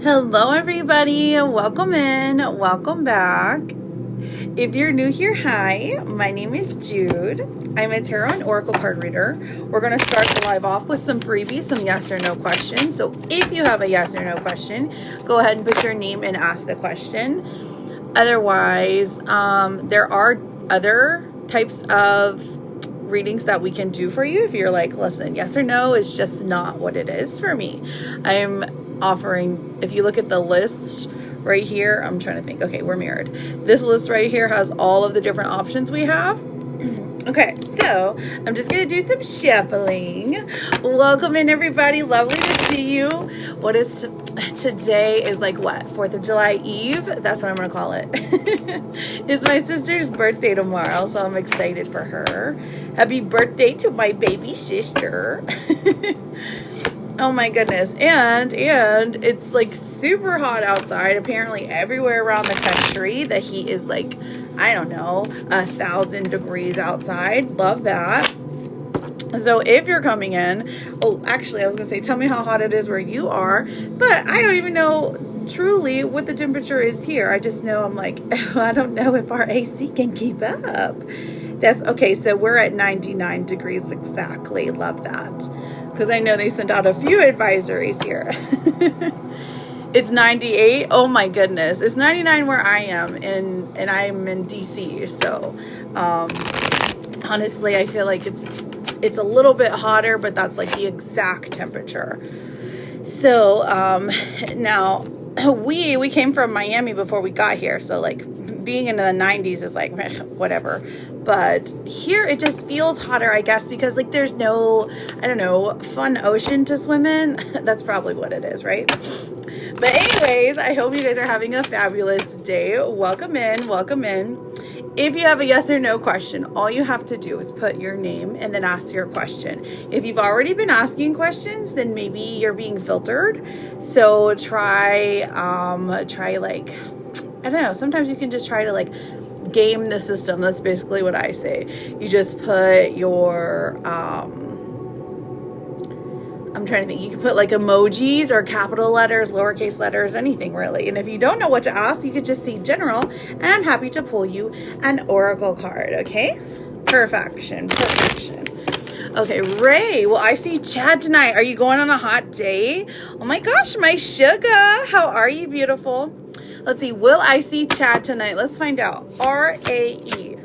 Hello, everybody. Welcome in. Welcome back. If you're new here, hi. My name is Jude. I'm a tarot and oracle card reader. We're going to start the live off with some freebies, some yes or no questions. So if you have a yes or no question, go ahead and put your name and ask the question. Otherwise, there are other types of readings that we can do for you if you're like, listen, yes or no is just not what it is for me. I'm offering, if you look at the list right here, I'm trying to think, okay, we're mirrored. This list right here has all of the different options we have. Okay, so I'm just gonna do some shuffling. Welcome in, everybody. Lovely to see you. What is today? Is like what, 4th of July Eve? That's what I'm gonna call it. It's my sister's birthday tomorrow, so I'm excited for her. Happy birthday to my baby sister. Oh my goodness. And it's like super hot outside. Apparently everywhere around the country, the heat is like, I don't know, 1,000 degrees outside. Love that. So if you're coming in, oh, actually I was gonna say, tell me how hot it is where you are, but I don't even know truly what the temperature is here. I just know I'm like, I don't know if our AC can keep up. That's okay. So we're at 99 degrees exactly. Love that. Because I know they sent out a few advisories here. It's 98. Oh my goodness. It's 99 where I am, and I'm in DC. So honestly, I feel like it's a little bit hotter, but that's like the exact temperature. So now we came from Miami before we got here. So like being in the 90s is like whatever. But here it just feels hotter, I guess, because like there's no, I don't know, fun ocean to swim in. That's probably what it is, right? But anyways, I hope you guys are having a fabulous day. Welcome in, welcome in. If you have a yes or no question, all you have to do is put your name and then ask your question. If you've already been asking questions, then maybe you're being filtered. So try like, I don't know, sometimes you can just try to like game the system. That's basically what I say. You just put your I'm trying to think, you can put like emojis or capital letters, lowercase letters, anything really. And if you don't know what to ask, you could just see general, and I'm happy to pull you an oracle card. Okay, perfection. Okay, Ray. Well, I see Chad tonight. Are you going on a hot day? Oh my gosh, my sugar. How are you, beautiful? Let's see. Will I see Chad tonight? Let's find out. R-A-E.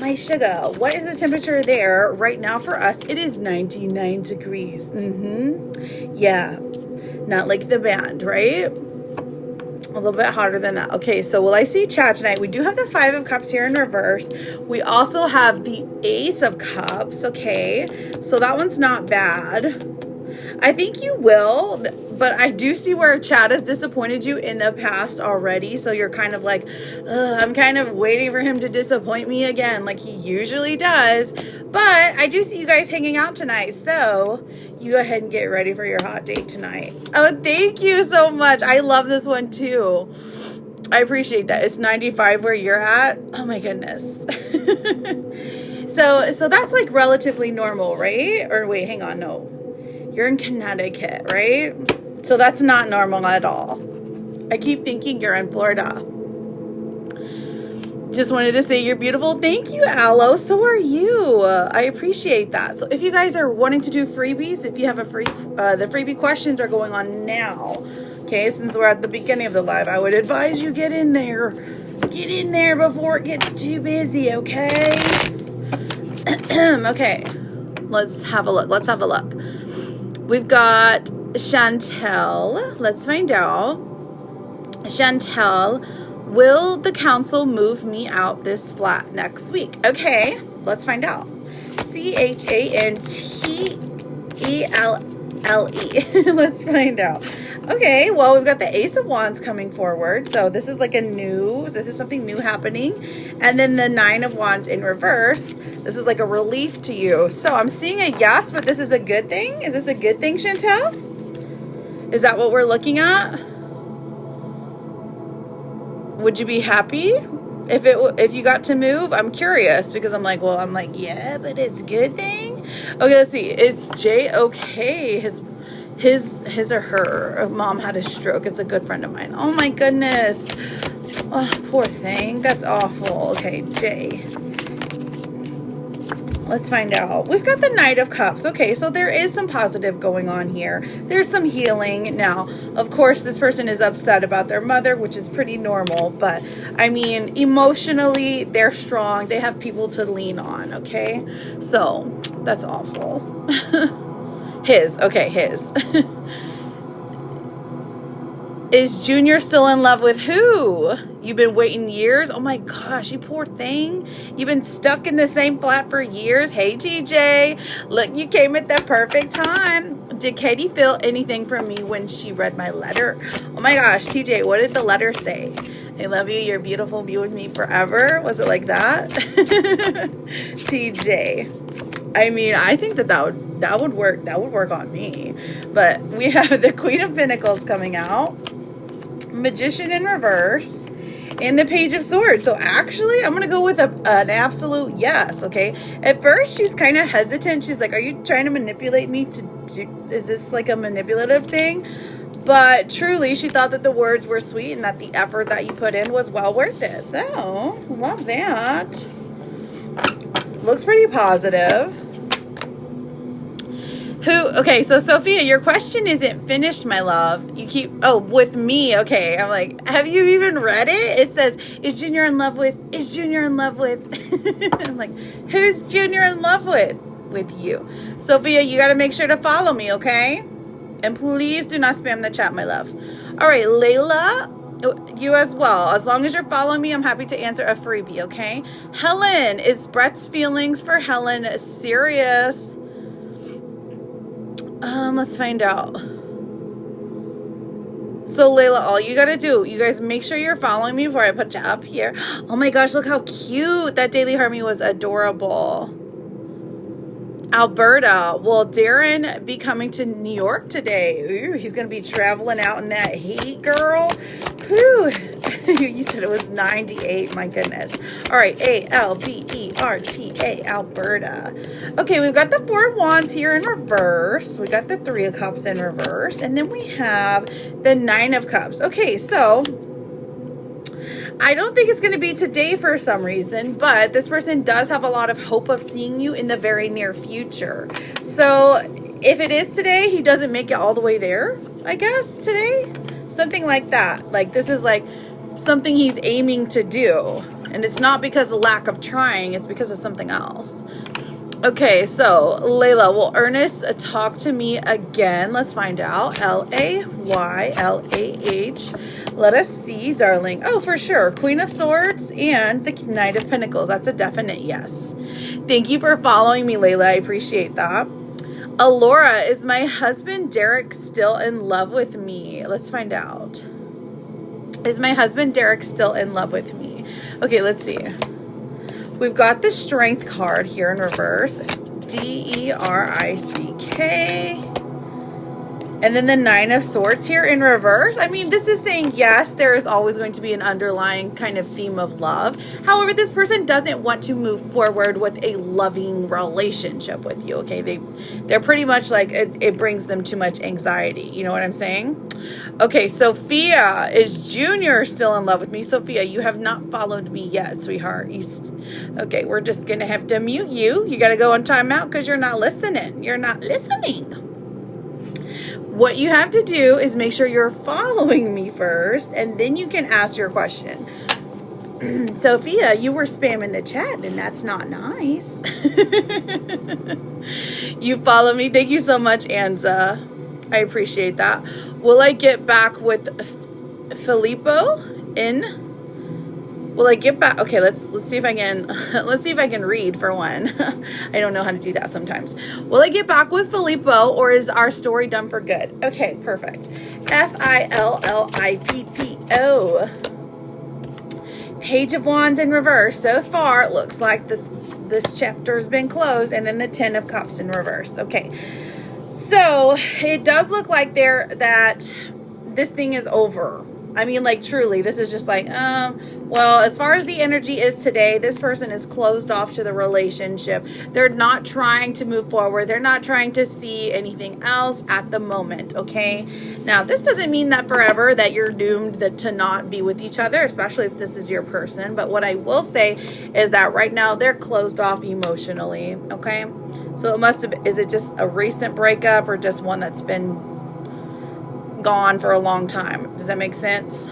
My sugar. What is the temperature there right now for us? It is 99 degrees. Yeah. Not like the band, right? A little bit hotter than that. Okay, so will I see Chad tonight? We do have the 5 of Cups here in reverse. We also have the Ace of Cups. Okay, so that one's not bad. I think you will, but I do see where Chad has disappointed you in the past already. So you're kind of like, I'm kind of waiting for him to disappoint me again, like he usually does. But I do see you guys hanging out tonight. So you go ahead and get ready for your hot date tonight. Oh, thank you so much. I love this one too. I appreciate that. It's 95 where you're at. Oh my goodness. So that's like relatively normal, right? Or wait, hang on. No. You're in Connecticut, right? So that's not normal at all. I keep thinking you're in Florida. Just wanted to say you're beautiful. Thank you, Aloe. So are you. I appreciate that. So if you guys are wanting to do freebies, if you have a free, the freebie questions are going on now. Okay, since we're at the beginning of the live, I would advise you get in there. Get in there before it gets too busy, okay? Okay, let's have a look. We've got Chantel. Let's find out. Chantel, will the council move me out this flat next week? Okay, let's find out. Chantelle. Let's find out. Okay, well, we've got the Ace of Wands coming forward. So this is like this is something new happening. And then the 9 of Wands in reverse. This is like a relief to you. So I'm seeing a yes, but this is a good thing. Is this a good thing, Chantel? Is that what we're looking at? Would you be happy if you got to move? I'm curious because I'm like, yeah, but it's a good thing. Okay, let's see. It's J-O-K. his or her mom had a stroke. It's a good friend of mine. Oh my goodness. Oh, poor thing. That's awful. Okay, J. Let's find out. We've got the Knight of Cups. Okay, so there is some positive going on here. There's some healing. Now, of course, this person is upset about their mother, which is pretty normal. But, I mean, emotionally, they're strong. They have people to lean on, okay? So, that's awful. His. Okay, his. Is Junior still in love with who? You've been waiting years? Oh my gosh, you poor thing. You've been stuck in the same flat for years. Hey, TJ. Look, you came at the perfect time. Did Katie feel anything from me when she read my letter? Oh my gosh, TJ, what did the letter say? I love you. You're beautiful. Be with me forever. Was it like that? TJ. I mean, I think that would work. That would work on me. But we have the Queen of Pentacles coming out. Magician in reverse, and the Page of Swords. So actually, I'm going to go with an absolute yes, okay? At first, she's kind of hesitant. She's like, are you trying to manipulate me to do, is this like a manipulative thing? But truly, she thought that the words were sweet and that the effort that you put in was well worth it. So, love that. Looks pretty positive. Okay, so Sophia, your question isn't finished, my love. You keep, oh, with me. Okay, I'm like, have you even read it? It says, is Junior in love with, I'm like, who's Junior in love with? With you. Sophia, you got to make sure to follow me, okay? And please do not spam the chat, my love. All right, Layla, you as well. As long as you're following me, I'm happy to answer a freebie, okay? Helen, is Brett's feelings for Helen serious? Let's find out. So Layla, all you gotta do, you guys make sure you're following me before I put you up here. Oh my gosh, look how cute. That Daily Harmony was adorable. Alberta, will Darren be coming to New York today? Ooh, he's gonna be traveling out in that heat, girl. Whew. You said it was 98, my goodness. All right, A-L-B-E-R-T-A, Alberta. Okay, we've got the Four of Wands here in reverse. We got the Three of Cups in reverse. And then we have the Nine of Cups. Okay, so I don't think it's going to be today for some reason, but this person does have a lot of hope of seeing you in the very near future. So if it is today, he doesn't make it all the way there, I guess, today. Something like that. Like this is like something he's aiming to do. And it's not because of lack of trying, it's because of something else. Okay, so Layla, will Ernest talk to me again? Let's find out. L-A-Y-L-A-H. Let us see, darling. Oh, for sure. Queen of Swords and the Knight of Pentacles. That's a definite yes. Thank you for following me, Layla. I appreciate that. Alora, is my husband Derek still in love with me? Let's find out. Is my husband Derek still in love with me? Okay, let's see. We've got the Strength card here in reverse. D-E-R-I-C-K. And then the Nine of Swords here in reverse. I mean, this is saying, yes, there is always going to be an underlying kind of theme of love. However, this person doesn't want to move forward with a loving relationship with you, okay? They're pretty much like, it brings them too much anxiety. You know what I'm saying? Okay, Sophia, is Junior still in love with me? Sophia, you have not followed me yet, sweetheart. Okay, we're just going to have to mute you. You got to go on timeout because you're not listening. You're not listening. What you have to do is make sure you're following me first, and then you can ask your question. Sophia, you were spamming the chat, and that's not nice. You follow me. Thank you so much, Anza. I appreciate that. Will I get back with Filippo in? Will I get back? Okay, let's see if I can. Let's see if I can read for one. I don't know how to do that sometimes. Will I get back with Filippo, or is our story done for good? Okay, perfect. F-I-L-L-I-P-P-O. Page of Wands in reverse. So far, it looks like this chapter's been closed, and then the Ten of Cups in reverse. Okay, so it does look like that this thing is over. I mean, like, truly, this is just like, well, as far as the energy is today, this person is closed off to the relationship. They're not trying to move forward. They're not trying to see anything else at the moment, okay? Now, this doesn't mean that forever that you're doomed to not be with each other, especially if this is your person. But what I will say is that right now they're closed off emotionally, okay? So it must have, is it just a recent breakup or just one that's been gone for a long time? Does that make sense?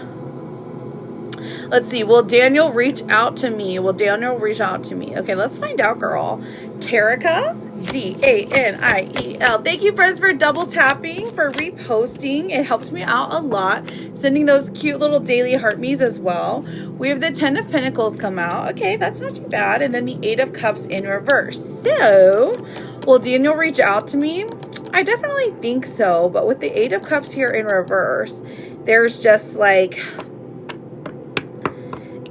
Let's see. Will Daniel reach out to me? Will Daniel reach out to me? Okay, let's find out, girl. Terica, Daniel. Thank you, friends, for double tapping, for reposting. It helps me out a lot. Sending those cute little daily heart me's as well. We have the 10 of Pentacles come out. Okay, that's not too bad. And then the 8 of Cups in reverse. So, will Daniel reach out to me? I definitely think so, but with the 8 of Cups here in reverse, there's just like,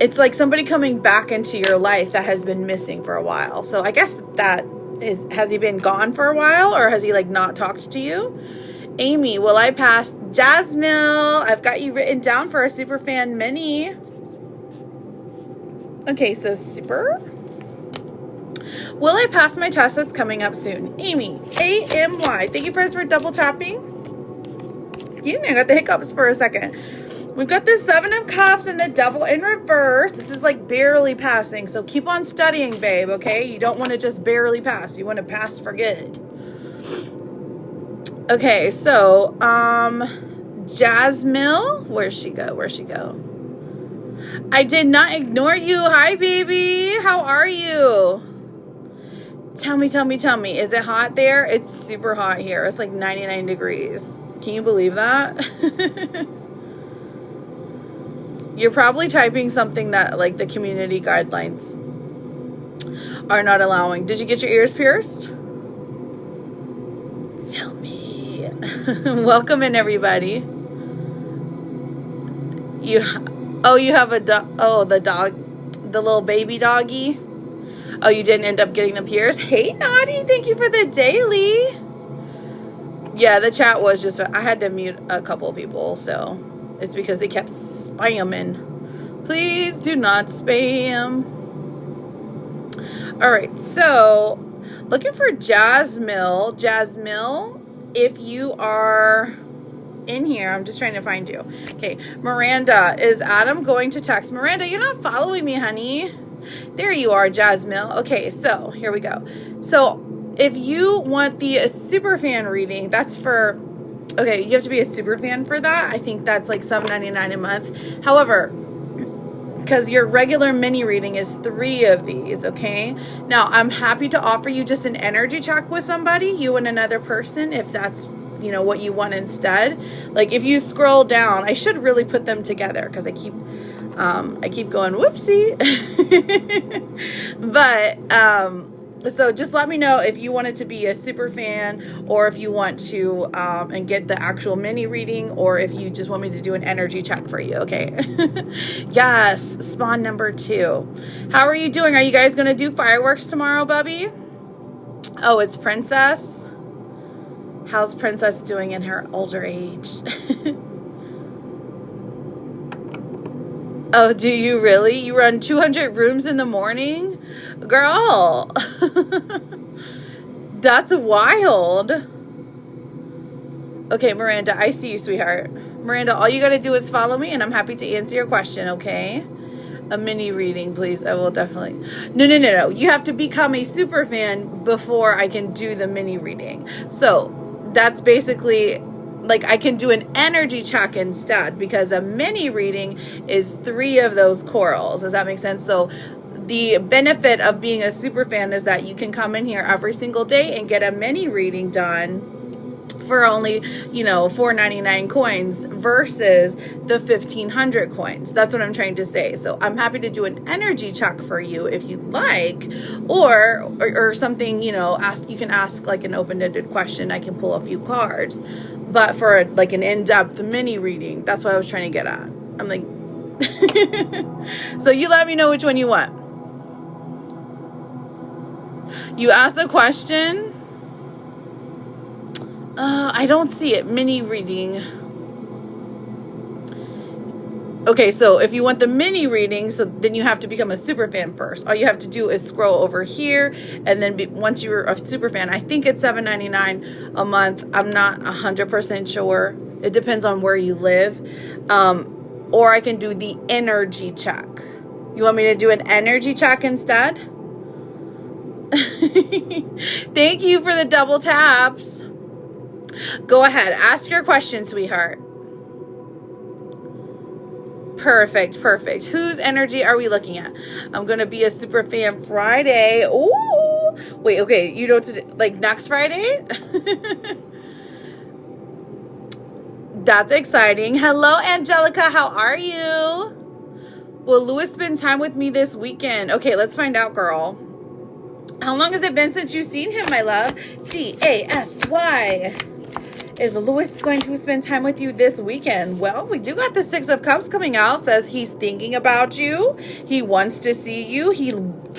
it's like somebody coming back into your life that has been missing for a while. So I guess that is, has he been gone for a while, or has he like not talked to you? Amy, will I pass? Jasmine, I've got you written down for a super fan mini. Okay, so super. Will I pass my test that's coming up soon? Amy, A-M-Y. Thank you, friends, for double tapping. Excuse me, I got the hiccups for a second. We've got the 7 of Cups and the Devil in reverse. This is like barely passing, so keep on studying, babe, okay? You don't want to just barely pass. You want to pass for good. Okay, so, Jasmine, where'd she go? Where'd she go? I did not ignore you. Hi, baby. How are you? Tell me. Is it hot there? It's super hot here. It's like 99 degrees. Can you believe that? You're probably typing something that like the community guidelines are not allowing. Did you get your ears pierced? Tell me. Welcome in, everybody. You have a dog. Oh, the dog, the little baby doggy. Oh, you didn't end up getting them pierced? Hey, Naughty, thank you for the daily. Yeah, the chat was just, I had to mute a couple of people, so it's because they kept spamming. Please do not spam. All right, so looking for Jasmine. Jasmine, if you are in here, I'm just trying to find you. Okay, Miranda, is Adam going to text? Miranda, you're not following me, honey. There you are, Jasmine. Okay, so here we go. So if you want the super fan reading, that's for, okay, you have to be a super fan for that. I think that's like $7.99 a month. However, because your regular mini reading is 3 of these, okay? Now, I'm happy to offer you just an energy check with somebody, you and another person, if that's, you know, what you want instead. Like if you scroll down, I should really put them together because I keep going whoopsie. But so just let me know if you want it to be a super fan, or if you want to and get the actual mini reading, or if you just want me to do an energy check for you. Okay. Yes, spawn number 2. How are you doing? Are you guys gonna do fireworks tomorrow, Bubby? Oh, it's Princess. How's Princess doing in her older age? Oh, do you really? You run 200 rooms in the morning? Girl, that's wild. Okay, Miranda, I see you, sweetheart. Miranda, all you got to do is follow me, and I'm happy to answer your question, okay? A mini reading, please. I will definitely. No. You have to become a super fan before I can do the mini reading. So that's basically... like I can do an energy check instead, because a mini reading is 3 of those corals. Does that make sense? So the benefit of being a super fan is that you can come in here every single day and get a mini reading done for only, you know, $4.99 coins versus the 1,500 coins. That's what I'm trying to say. So I'm happy to do an energy check for you if you'd like, or something, you know, you can ask like an open-ended question. I can pull a few cards. But for like an in-depth mini reading, that's what I was trying to get at. I'm like, so you let me know which one you want. You asked the question. I don't see it. Mini reading. Okay, so if you want the mini reading, so then you have to become a super fan first. All you have to do is scroll over here, and then once you're a super fan, I think it's $7.99 a month. I'm not 100% sure. It depends on where you live. Or I can do the energy check. You want me to do an energy check instead? Thank you for the double taps. Go ahead, ask your question, sweetheart. Perfect, perfect. Whose energy are we looking at? I'm going to be a super fan Friday. Ooh. Wait, okay. You know, like next Friday? That's exciting. Hello, Angelica. How are you? Will Lewis spend time with me this weekend? Okay, let's find out, girl. How long has it been since you've seen him, my love? D-A-S-Y. Is Lewis going to spend time with you this weekend? Well, we do got the Six of Cups coming out. Says he's thinking about you. He wants to see you. He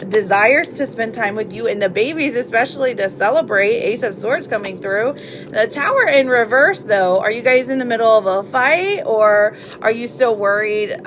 desires to spend time with you and the babies, especially to celebrate. Ace of Swords coming through. The Tower in reverse, though. Are you guys in the middle of a fight, or are you still worried?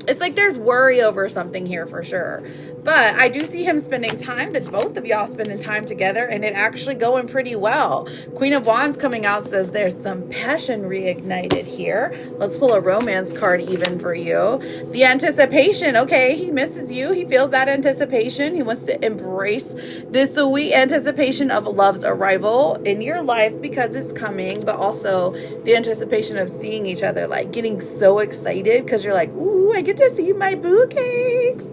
It's like there's worry over something here for sure. But I do see him spending time, that both of y'all spending time together, and it actually going pretty well. Queen of Wands coming out says there's some passion reignited here. Let's pull a romance card even for you. The anticipation. Okay, he misses you. He feels that anticipation. He wants to embrace this sweet anticipation of love's arrival in your life because it's coming, but also the anticipation of seeing each other, like getting so excited because you're like, ooh, I get to see my boo cakes.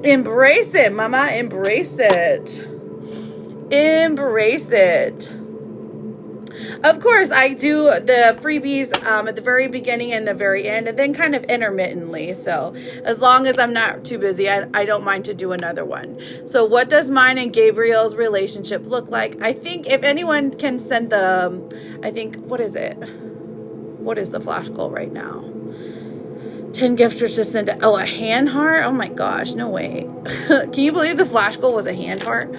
Embrace it, mama. Embrace it. Embrace it. Of course, I do the freebies at the very beginning and the very end, and then kind of intermittently. So as long as I'm not too busy, I don't mind to do another one. So what does mine and Gabriel's relationship look like? I think if anyone can send what is it? What is the flash goal right now? 10 gifters to send a hand heart? Oh my gosh, no way. Can you believe the flash goal was a hand heart?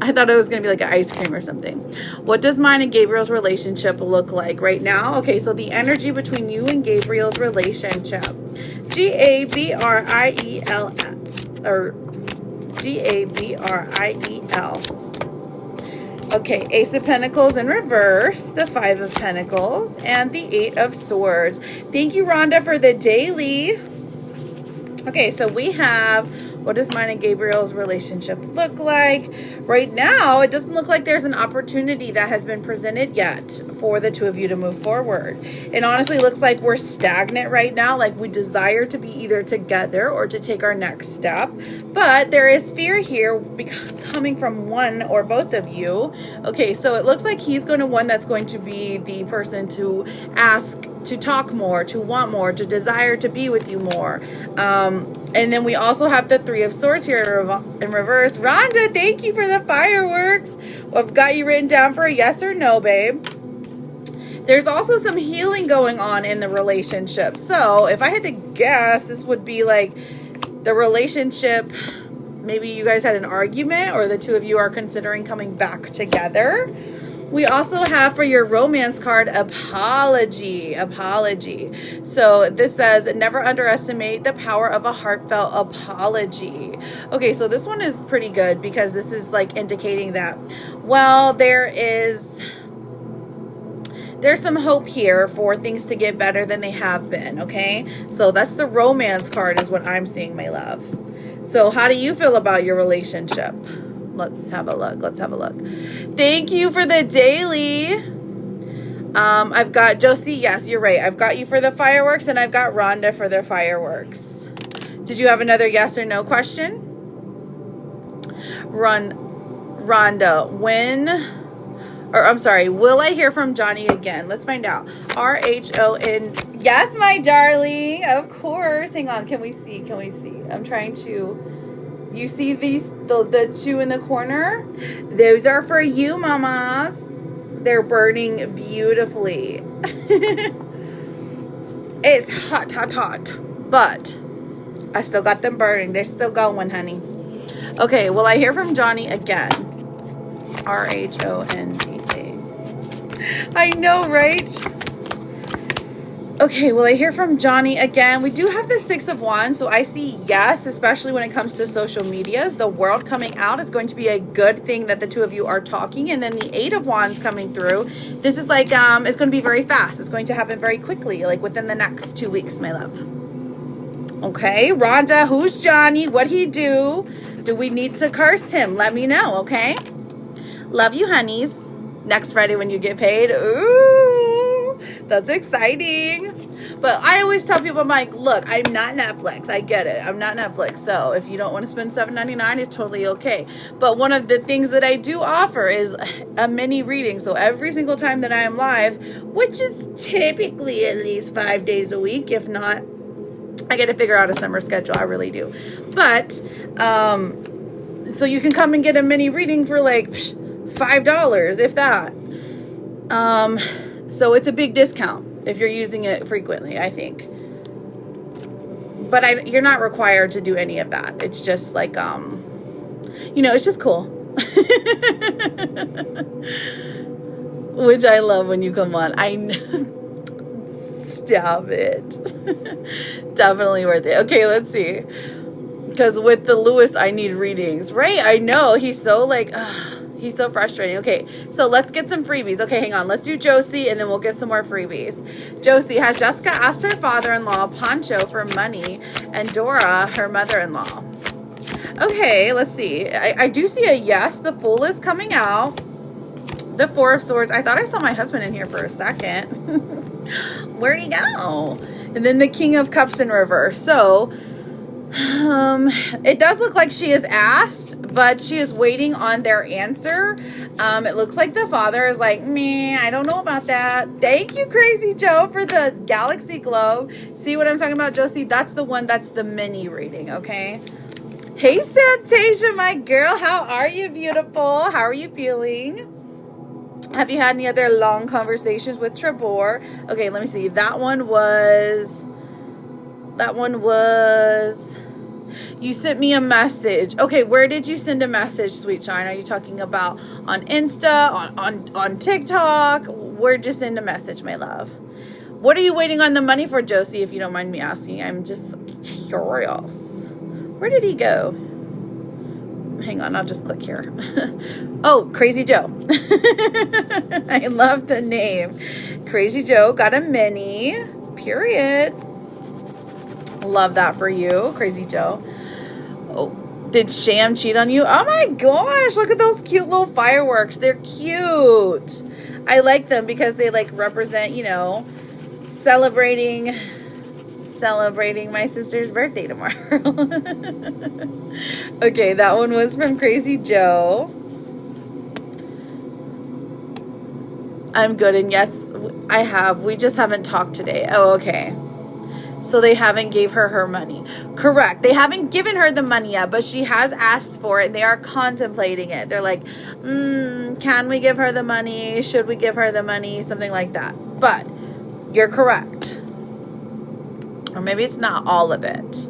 I thought it was going to be like an ice cream or something. What does mine and Gabriel's relationship look like right now? Okay, so the energy between you and Gabriel's relationship. Gabriel, or Gabriel. Okay, Ace of Pentacles in reverse, the Five of Pentacles, and the Eight of Swords. Thank you, Rhonda, for the daily. Okay, so we have, what does mine and Gabriel's relationship look like? Right now, it doesn't look like there's an opportunity that has been presented yet for the two of you to move forward. It honestly looks like we're stagnant right now, like we desire to be either together or to take our next step. But there is fear here coming from one or both of you. Okay, so it looks like he's going to one that's going to be the person to ask, to talk more, to want more, to desire to be with you more. And then we also have the Three of Swords here in reverse. Rhonda, thank you for the fireworks. I've got you written down for a yes or no, babe. There's also some healing going on in the relationship. So if I had to guess, this would be like the relationship, maybe you guys had an argument or the two of you are considering coming back together. We also have for your romance card, apology. So this says, never underestimate the power of a heartfelt apology. Okay, so this one is pretty good because this is like indicating that, well, there's some hope here for things to get better than they have been, okay? So that's the romance card is what I'm seeing, my love. So how do you feel about your relationship? Let's have a look. Thank you for the daily. I've got Josie. Yes, you're right. I've got you for the fireworks, and I've got Rhonda for the fireworks. Did you have another yes or no question? Rhonda, will I hear from Johnny again? Let's find out. R-H-O-N. Yes, my darling. Of course. Hang on. Can we see? I'm trying to... You see these, the two in the corner? Those are for you, mamas. They're burning beautifully. It's hot. But I still got them burning. They're still going, honey. Okay, will I hear from Johnny again? R-H-O-N-D-A. I know, right? Okay, well, I hear from Johnny again. We do have the Six of Wands, so I see yes, especially when it comes to social medias. The World coming out is going to be a good thing that the two of you are talking. And then the Eight of Wands coming through. This is like, it's going to be very fast. It's going to happen very quickly, like within the next 2 weeks, my love. Okay, Rhonda, who's Johnny? What'd he do? Do we need to curse him? Let me know, okay? Love you, honeys. Next Friday when you get paid. Ooh, that's exciting. But I always tell people, I'm like, look, I'm not Netflix. I get it. I'm not Netflix. So if you don't want to spend $7.99, it's totally okay. But one of the things that I do offer is a mini reading. So every single time that I am live, which is typically at least 5 days a week, if not, I got to figure out a summer schedule. I really do. But, so you can come and get a mini reading for like $5, if that. So it's a big discount if you're using it frequently, I think. But you're not required to do any of that. It's just like, you know, it's just cool. Which I love when you come on. I know. Stop it. Definitely worth it. Okay, let's see. Because with the Lewis, I need readings, right? I know. He's so like, he's so frustrating. Okay, so let's get some freebies. Okay, hang on. Let's do Josie, and then we'll get some more freebies. Josie, has Jessica asked her father-in-law, Pancho, for money, and Dora, her mother-in-law? Okay, let's see. I do see a yes. The Fool is coming out. The Four of Swords. I thought I saw my husband in here for a second. Where'd he go? And then the King of Cups in reverse. So, it does look like she is asked, but she is waiting on their answer. It looks like the father is like, meh, I don't know about that. Thank you, Crazy Joe, for the Galaxy Globe. See what I'm talking about, Josie? That's the one, that's the mini reading, okay? Hey, Santasia, my girl. How are you, beautiful? How are you feeling? Have you had any other long conversations with Trebor? Okay, let me see. That one was, you sent me a message. Okay, where did you send a message, Sweet Shine? Are you talking about on Insta, on TikTok? Where'd you send a message, my love? What are you waiting on the money for, Josie, if you don't mind me asking? I'm just curious. Where did he go? Hang on, I'll just click here. Oh, Crazy Joe. I love the name. Crazy Joe got a mini, period. Love that for you, Crazy Joe. Oh, did Sham cheat on you? Oh my gosh, look at those cute little fireworks. They're cute. I like them because they like represent, you know, celebrating my sister's birthday tomorrow. Okay, that one was from Crazy Joe. I'm good, and yes, I have. We just haven't talked today. Oh, okay. So they haven't gave her money. Correct. They haven't given her the money yet, but she has asked for it. They are contemplating it. They're like, can we give her the money? Should we give her the money? Something like that. But you're correct. Or maybe it's not all of it.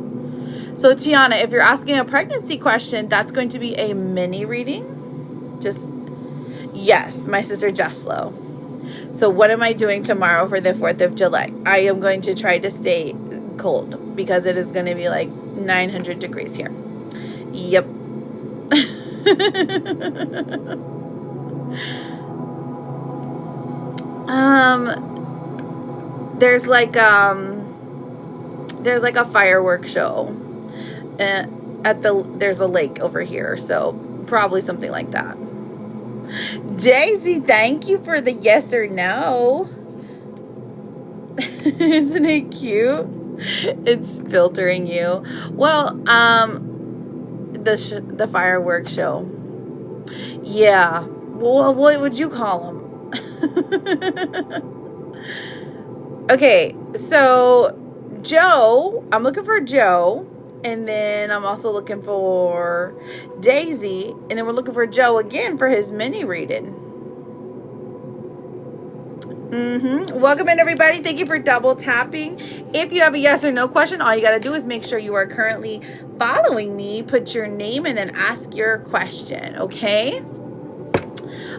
So Tiana, if you're asking a pregnancy question, that's going to be a mini reading. Just, yes, my sister Jeslo. So what am I doing tomorrow for the 4th of July? I am going to try to stay cold because it is going to be like 900 degrees here. Yep. There's like a fireworks show there's a lake over here, so probably something like that. Daisy, thank you for the yes or no. Isn't it cute? It's filtering you. Well, the fireworks show. Yeah. Well, what would you call them? Okay, so Joe, I'm looking for Joe, and then I'm also looking for Daisy, and then we're looking for Joe again for his mini reading. Welcome in, everybody. Thank you for double tapping. If you have a yes or no question, all you got to do is make sure you are currently following me, put your name, and then ask your question, okay?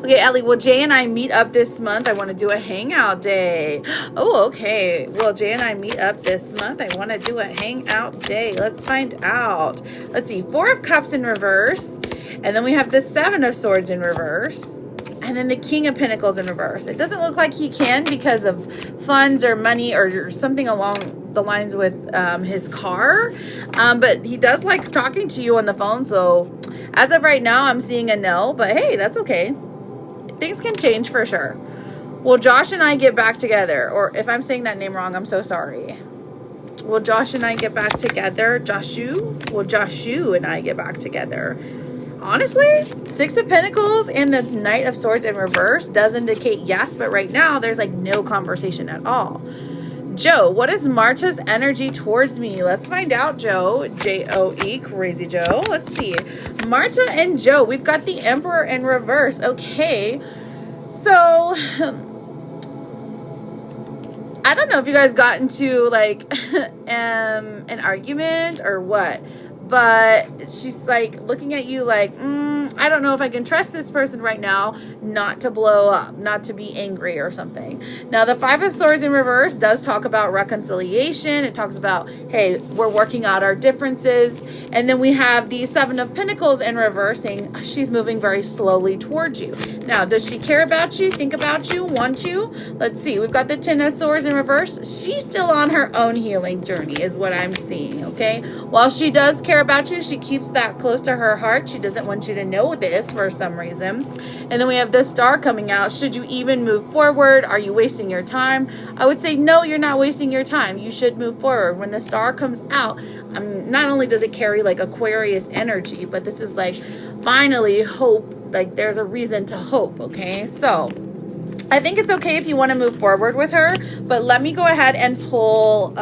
Okay, Ellie, will Jay and I meet up this month? I want to do a hangout day. Oh, okay. Will Jay and I meet up this month? I want to do a hangout day. Let's find out. Let's see. 4 of Cups in reverse. And then we have the 7 of Swords in reverse. And then the King of Pentacles in reverse. It doesn't look like he can because of funds or money or something along the lines with his car. But he does like talking to you on the phone. So as of right now, I'm seeing a no. But hey, that's okay. Things can change for sure. Will Josh and I get back together? Or if I'm saying that name wrong, I'm so sorry. Will Josh and I get back together? Joshu? Will Joshu and I get back together? Honestly, 6 of Pentacles and the Knight of Swords in reverse does indicate yes, but right now there's like no conversation at all. Joe, what is Marta's energy towards me? Let's find out, Joe. J-O-E, Crazy Joe. Let's see. Marta and Joe, we've got the Emperor in reverse. Okay, so I don't know if you guys got into like an argument or what, but she's like looking at you like, I don't know if I can trust this person right now not to blow up, not to be angry or something. Now, the 5 of Swords in reverse does talk about reconciliation. It talks about, hey, we're working out our differences. And then we have the 7 of Pentacles in reverse saying she's moving very slowly towards you. Now, does she care about you, think about you, want you? Let's see. We've got the 10 of Swords in reverse. She's still on her own healing journey is what I'm seeing, okay? While she does care about you, she keeps that close to her heart. She doesn't want you to know this for some reason. And then we have the Star coming out. Should you even move forward? Are you wasting your time? I would say no, you're not wasting your time. You should move forward. When the Star comes out, not only does it carry like Aquarius energy, but this is like finally hope. Like there's a reason to hope, okay? So I think it's okay if you want to move forward with her, but let me go ahead and pull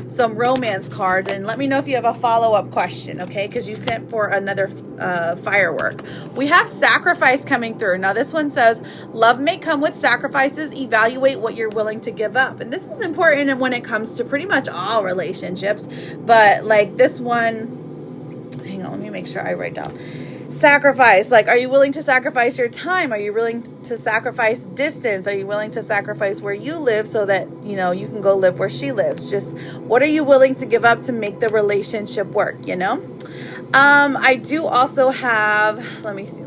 some romance cards and let me know if you have a follow-up question, okay? Because you sent for another firework. We have sacrifice coming through. Now this one says, love may come with sacrifices. Evaluate what you're willing to give up. And this is important when it comes to pretty much all relationships, but like this one, hang on, let me make sure I write down. Sacrifice, like, are you willing to sacrifice your time? Are you willing to sacrifice distance? Are you willing to sacrifice where you live so that, you know, you can go live where she lives? Just what are you willing to give up to make the relationship work, you know? I do also have, let me see.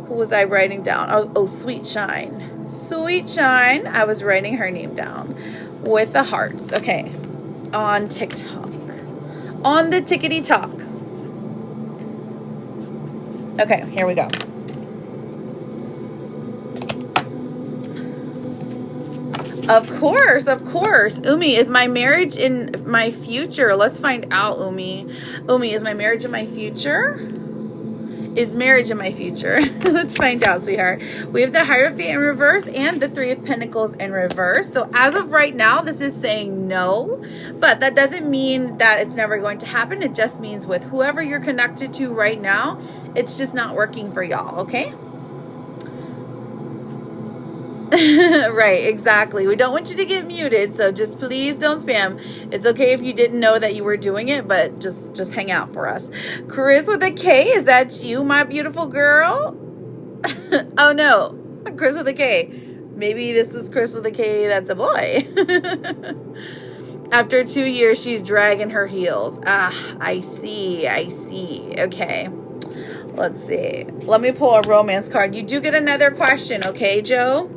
Who was I writing down? Oh, Sweet Shine. Sweet Shine. I was writing her name down with the hearts. Okay. On TikTok. On the Tickety Talk. Okay, here we go. Of course. Umi, is my marriage in my future? Let's find out, Umi. Umi, is my marriage in my future? Is marriage in my future? Let's find out, sweetheart. We have the Hierophant in reverse and the 3 of Pentacles in reverse. So as of right now, this is saying no, but that doesn't mean that it's never going to happen. It just means with whoever you're connected to right now, it's just not working for y'all, okay? Right, exactly. We don't want you to get muted, so just please don't spam. It's okay if you didn't know that you were doing it, but just hang out for us. Chris with a K, is that you, my beautiful girl? Oh no, Chris with a K. Maybe this is Chris with a K that's a boy. After 2 years, she's dragging her heels. Ah, I see. Okay. Let's see. Let me pull a romance card. You do get another question, okay, Joe?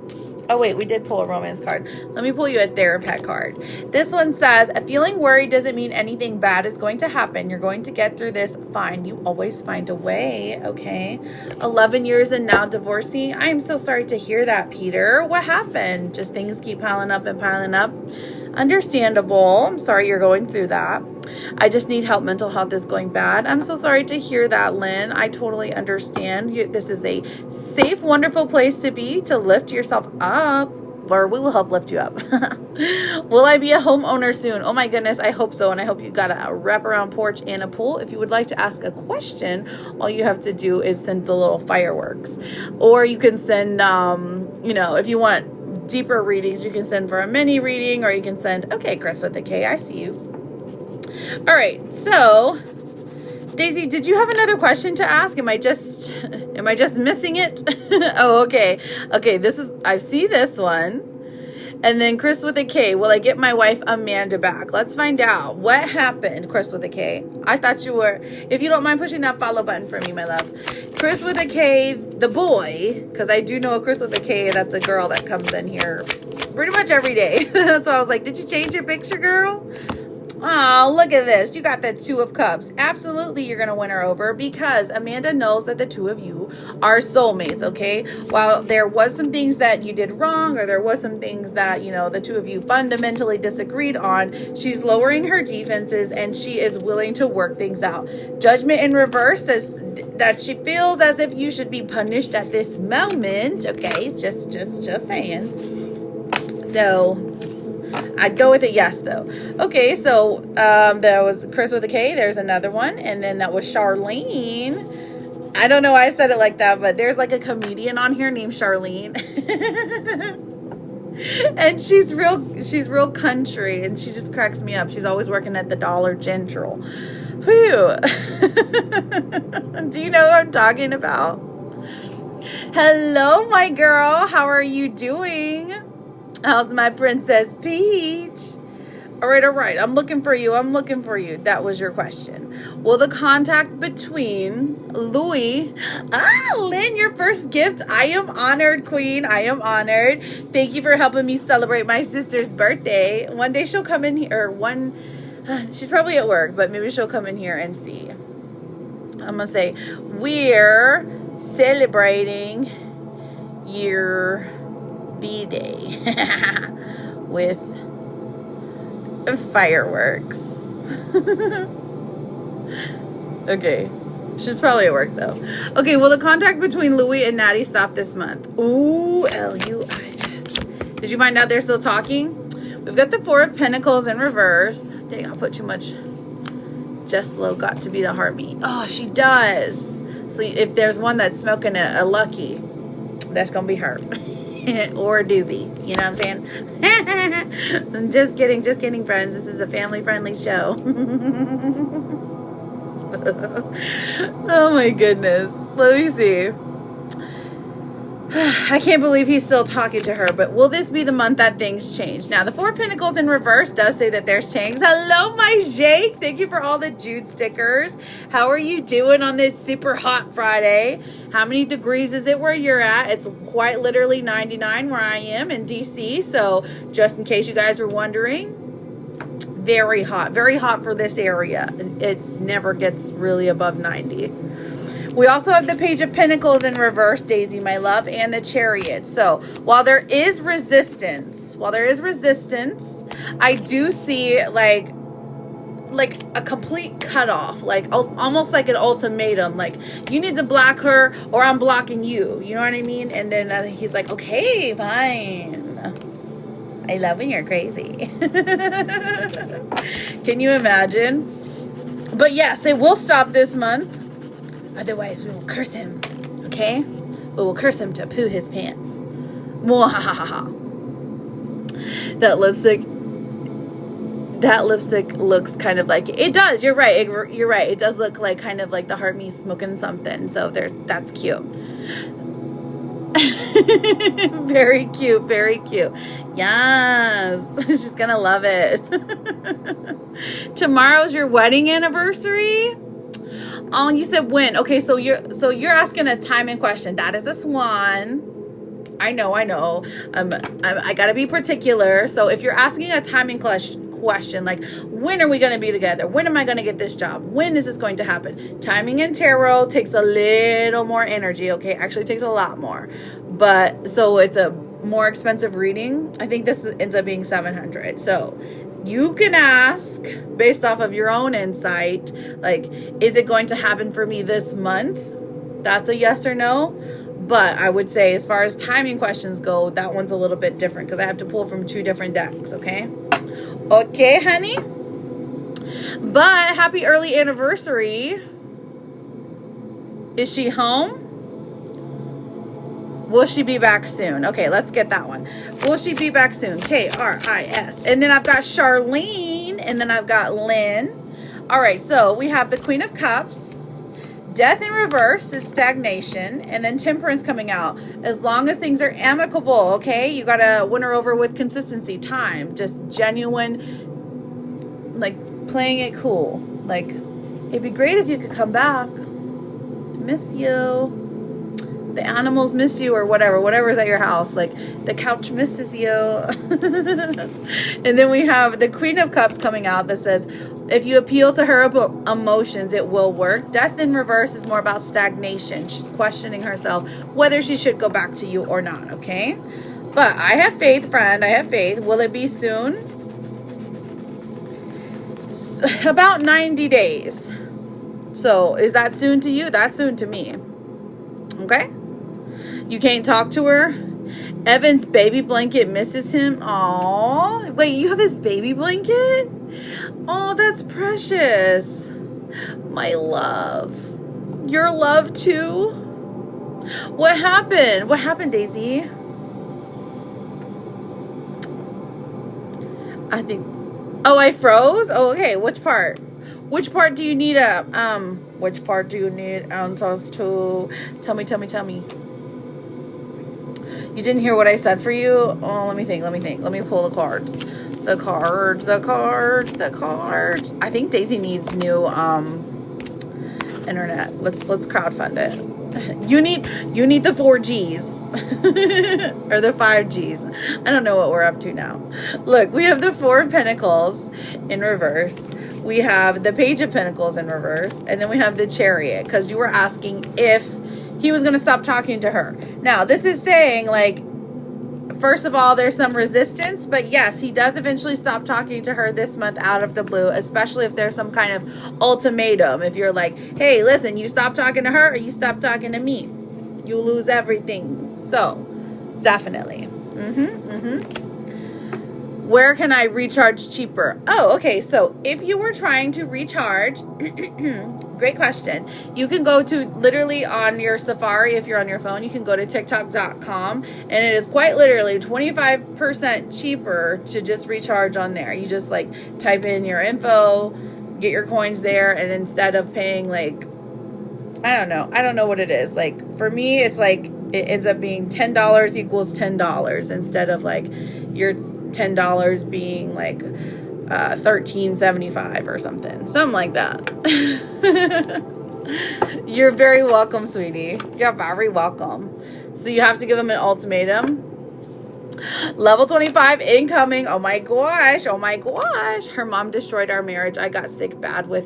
Oh, wait, we did pull a romance card. Let me pull you a therapist card. This one says, a feeling worried doesn't mean anything bad is going to happen. You're going to get through this fine. You always find a way, okay? 11 years and now divorcing. I am so sorry to hear that, Peter. What happened? Just things keep piling up and piling up. Understandable. I'm sorry you're going through that. I just need help. Mental health is going bad. I'm so sorry to hear that, Lynn. I totally understand. This is a safe, wonderful place to be, to lift yourself up, or we will help lift you up. Will I be a homeowner soon? Oh my goodness, I hope so. And I hope you got a wraparound porch and a pool. If you would like to ask a question, all you have to do is send the little fireworks. Or you can send, you know, if you want deeper readings, you can send for a mini reading, or you can send, okay, Chris with a K, I see you. All right, so Daisy, did you have another question to ask? Am I just missing it? Oh, okay. Okay, I see this one. And then Chris with a K, will I get my wife Amanda back? Let's find out. What happened, Chris with a K? I thought you were, if you don't mind pushing that follow button for me, my love. Chris with a K, the boy, because I do know a Chris with a K, that's a girl that comes in here pretty much every day. That's why I was like, did you change your picture, girl? Oh, look at this. You got the Two of Cups. Absolutely, you're going to win her over because Amanda knows that the two of you are soulmates, okay? While there was some things that you did wrong or there was some things that, you know, the two of you fundamentally disagreed on, she's lowering her defenses and she is willing to work things out. Judgment in reverse says that she feels as if you should be punished at this moment, okay? Just saying. So I'd go with a yes, though. Okay, so there was Chris with a K. There's another one. And then that was Charlene. I don't know why I said it like that, but there's like a comedian on here named Charlene. And she's real country, and she just cracks me up. She's always working at the Dollar General. Whew. Do you know what I'm talking about? Hello, my girl. How are you doing? How's my Princess Peach? All right. I'm looking for you. That was your question. Will the contact between Louis... Lynn, your first gift. I am honored, Queen. I am honored. Thank you for helping me celebrate my sister's birthday. One day she'll come in here. She's probably at work, but maybe she'll come in here and see. I'm going to say, we're celebrating your B-Day with fireworks. Okay, she's probably at work though. Okay, will the contact between Louis and Natty stop this month? Ooh, L-U-I-S. Did you find out they're still talking? We've got the Four of Pentacles in reverse. Dang, I'll put too much. Jesslo got to be the heart meat. Oh, she does. So if there's one that's smoking a lucky, that's gonna be her. Or a doobie, you know what I'm saying? Just kidding, friends. This is a family-friendly show. Oh my goodness. Let me see. I can't believe he's still talking to her, but will this be the month that things change? Now, the Four of Pentacles in reverse does say that there's change. Hello, my Jake. Thank you for all the Jude stickers. How are you doing on this super hot Friday? How many degrees is it where you're at? It's quite literally 99 where I am in DC. So just in case you guys are wondering, very hot for this area. It never gets really above 90. We also have the Page of Pentacles in reverse, Daisy, my love, and the Chariot. So while there is resistance, I do see like a complete cutoff, like almost like an ultimatum, like you need to block her or I'm blocking you. You know what I mean? And then he's like, okay, fine. I love when you're crazy. Can you imagine? But yes, it will stop this month. Otherwise, we will curse him, okay? We will curse him to poo his pants. Mwahaha. That lipstick looks kind of like, it does, you're right, it does look like kind of like the heart me smoking something, so that's cute. Very cute. Yes, she's gonna love it. Tomorrow's your wedding anniversary. Oh, you said when? Okay, so you're asking a timing question. That is a swan. I know. I gotta be particular. So if you're asking a timing question, like when are we gonna be together? When am I gonna get this job? When is this going to happen? Timing in tarot takes a little more energy. Okay, actually takes a lot more. But so it's a more expensive reading. I think this ends up being $700. So you can ask based off of your own insight, like, is it going to happen for me this month? That's a yes or no. But I would say as far as timing questions go, that one's a little bit different because I have to pull from 2 different decks, okay? Okay, honey? But happy early anniversary. Is she home? Will she be back soon? Okay, let's get that one. Will she be back soon? K-R-I-S. And then I've got Charlene. And then I've got Lynn. All right, so we have the Queen of Cups. Death in reverse is stagnation, and then Temperance coming out. As long as things are amicable, okay? You got to win her over with consistency, time, just genuine, like playing it cool. Like, it'd be great if you could come back. Miss you. The animals miss you, or whatever's at your house. Like, the couch misses you. And then we have the Queen of Cups coming out that says, if you appeal to her emotions, it will work. Death in reverse is more about stagnation. She's questioning herself whether she should go back to you or not, okay? But I have faith, friend. I have faith. Will it be soon? About 90 days. So is that soon to you? That's soon to me. Okay? You can't talk to her. Evan's baby blanket misses him. Aww. Wait, you have his baby blanket? Oh, that's precious. My love. Your love too? What happened? What happened, Daisy? I think... Oh, I froze? Oh, okay. Which part? Which part do you need which part do you need answers to? Tell me. You didn't hear what I said for you? Oh, let me think. Let me pull the cards. The cards. I think Daisy needs new internet. Let's crowdfund it. You need the 4Gs or the 5Gs. I don't know what we're up to now. Look, we have the Four of Pentacles in reverse. We have the Page of Pentacles in reverse, and then we have the Chariot, because you were asking if he was going to stop talking to her. Now, this is saying, like, first of all, there's some resistance, but yes, he does eventually stop talking to her this month out of the blue, especially if there's some kind of ultimatum. If you're like, hey, listen, you stop talking to her or you stop talking to me, you lose everything. So, definitely. Where can I recharge cheaper? Oh, okay. So if you were trying to recharge, great question. You can go to literally on your Safari. If you're on your phone, you can go to TikTok.com, and it is quite literally 25% cheaper to just recharge on there. You just like type in your info, get your coins there. And instead of paying like, I don't know what it is. Like for me, it's like, it ends up being $10 equals $10 instead of like your $10 being like $13.75 or something like that. You're very welcome, sweetie. You're very welcome. So you have to give them an ultimatum. Level 25 incoming. Oh my gosh. Her mom destroyed our marriage. I got sick bad with,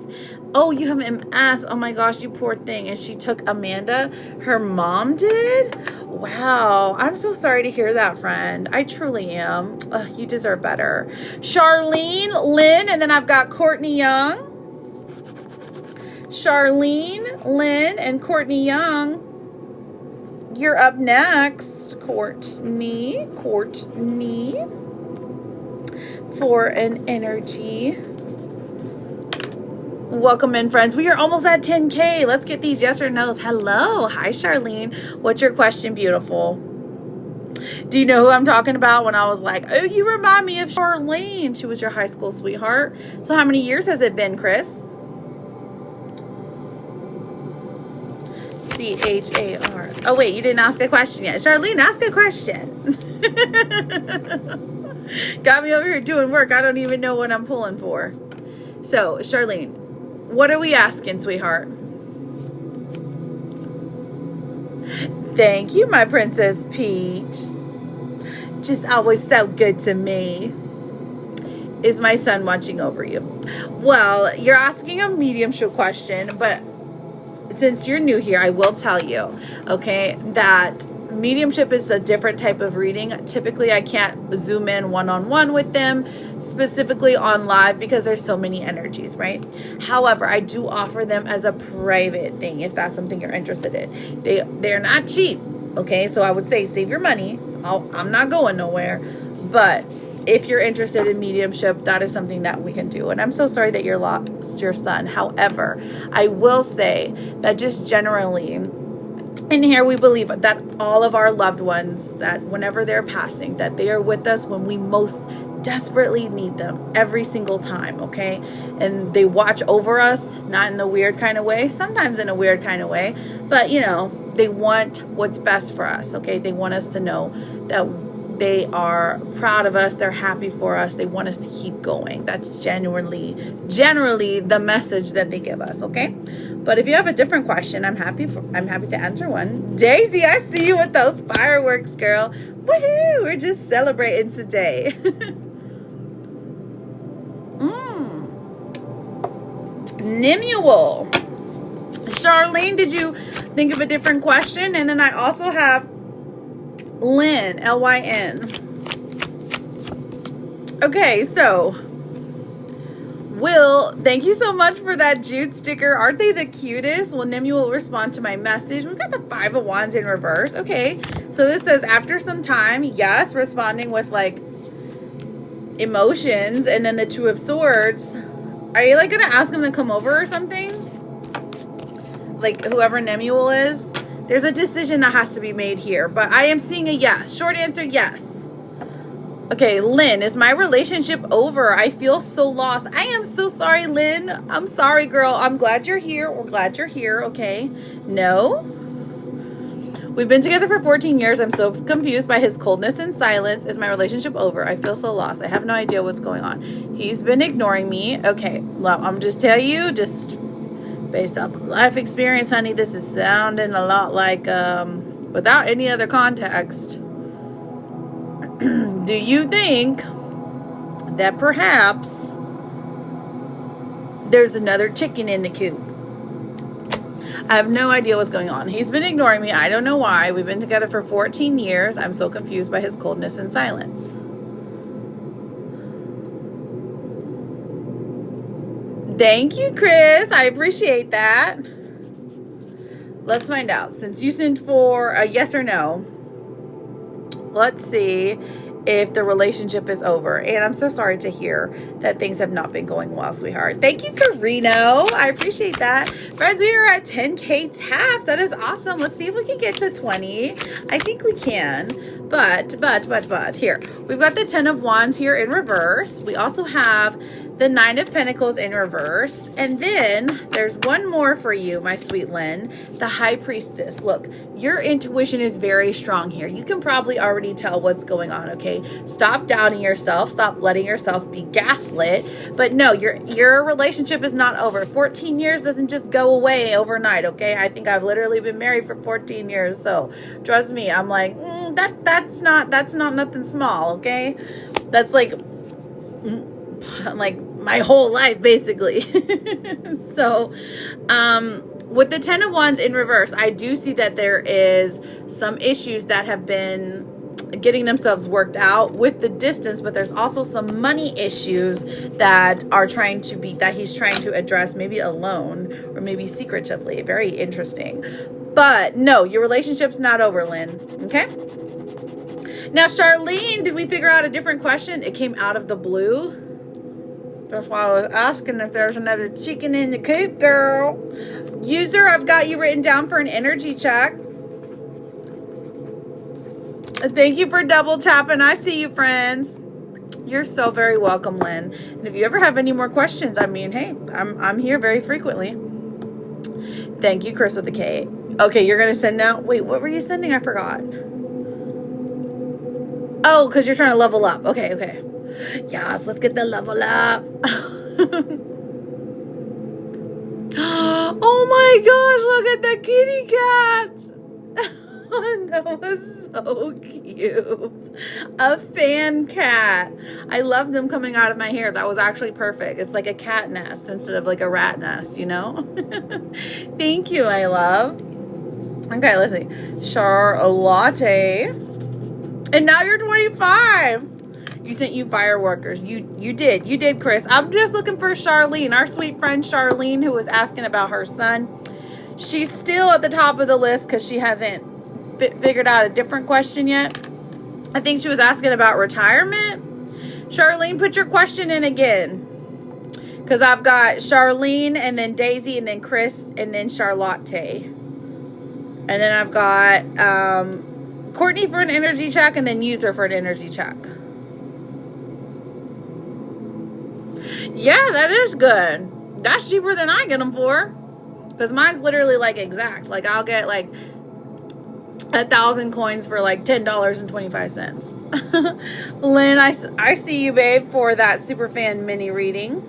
oh, you have MS. Oh my gosh, you poor thing. And she took Amanda. Her mom did? Wow. I'm so sorry to hear that, friend. I truly am. Ugh, you deserve better. Charlene, Lynn, and then I've got Courtney Young. Charlene, Lynn, and Courtney Young. You're up next. Courtney for an energy. Welcome in, friends. We are almost at 10K. Let's get these yes or no's. Hello. Hi, Charlene. What's your question, beautiful? Do you know who I'm talking about when I was like, oh, you remind me of Charlene. She was your high school sweetheart. So how many years has it been, Chris? CHAR. Oh, wait, you didn't ask a question yet. Charlene, ask a question. Got me over here doing work. I don't even know what I'm pulling for. So, Charlene, what are we asking, sweetheart? Thank you, my Princess Peach. Just always so good to me. Is my son watching over you? Well, you're asking a mediumship question, but since you're new here, I will tell you, okay, that mediumship is a different type of reading. Typically, I can't zoom in one-on-one with them, specifically on live, because there's so many energies, right? However, I do offer them as a private thing if that's something you're interested in. They're not cheap, okay? So I would say save your money. I'm not going nowhere, but if you're interested in mediumship, that is something that we can do. And I'm so sorry that you lost your son. However, I will say that just generally in here, we believe that all of our loved ones, that whenever they're passing, that they are with us when we most desperately need them every single time, okay? And they watch over us, not in the weird kind of way, sometimes in a weird kind of way, but you know, they want what's best for us, okay? They want us to know that they are proud of us, they're happy for us, they want us to keep going. That's generally the message that they give us, okay? But if you have a different question, I'm happy to answer one. Daisy, I see you with those fireworks, girl. Woohoo! We're just celebrating today. Nimuel. Charlene, did you think of a different question? And then I also have Lynn, Lyn. Okay, so Will, thank you so much for that Jude sticker. Aren't they the cutest? Well, Nimuel will respond to my message. We've got the 5 of Wands in reverse. Okay, so this says after some time, yes, responding with like emotions, and then the 2 of Swords. Are you like gonna ask him to come over or something? Like whoever Nimuel is? There's a decision that has to be made here, but I am seeing a yes. Short answer, yes. Okay, Lynn, is my relationship over? I feel so lost. I am so sorry, Lynn. I'm sorry, girl. I'm glad you're here. We're glad you're here, okay? No. We've been together for 14 years. I'm so confused by his coldness and silence. Is my relationship over? I feel so lost. I have no idea what's going on. He's been ignoring me. Okay, well, I'm just tell you, just based off of life experience, honey, this is sounding a lot like, without any other context, do you think that perhaps there's another chicken in the coop? I have no idea what's going on. He's been ignoring me. I don't know why. We've been together for 14 years. I'm so confused by his coldness and silence. Thank you, Chris. I appreciate that. Let's find out. Since you sent for a yes or no, let's see if the relationship is over. And I'm so sorry to hear that things have not been going well, sweetheart. Thank you, Carino. I appreciate that. Friends, we are at 10K taps. That is awesome. Let's see if we can get to 20. I think we can. But here, we've got the 10 of Wands here in reverse. We also have the 9 of Pentacles in reverse. And then there's one more for you, my sweet Lynn, the High Priestess. Look, your intuition is very strong here. You can probably already tell what's going on, okay? Stop doubting yourself. Stop letting yourself be gaslit. But no, your relationship is not over. 14 years doesn't just go away overnight, okay? I think I've literally been married for 14 years. So trust me, I'm like, that's not nothing small, okay? That's like my whole life, basically. So, with the 10 of Wands in reverse, I do see that there is some issues that have been getting themselves worked out with the distance, but there's also some money issues that he's trying to address, maybe alone or maybe secretively. Very interesting. But no, your relationship's not over, Lynn. Okay? Now, Charlene, did we figure out a different question? It came out of the blue. That's why I was asking if there's another chicken in the coop, girl. User, I've got you written down for an energy check. Thank you for double tapping. I see you, friends. You're so very welcome, Lynn. And if you ever have any more questions, I mean, hey, I'm here very frequently. Thank you, Chris with the K. Okay, you're going to send out... Wait, what were you sending? I forgot. Oh, because you're trying to level up. Okay. Yes, let's get the level up. Oh my gosh, look at the kitty cats. That was so cute. A fan cat. I love them coming out of my hair. That was actually perfect. It's like a cat nest instead of like a rat nest, you know? Thank you, my love. Okay, let's see. Charlotte. And now you're 25. You sent you fireworkers. You did, Chris. I'm just looking for Charlene, our sweet friend Charlene, who was asking about her son. She's still at the top of the list because she hasn't figured out a different question yet. I think she was asking about retirement. Charlene, put your question in again. Because I've got Charlene and then Daisy and then Chris and then Charlotte. And then I've got Courtney for an energy check and then User for an energy check. Yeah, that is good. That's cheaper than I get them for. Because mine's literally like exact. Like I'll get like 1,000 coins for like $10.25. Lynn, I see you, babe, for that super fan mini reading.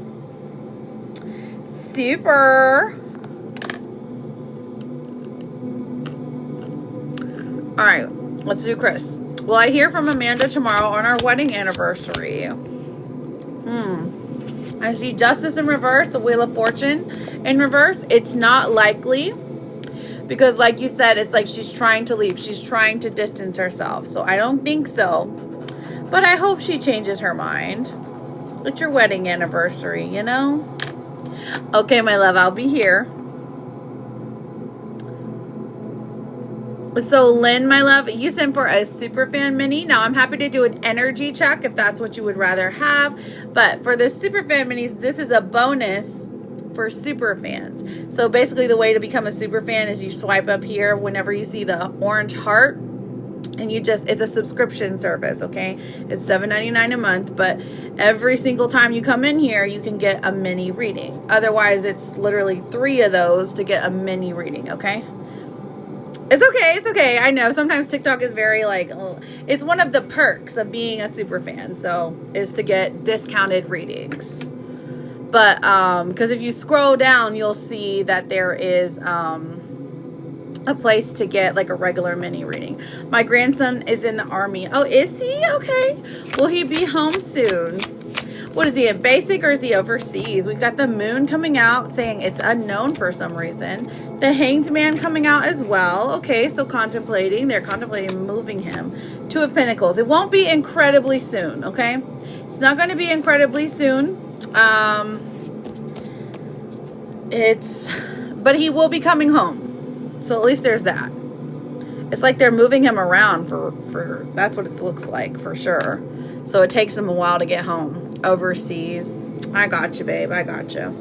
Super. All right, let's do Chris. Will I hear from Amanda tomorrow on our wedding anniversary? I see Justice in reverse, the Wheel of Fortune in reverse. It's not likely because, like you said, it's like she's trying to leave. She's trying to distance herself. So I don't think so. But I hope she changes her mind. It's your wedding anniversary, you know? Okay, my love, I'll be here. So Lynn, my love, you sent for a super fan mini. Now I'm happy to do an energy check if that's what you would rather have. But for the super fan minis, this is a bonus for super fans. So basically the way to become a super fan is you swipe up here whenever you see the orange heart. And it's a subscription service, okay? It's $7.99 a month, but every single time you come in here, you can get a mini reading. Otherwise, it's literally 3 of those to get a mini reading, okay? It's okay. It's okay. I know sometimes TikTok is very like, it's one of the perks of being a super fan. So is to get discounted readings. But, because if you scroll down, you'll see that there is, a place to get like a regular mini reading. My grandson is in the Army. Oh, is he? Okay. Will he be home soon? What is he, in basic or is he overseas? We've got the moon coming out saying it's unknown for some reason. The Hanged Man coming out as well. Okay, so they're contemplating moving him. 2 of Pentacles. It won't be incredibly soon, okay? It's not going to be incredibly soon. But he will be coming home. So at least there's that. It's like they're moving him around for that's what it looks like for sure. So it takes him a while to get home. Overseas. I got you, babe. I got you.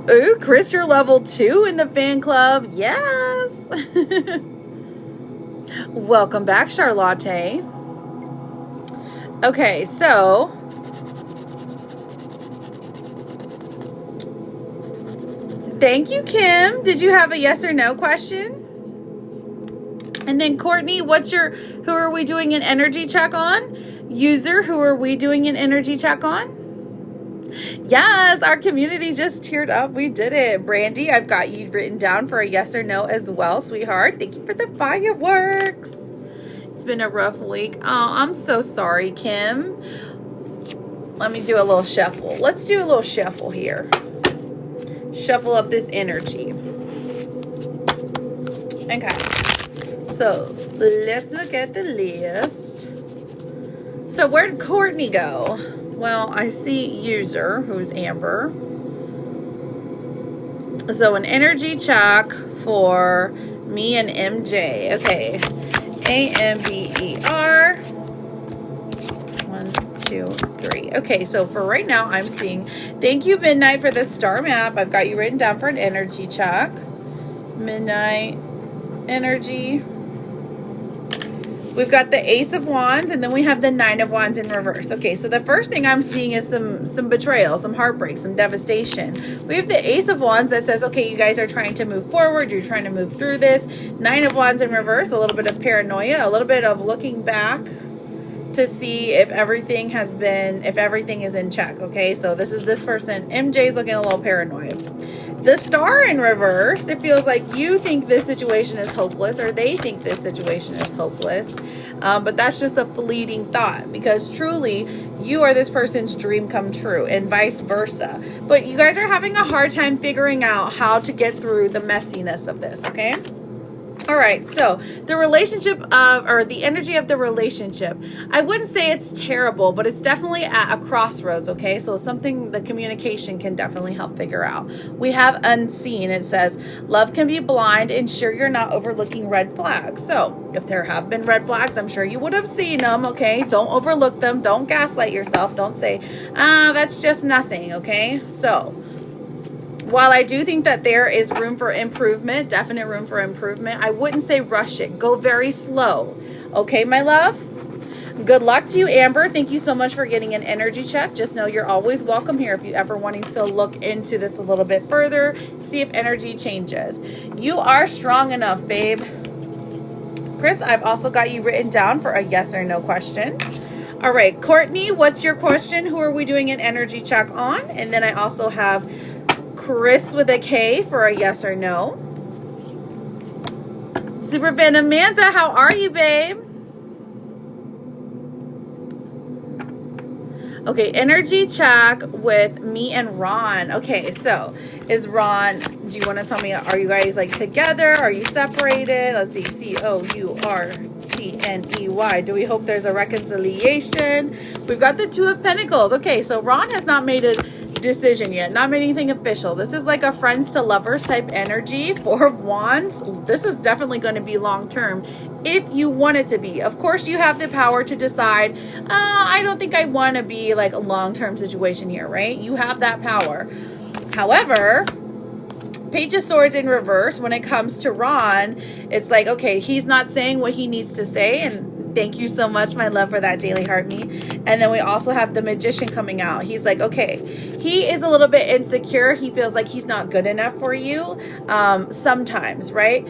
Ooh, Chris, you're level 2 in the fan club. Yes. Welcome back, Charlotte. Okay, so thank you, Kim. Did you have a yes or no question? And then Courtney, who are we doing an energy check on? User, who are we doing an energy check on? Yes, our community just teared up. We did it. Brandy, I've got you written down for a yes or no as well, sweetheart. Thank you for the fireworks. It's been a rough week. Oh, I'm so sorry, Kim. Let me do a little shuffle. Let's do a little shuffle here. Shuffle up this energy. Okay. So let's look at the list. So where'd Courtney go? Well, I see user, who's Amber. So an energy check for me and MJ. Okay. AMBER. 1, 2, 3. Okay, so for right now, I'm seeing, thank you, Midnight, for the star map. I've got you written down for an energy check. Midnight energy. We've got the Ace of Wands, and then we have the 9 of Wands in reverse. Okay, so the first thing I'm seeing is some betrayal, some heartbreak, some devastation. We have the Ace of Wands that says, okay, you guys are trying to move forward. You're trying to move through this. 9 of Wands in reverse, a little bit of paranoia, a little bit of looking back to see if everything is in check. Okay, so this person, MJ's looking a little paranoid. The Star in reverse, it feels like you think this situation is hopeless, or they think this situation is hopeless. But that's just a fleeting thought, because truly you are this person's dream come true, and vice versa. But you guys are having a hard time figuring out how to get through the messiness of this, okay? All right, so the the energy of the relationship, I wouldn't say it's terrible, but it's definitely at a crossroads, okay? So something the communication can definitely help figure out. We have unseen. It says, love can be blind. Ensure you're not overlooking red flags. So if there have been red flags, I'm sure you would have seen them, okay? Don't overlook them. Don't gaslight yourself. Don't say, that's just nothing, okay? So while I do think that there is room for improvement, definite room for improvement, I wouldn't say rush it. Go very slow. Okay, my love? Good luck to you, Amber. Thank you so much for getting an energy check. Just know you're always welcome here if you ever wanting to look into this a little bit further, see if energy changes. You are strong enough, babe. Chris, I've also got you written down for a yes or no question. All right, Courtney, what's your question? Who are we doing an energy check on? And then I also have Chris with a K for a yes or no. Superfan Amanda, how are you, babe? Okay, energy check with me and Ron. Okay, so is Ron, do you want to tell me, are you guys like together? Are you separated? Let's see, COURTNEY. Do we hope there's a reconciliation? We've got the Two of Pentacles. Okay, so Ron has not made a decision yet, not made anything official. This is like a friends to lovers type energy. Four of Wands. This is definitely going to be long term if you want it to be. Of course, you have the power to decide, I don't think I want to be like a long-term situation here, right? You have that power. However, Page of Swords in reverse, when it comes to Ron, it's like, okay, he's not saying what he needs to say, and thank you so much, my love, for that daily heart me. And then we also have the Magician coming out. He's like, okay, he is a little bit insecure. He feels like he's not good enough for you sometimes, right?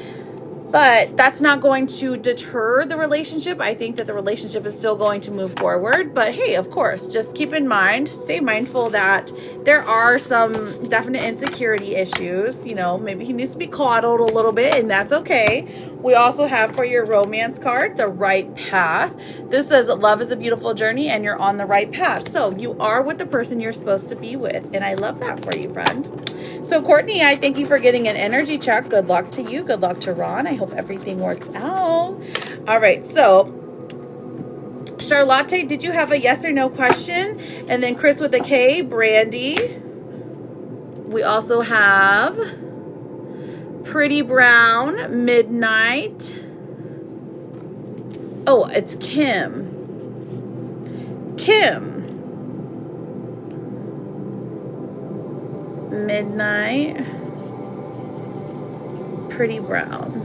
But that's not going to deter the relationship. I think that the relationship is still going to move forward. But hey, of course, just keep in mind, stay mindful that there are some definite insecurity issues. You know, maybe he needs to be coddled a little bit, and that's okay. We also have for your romance card, the right path. This says love is a beautiful journey and you're on the right path. So you are with the person you're supposed to be with. And I love that for you, friend. So Courtney, I thank you for getting an energy check. Good luck to you. Good luck to Ron. I hope everything works out. All right. So Charlotte, did you have a yes or no question? And then Chris with a K, Brandy. We also have Pretty Brown, Midnight. Oh, it's Kim. Midnight, Pretty Brown.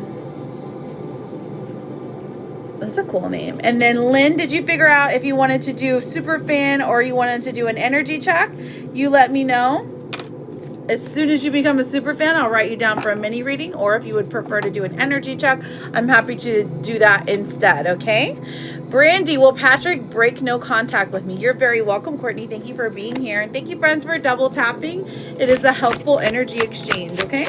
That's a cool name. And then Lynn, did you figure out if you wanted to do super fan or you wanted to do an energy check? You let me know. As soon as you become a super fan, I'll write you down for a mini reading, or if you would prefer to do an energy check, I'm happy to do that instead, okay? Brandy, will Patrick break no contact with me? You're very welcome, Courtney. Thank you for being here. And thank you, friends, for double tapping. It is a helpful energy exchange, okay?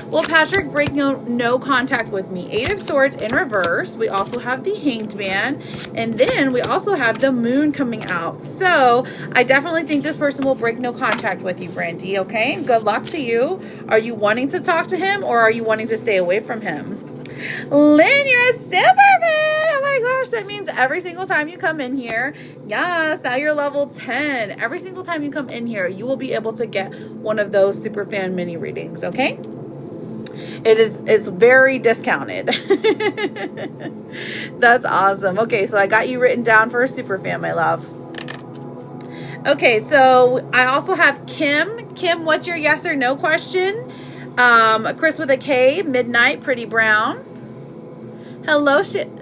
Will Patrick break no contact with me? Eight of Swords in reverse. We also have the Hanged Man. And then we also have the Moon coming out. So I definitely think this person will break no contact with you, Brandy, okay? Good luck to you. Are you wanting to talk to him or are you wanting to stay away from him? Lynn, you're a super fan. Oh my gosh, that means every single time you come in here, yes, now you're level 10. Every single time you come in here, you will be able to get one of those super fan mini readings, okay? It's very discounted. That's awesome. Okay, so I got you written down for a super fan, my love. Okay, so I also have Kim. Kim, what's your yes or no question? Chris with a K, Midnight, Pretty Brown. Hello, Sheilar.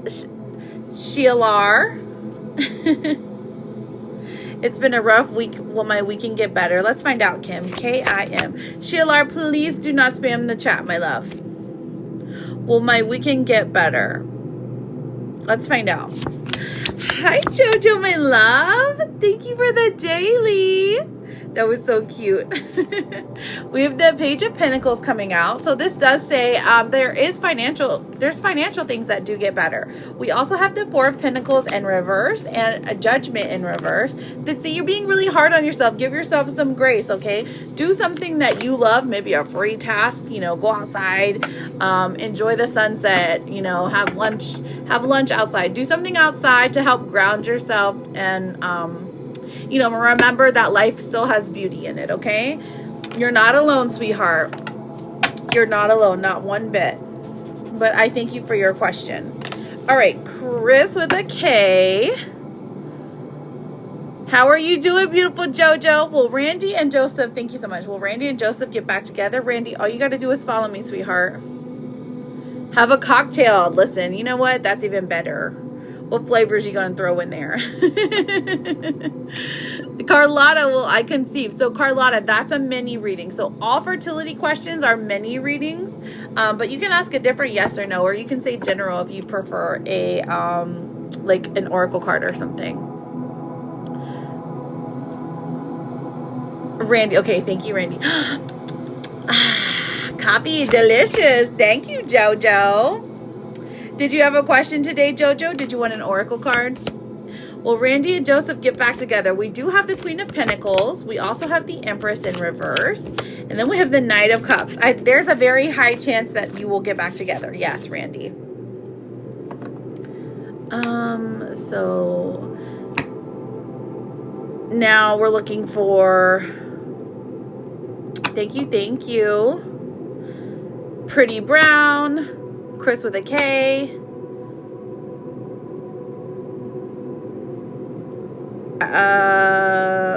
It's been a rough week. Will my weekend get better? Let's find out, Kim. K-I-M. Sheilar, please do not spam the chat, my love. Will my weekend get better? Let's find out. Hi, Jojo, my love. Thank you for the daily. That was so cute. We have the Page of Pentacles coming out. So this does say there's financial things that do get better. We also have the Four of Pentacles in reverse and a Judgment in reverse. But see, you're being really hard on yourself. Give yourself some grace, okay? Do something that you love, maybe a free task, you know, go outside, enjoy the sunset, you know, have lunch outside. Do something outside to help ground yourself and you know, remember that life still has beauty in it, okay? You're not alone, sweetheart. You're not alone, not one bit. But I thank you for your question. All right, Chris with a K. How are you doing, beautiful Jojo? Will Randy and Joseph, thank you so much. Will Randy and Joseph get back together? Randy, all you got to do is follow me, sweetheart. Have a cocktail. Listen, you know what? That's even better. What flavors you gonna throw in there? Carlotta will I conceive. So Carlotta, that's a mini reading. So all fertility questions are mini readings, but you can ask a different yes or no, or you can say general if you prefer a like an oracle card or something. Randy, okay, thank you, Randy. Copy, delicious. Thank you, Jojo. Did you have a question today, Jojo? Did you want an oracle card? Well, Randy and Joseph get back together. We do have the Queen of Pentacles. We also have the Empress in reverse. And then we have the Knight of Cups. There's a very high chance that you will get back together. Yes, Randy. So now we're looking for, thank you. Pretty Brown. Chris with a K.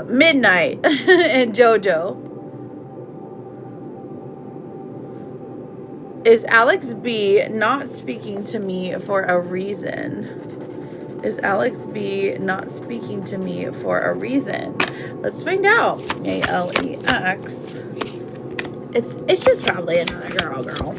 Midnight and Jojo. Is Alex B not speaking to me for a reason? Is Alex B not speaking to me for a reason? Let's find out. ALEX. It's just probably another girl.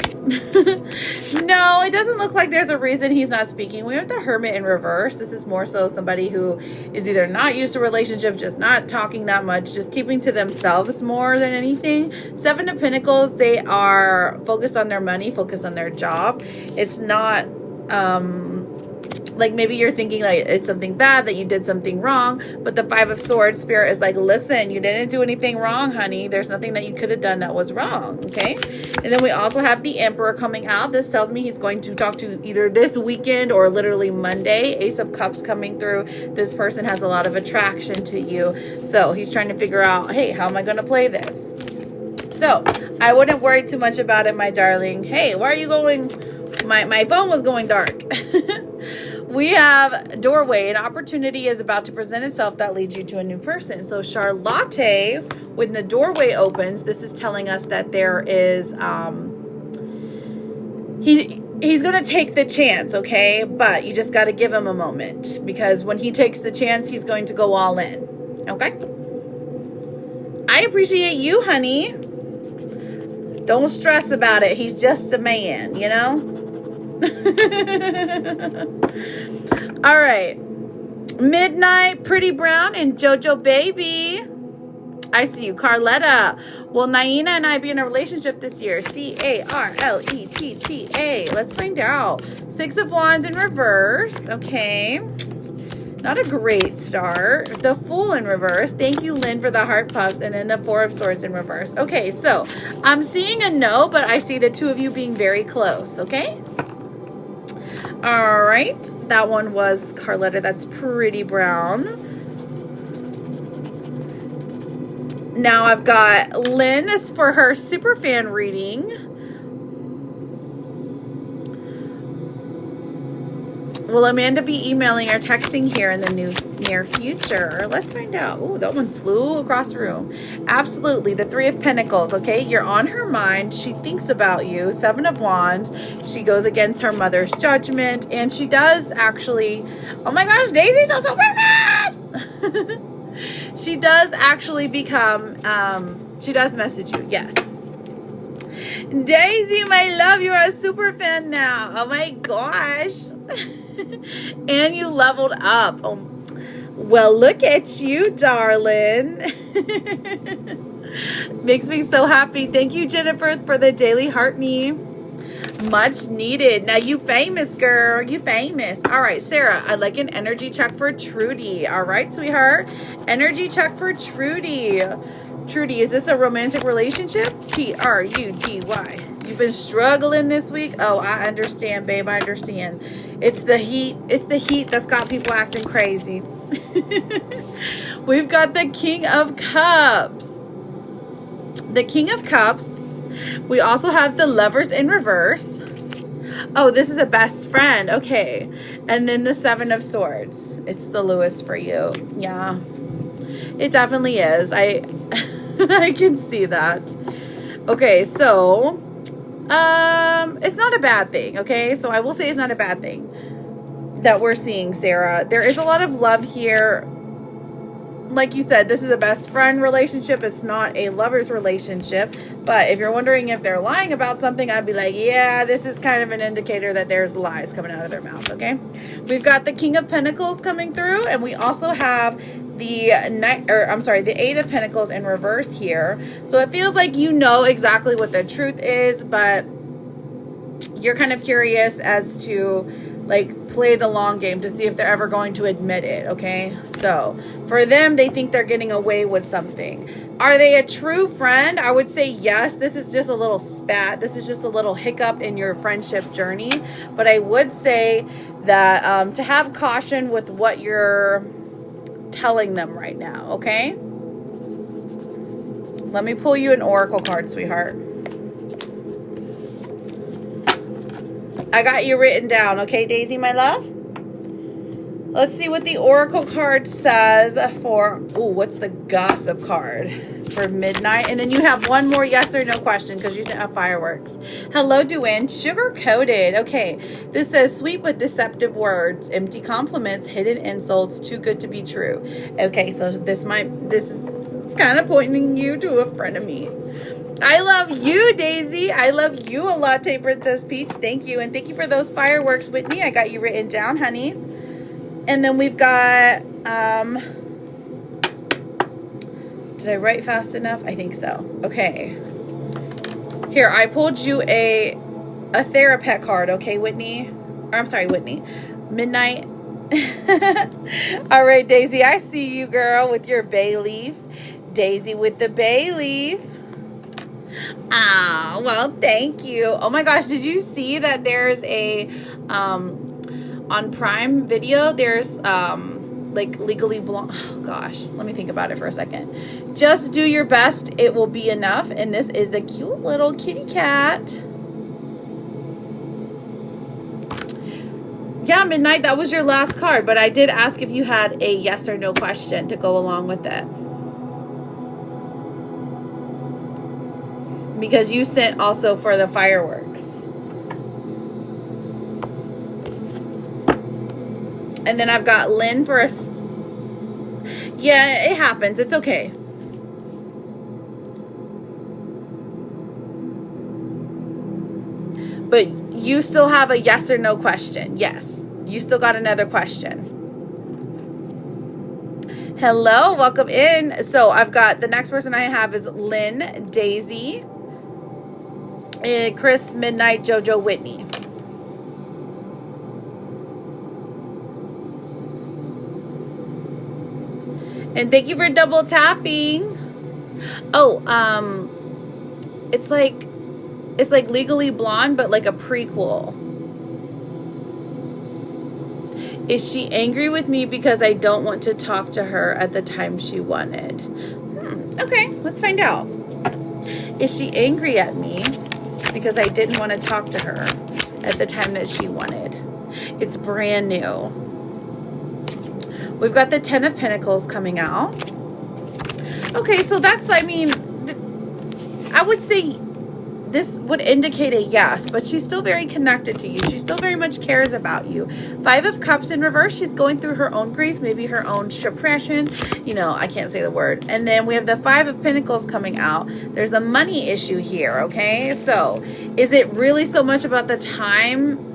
No, it doesn't look like there's a reason he's not speaking. We have the Hermit in reverse. This is more so somebody who is either not used to relationships, just not talking that much, just keeping to themselves more than anything. Seven of Pentacles, they are focused on their money, focused on their job. It's not like maybe you're thinking like it's something bad, that you did something wrong, but the Five of Swords spirit is like, listen, you didn't do anything wrong, honey. There's nothing that you could have done that was wrong. Okay. And then we also have the Emperor coming out. This tells me he's going to talk to either this weekend or literally Monday. Ace of Cups coming through. This person has a lot of attraction to you. So he's trying to figure out, hey, how am I going to play this? So I wouldn't worry too much about it, my darling. Hey, why are you going? My phone was going dark. We have doorway. An opportunity is about to present itself that leads you to a new person. So Charlotte, when the doorway opens, this is telling us that there is, he's going to take the chance, okay? But you just got to give him a moment, because when he takes the chance, he's going to go all in, okay? I appreciate you, honey. Don't stress about it. He's just a man, you know? All right. Midnight, Pretty Brown, and Jojo Baby. I see you. Carletta. Will Naina and I be in a relationship this year? Carletta. Let's find out. Six of Wands in reverse. Okay. Not a great start. The Fool in reverse. Thank you, Lynn, for the heart puffs. And then the Four of Swords in reverse. Okay, so I'm seeing a no, but I see the two of you being very close, okay? All right. That one was Carletta. That's Pretty Brown. Now I've got Lynn for her super fan reading. Will Amanda be emailing or texting here in the near future? Let's find out. Oh, that one flew across the room. Absolutely. The Three of Pentacles, okay? You're on her mind. She thinks about you. Seven of Wands. She goes against her mother's judgment. And she does actually... Oh my gosh, Daisy's so super bad! She does actually become... she does message you, yes. Daisy, my love, you're a super fan now. Oh my gosh. And you leveled up. Oh, well, look at you, darling. Makes me so happy. Thank you, Jennifer, for the daily heart me. Much needed. Now you famous, girl. You famous. All right, Sarah, I'd like an energy check for Trudy. All right, sweetheart. Energy check for Trudy. Trudy, is this a romantic relationship? Trudy. You've been struggling this week? Oh, I understand, babe. I understand. It's the heat. It's the heat that's got people acting crazy. We've got the King of Cups. The King of Cups. We also have the Lovers in reverse. Oh, this is a best friend. Okay. And then the Seven of Swords. It's the Lewis for you. Yeah. It definitely is. I can see that. Okay, so it's not a bad thing, okay? So I will say it's not a bad thing. that we're seeing, Sarah. There is a lot of love here. Like you said, this is a best friend relationship. It's not a lover's relationship. But if you're wondering if they're lying about something, I'd be like, yeah, this is kind of an indicator that there's lies coming out of their mouth, okay? We've got the King of Pentacles coming through, and we also have the the Eight of Pentacles in reverse here. So it feels like you know exactly what the truth is, but you're kind of curious as to like play the long game to see if they're ever going to admit it, okay? So for them, they think they're getting away with something. Are they a true friend? I would say yes. This is just a little spat. This is just a little hiccup in your friendship journey. But I would say that to have caution with what you're telling them right now, okay? Let me pull you an oracle card, sweetheart. I got you written down, okay, Daisy, my love? Let's see what the oracle card says for, what's the gossip card for midnight? And then you have one more yes or no question because you sent out fireworks. Hello, Duane. Sugar-coated. Okay, this says sweet but deceptive words, empty compliments, hidden insults, too good to be true. Okay, so this is kind of pointing you to a friend of me. I love you, Daisy. I love you a latte, Princess Peach. Thank you. And thank you for those fireworks, Whitney. I got you written down, honey. And then we've got, did I write fast enough? I think so. Okay. Here, I pulled you a Therapet card, okay, Whitney? Or I'm sorry, Whitney. Midnight. All right, Daisy, I see you, girl, with your bay leaf. Daisy with the bay leaf. Ah, well, thank you. Oh my gosh, did you see that there's a on Prime Video, there's like Legally Blonde. Oh gosh, let me think about it for a second. Just do your best, it will be enough. And this is the cute little kitty cat. Yeah, Midnight, that was your last card, but I did ask if you had a yes or no question to go along with it. Because you sent also for the fireworks. And then I've got Lynn for a... Yeah, it happens. It's okay. But you still have a yes or no question. Yes. You still got another question. Hello, welcome in. So I've got the next person I have is Lynn, Daisy, Chris, Midnight, Jojo, Whitney. And thank you for double tapping. Oh, it's like Legally Blonde, but like a prequel. Is she angry with me because I don't want to talk to her at the time she wanted? Okay, let's find out. Is she angry at me because I didn't want to talk to her at the time that she wanted? It's brand new. We've got the Ten of Pentacles coming out. Okay, so that's, I mean, I would say this would indicate a yes, but she's still very connected to you. She still very much cares about you. Five of Cups in reverse. She's going through her own grief, maybe her own suppression. You know, I can't say the word. And then we have the Five of Pentacles coming out. There's a money issue here, okay? So is it really so much about the time?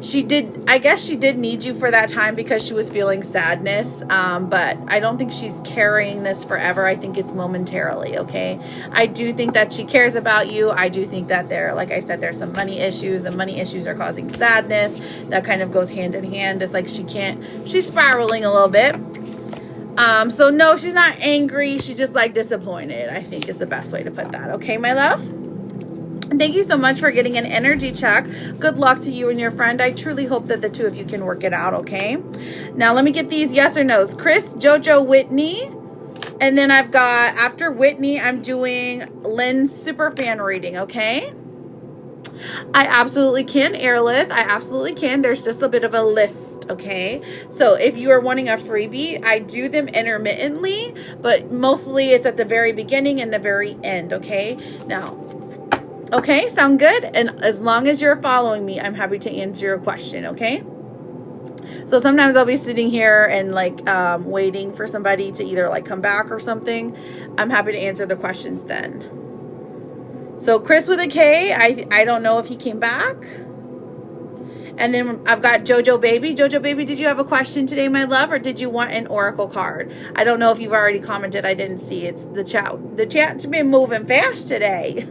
I guess she did need you for that time because she was feeling sadness, but I don't think she's carrying this forever. I think it's momentarily, okay? I do think that she cares about you. I do think that like I said, there's some money issues, and money issues are causing sadness. That kind of goes hand in hand. It's like she's spiraling a little bit. So no, she's not angry. She's just like disappointed, I think is the best way to put that. Okay, my love? Thank you so much for getting an energy check. Good luck to you and your friend. I truly hope that the two of you can work it out, okay? Now, let me get these yes or no's. Chris, Jojo, Whitney. And then I've got, after Whitney, I'm doing Lynn's superfan reading, okay? I absolutely can, Airlift. I absolutely can. There's just a bit of a list, okay? So if you are wanting a freebie, I do them intermittently, but mostly it's at the very beginning and the very end, okay? Now, okay, sound good? And as long as you're following me, I'm happy to answer your question, okay? So sometimes I'll be sitting here and like waiting for somebody to either like come back or something. I'm happy to answer the questions then. So Chris with a K, I don't know if he came back. And then I've got Jojo Baby. Jojo Baby, did you have a question today, my love, or did you want an oracle card? I don't know if you've already commented. I didn't see. It's the chat. The chat's been moving fast today.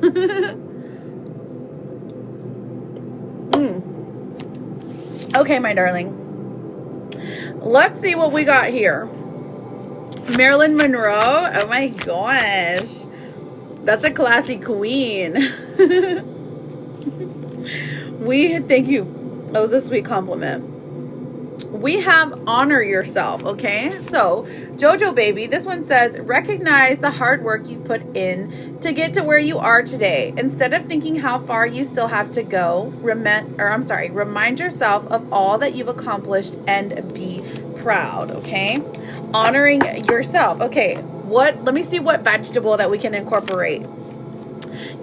Okay, my darling. Let's see what we got here. Marilyn Monroe. Oh my gosh. That's a classy queen. Thank you. That was a sweet compliment. We have honor yourself, okay? So, Jojo Baby, this one says, recognize the hard work you put in to get to where you are today. Instead of thinking how far you still have to go, remind yourself of all that you've accomplished and be proud, okay? Honoring yourself. Okay, let me see what vegetable that we can incorporate.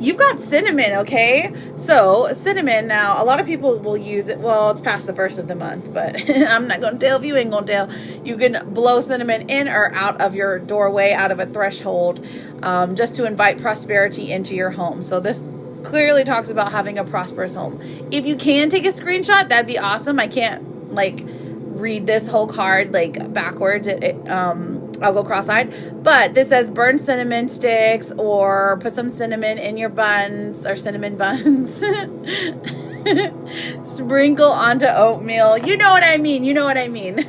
You've got cinnamon, okay? So cinnamon, now a lot of people will use it. Well, it's past the first of the month, but I'm not going to tell if you ain't going to tell. You can blow cinnamon in or out of your doorway, out of a threshold, just to invite prosperity into your home. So this clearly talks about having a prosperous home. If you can take a screenshot, that'd be awesome. I can't like read this whole card like backwards. I'll go cross-eyed, but this says burn cinnamon sticks or put some cinnamon in your buns or cinnamon buns. Sprinkle onto oatmeal. You know what I mean. You know what I mean.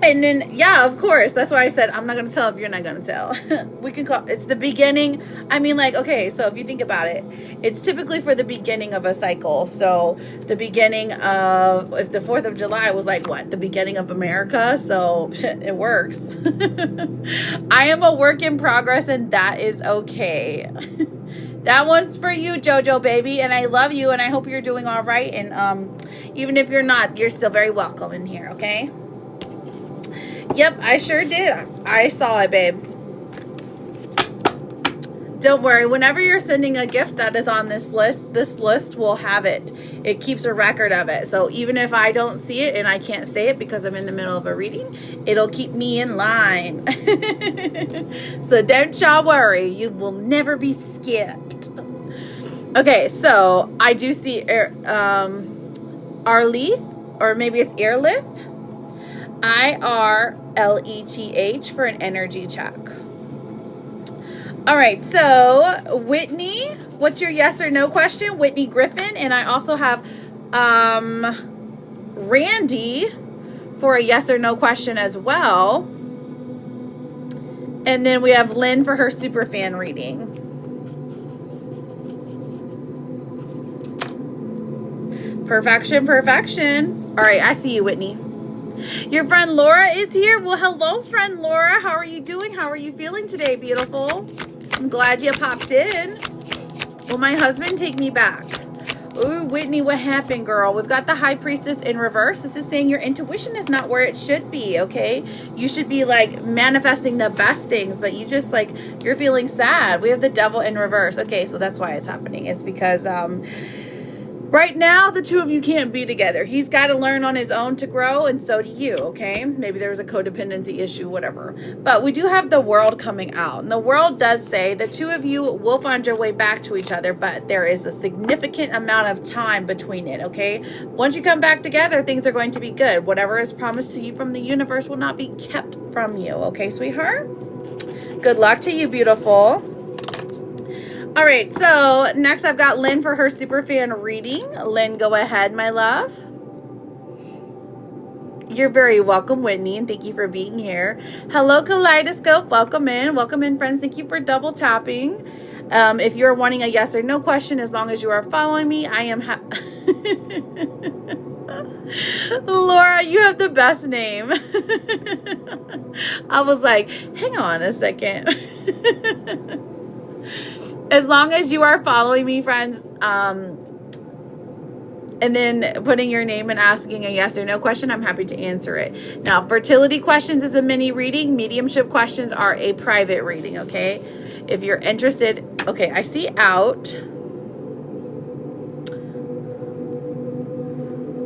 And then, yeah, of course. That's why I said I'm not going to tell if you're not going to tell. We can call it's the beginning. I mean, like, okay, so if you think about it, it's typically for the beginning of a cycle. So the beginning of, if the 4th of July was like, what, the beginning of America? So it works. I am a work in progress, and that is okay. That one's for you, Jojo Baby, and I love you, and I hope you're doing all right. And even if you're not, you're still very welcome in here, okay? Yep, I sure did. I saw it, babe. Don't worry. Whenever you're sending a gift that is on this list will have it. It keeps a record of it. So even if I don't see it and I can't say it because I'm in the middle of a reading, it'll keep me in line. So don't y'all worry. You will never be skipped. Okay, so I do see Arleth, or maybe it's Earleth. IRLETH for an energy check. All right, so Whitney, what's your yes or no question? Whitney Griffin. And I also have Randy for a yes or no question as well. And then we have Lynn for her super fan reading. Perfection, perfection. All right, I see you, Whitney. Your friend Laura is here. Well, hello, friend Laura. How are you doing? How are you feeling today, beautiful? I'm glad you popped in. Will my husband take me back? Ooh, Whitney, what happened, girl? We've got the High Priestess in reverse. This is saying your intuition is not where it should be, okay? You should be, like, manifesting the best things, but you just, like, you're feeling sad. We have the Devil in reverse. Okay, so that's why it's happening. It's because, right now, the two of you can't be together. He's got to learn on his own to grow, and so do you, okay? Maybe there was a codependency issue, whatever. But we do have the World coming out. And the World does say the two of you will find your way back to each other, but there is a significant amount of time between it, okay? Once you come back together, things are going to be good. Whatever is promised to you from the universe will not be kept from you, okay, sweetheart? Good luck to you, beautiful. All right, so next I've got Lynn for her super fan reading. Lynn, go ahead, my love. You're very welcome, Whitney, and thank you for being here. Hello, Kaleidoscope. Welcome in, friends. Thank you for double tapping. If you're wanting a yes or no question, as long as you are following me, I am Laura, you have the best name. I was like, hang on a second. As long as you are following me, friends, and then putting your name and asking a yes or no question, I'm happy to answer it. Now, fertility questions is a mini reading. Mediumship questions are a private reading, okay? If you're interested, okay, I see out.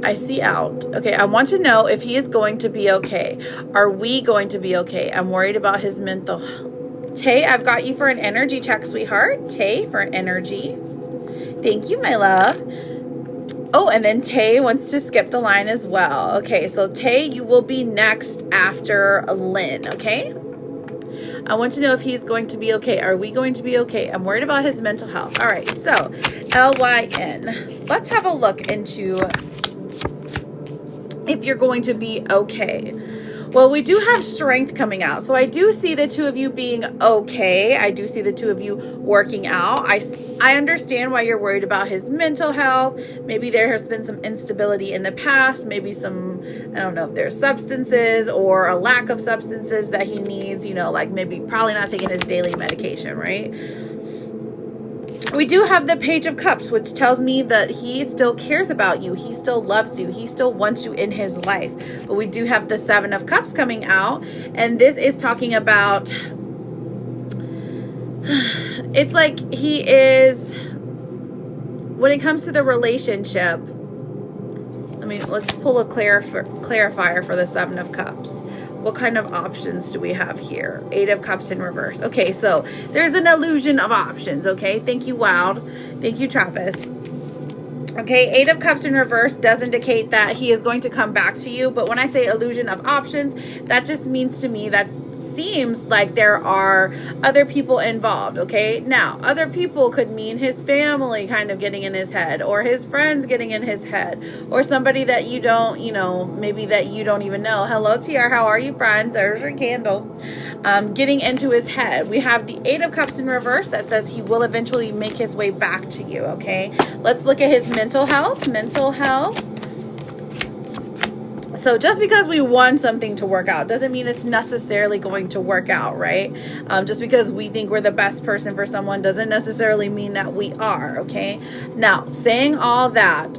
I see out. Okay, I want to know if he is going to be okay. Are we going to be okay? I'm worried about his mental health. Tay, I've got you for an energy check, sweetheart. Tay for an energy. Thank you, my love. Oh, and then Tay wants to skip the line as well. Okay, so Tay, you will be next after Lynn, okay? I want to know if he's going to be okay. Are we going to be okay? I'm worried about his mental health. All right, so L-Y-N. Let's have a look into if you're going to be okay. Well, we do have strength coming out. So I do see the two of you being okay. I do see the two of you working out. I understand why you're worried about his mental health. Maybe there has been some instability in the past. Maybe some, I don't know if there's substances or a lack of substances that he needs, you know, like maybe probably not taking his daily medication, right? We do have the Page of Cups, which tells me that he still cares about you. He still loves you. He still wants you in his life. But we do have the Seven of Cups coming out. And this is talking about, it's like he is, when it comes to the relationship, let's pull a clarifier for the Seven of Cups. What kind of options do we have here? Eight of Cups in reverse. Okay, so there's an illusion of options, okay? Thank you, Wild. Thank you, Trappist. Okay, Eight of Cups in reverse does indicate that he is going to come back to you. But when I say illusion of options, that just means to me that seems like there are other people involved, okay? Now, other people could mean his family kind of getting in his head, or his friends getting in his head, or somebody that you don't, you know, maybe that you don't even know. Hello, TR, how are you, friend? There's your candle. Getting into his head. We have the Eight of Cups in reverse that says he will eventually make his way back to you, okay? Let's look at his mental health. Mental health. So just because we want something to work out doesn't mean it's necessarily going to work out, right? Just because we think we're the best person for someone doesn't necessarily mean that we are, okay? Now, saying all that,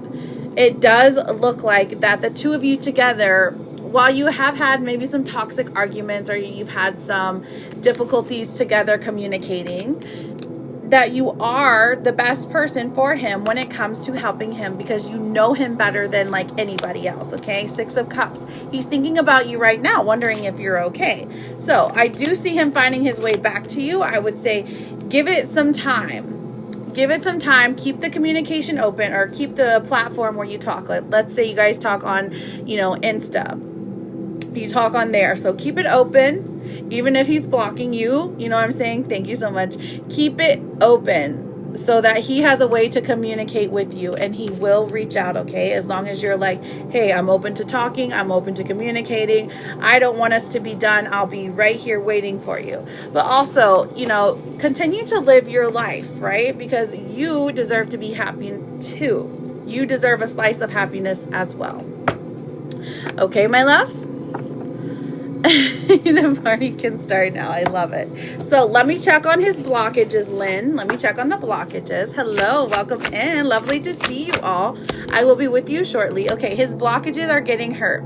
it does look like that the two of you together, while you have had maybe some toxic arguments or you've had some difficulties together communicating, that you are the best person for him when it comes to helping him, because you know him better than like anybody else, okay? Six of Cups. He's thinking about you right now, wondering if you're okay. So I do see him finding his way back to you. I would say give it some time. Give it some time. Keep the communication open, or keep the platform where you talk. Let's say you guys talk on, you know, Insta. You talk on there. So keep it open. Even if he's blocking you, you know what I'm saying? Thank you so much. Keep it open so that he has a way to communicate with you, and he will reach out, okay? As long as you're like, hey, I'm open to talking. I'm open to communicating. I don't want us to be done. I'll be right here waiting for you. But also, you know, continue to live your life, right? Because you deserve to be happy too. You deserve a slice of happiness as well. Okay, my loves? The party can start now. I love it. So let me check on his blockages, Lynn. Let me check on the blockages. Hello, welcome in. Lovely to see you all. I will be with you shortly. Okay, his blockages are getting hurt.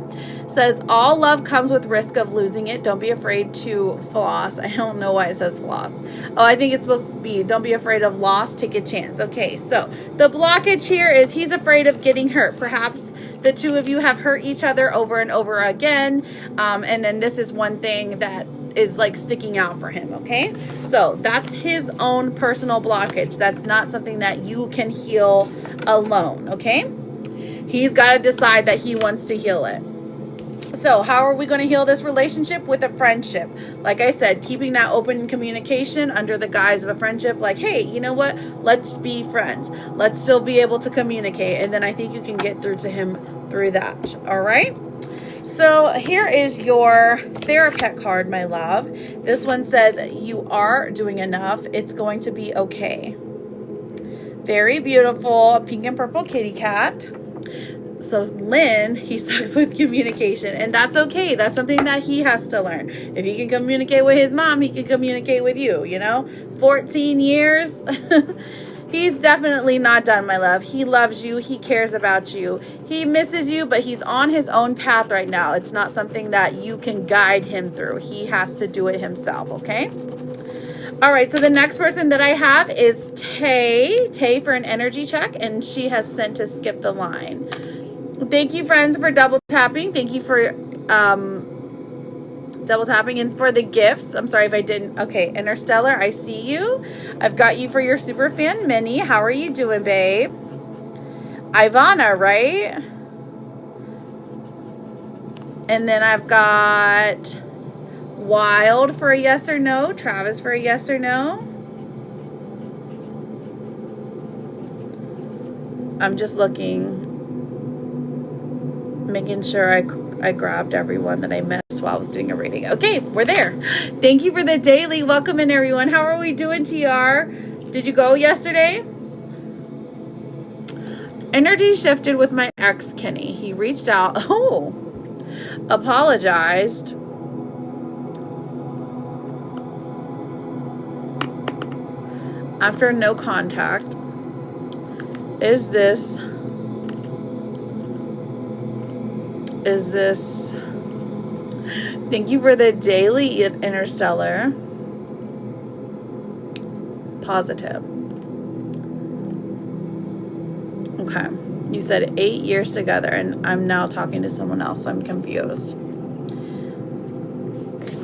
Says all love comes with risk of losing it. Don't be afraid to floss. I don't know why it says floss. Oh, I think it's supposed to be don't be afraid of loss. Take a chance. Okay, so the blockage here is he's afraid of getting hurt. Perhaps the two of you have hurt each other over and over again. And then this is one thing that is like sticking out for him, okay? So that's his own personal blockage. That's not something that you can heal alone, okay? He's got to decide that he wants to heal it. So how are we going to heal this relationship? With a friendship. Like I said, keeping that open communication under the guise of a friendship. Like, hey, you know what? Let's be friends. Let's still be able to communicate. And then I think you can get through to him through that. All right? So here is your Therapet card, my love. This one says, you are doing enough. It's going to be okay. Very beautiful. Pink and purple kitty cat. So Lynn, he sucks with communication, and that's okay. That's something that he has to learn. If he can communicate with his mom, he can communicate with you, you know? 14 years. He's definitely not done, my love. He loves you. He cares about you. He misses you, but he's on his own path right now. It's not something that you can guide him through. He has to do it himself, okay? All right, so the next person that I have is Tay. Tay for an energy check, and she has sent to skip the line. Thank you, friends, for double tapping. Thank you for double tapping, and for the gifts. I'm sorry if I didn't. Okay, Interstellar, I see you. I've got you for your super fan mini. How are you doing, babe? Ivana, right? And then I've got Wild for a yes or no. Travis for a yes or no. I'm just looking, making sure I grabbed everyone that I missed while I was doing a reading. Okay, we're there. Thank you for the daily. Welcome in, everyone. How are we doing, TR? Did you go yesterday? Energy shifted with my ex, Kenny. He reached out. Oh, apologized. After no contact. Is this thank you for the daily, Interstellar. Positive. Okay, you said 8 years together, and I'm now talking to someone else, so I'm confused.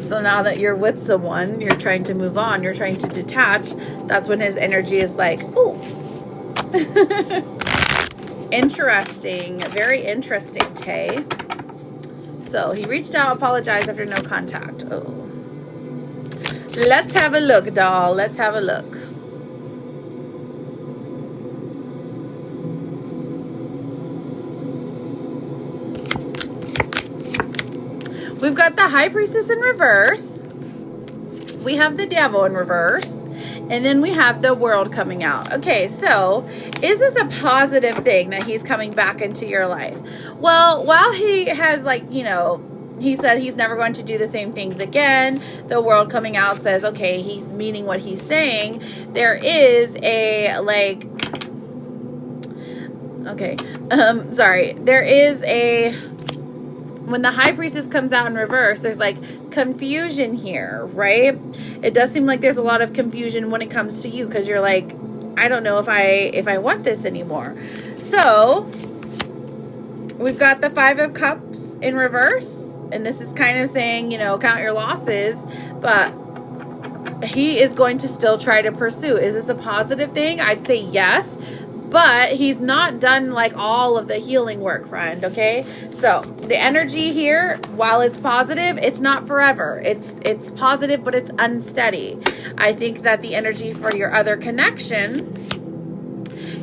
So now that you're with someone, you're trying to move on, you're trying to detach. That's when his energy is like, ooh. Interesting, very interesting, Tay. So he reached out, apologized after no contact. Oh, let's have a look, doll. Let's have a look. We've got the High Priestess in reverse. We have the Devil in reverse. And then we have the World coming out. Okay, so is this a positive thing that he's coming back into your life? Well, while he has, like, you know, he said he's never going to do the same things again. The World coming out says, okay, he's meaning what he's saying. There is a, like, okay, sorry. There is a, when the High Priestess comes out in reverse, there's like confusion here, right? It does seem like there's a lot of confusion when it comes to you, because you're like, I don't know if I want this anymore. So we've got the Five of Cups in reverse, and this is kind of saying, you know, count your losses, but he is going to still try to pursue. Is this a positive thing? I'd say yes. But he's not done like all of the healing work, friend, okay? So the energy here, while it's positive, it's not forever. It's positive, but it's unsteady. I think that the energy for your other connection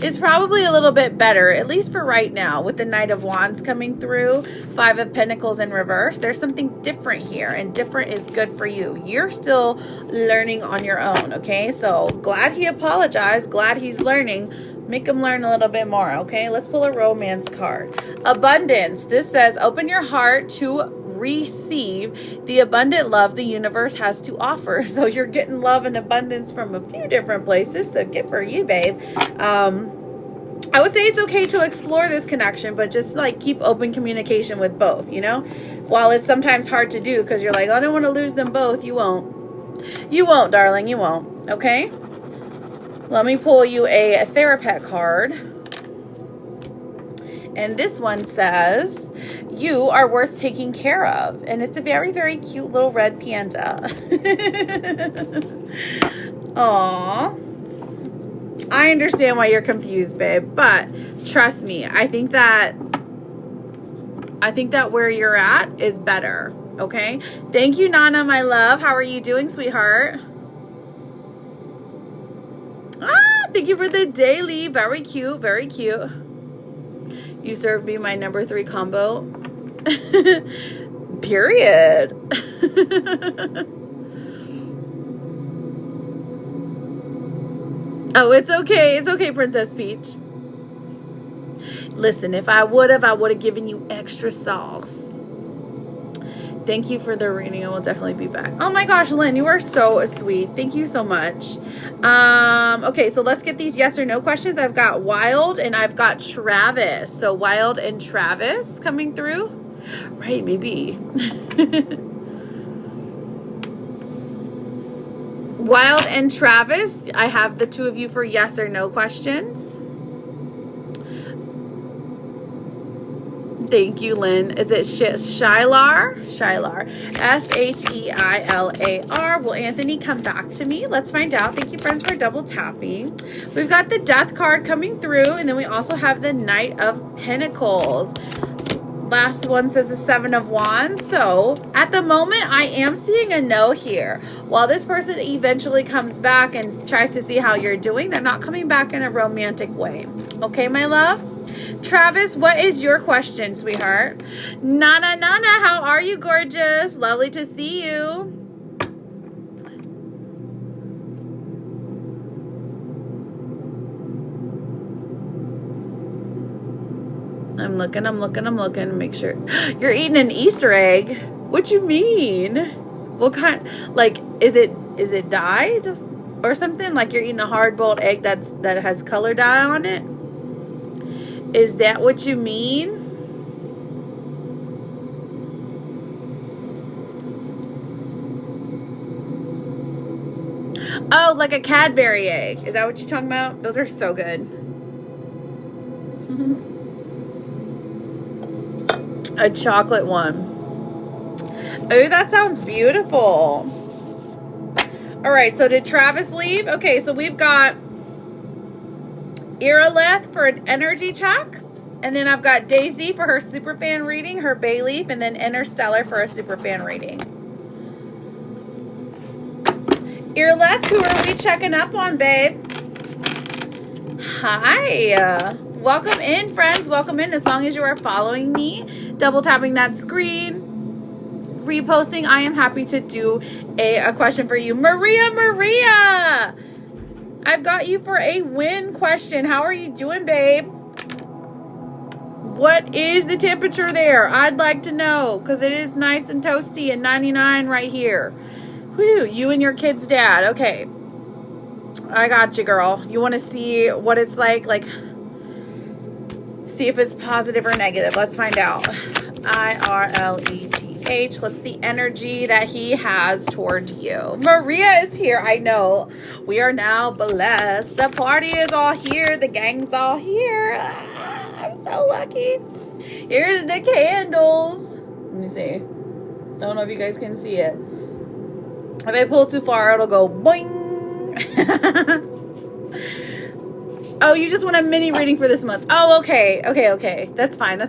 is probably a little bit better, at least for right now, with the Knight of Wands coming through, Five of Pentacles in reverse. There's something different here, and different is good for you. You're still learning on your own, okay? So glad he apologized, glad he's learning. Make them learn a little bit more, okay? Let's pull a romance card. Abundance. This says, open your heart to receive the abundant love the universe has to offer. So you're getting love and abundance from a few different places. So good for you, babe. I would say it's okay to explore this connection, but just like keep open communication with both, you know? While it's sometimes hard to do because you're like, I don't want to lose them both. You won't. You won't, darling. You won't. Okay? Let me pull you a Therapet card. And this one says, you are worth taking care of. And it's a very, very cute little red panda. Aww. I understand why you're confused, babe. But trust me, I think that where you're at is better. Okay? Thank you, Nana, my love. How are you doing, sweetheart? Thank you for the daily. Very cute. Very cute. You served me my number 3 combo. Period. Oh, it's okay. It's okay, Princess Peach. Listen, if I would have given you extra sauce. Thank you for the reading. I will definitely be back. Oh my gosh, Lynn, you are so sweet. Thank you so much. Okay, so let's get these yes or no questions. I've got Wild and I've got Travis. So Wild and Travis coming through. Right, maybe. Wild and Travis, I have the two of you for yes or no questions. Thank you, Lynn. Is it Shylar? Shylar. Sheilar. Will Anthony come back to me? Let's find out. Thank you, friends, for double tapping. We've got the Death card coming through, and then we also have the Knight of Pentacles. Last one says the Seven of Wands. So at the moment, I am seeing a no here. While this person eventually comes back and tries to see how you're doing, they're not coming back in a romantic way. Okay, my love? Travis, what is your question, sweetheart? Nana, how are you, gorgeous? Lovely to see you. I'm looking to make sure. You're eating an Easter egg? What you mean? What kind, like, is it dyed or something? Like you're eating a hard-boiled egg that has color dye on it? Is that what you mean? Oh, like a Cadbury egg. Is that what you're talking about? Those are so good. A chocolate one. Oh, that sounds beautiful. All right, so did Travis leave? Okay, so we've got Irileth for an energy check. And then I've got Daisy for her superfan reading, her bay leaf, and then Interstellar for a superfan reading. Irileth, who are we checking up on, babe? Hi. Welcome in, friends. Welcome in as long as you are following me. Double tapping that screen. Reposting. I am happy to do a question for you. Maria! I've got you for a win question. How are you doing, babe? What is the temperature there? I'd like to know because it is nice and toasty and 99 right here. Whew, you and your kid's dad. Okay. I got you, girl. You want to see what it's like? Like, see if it's positive or negative. Let's find out. IRLETH. What's the energy that he has toward you? Maria is here. I know. We are now blessed. The party is all here. The gang's all here. I'm so lucky. Here's the candles. Let me see. Don't know if you guys can see it. If I pull too far, it'll go boing. Oh, you just want a mini reading for this month. Oh, okay. That's fine.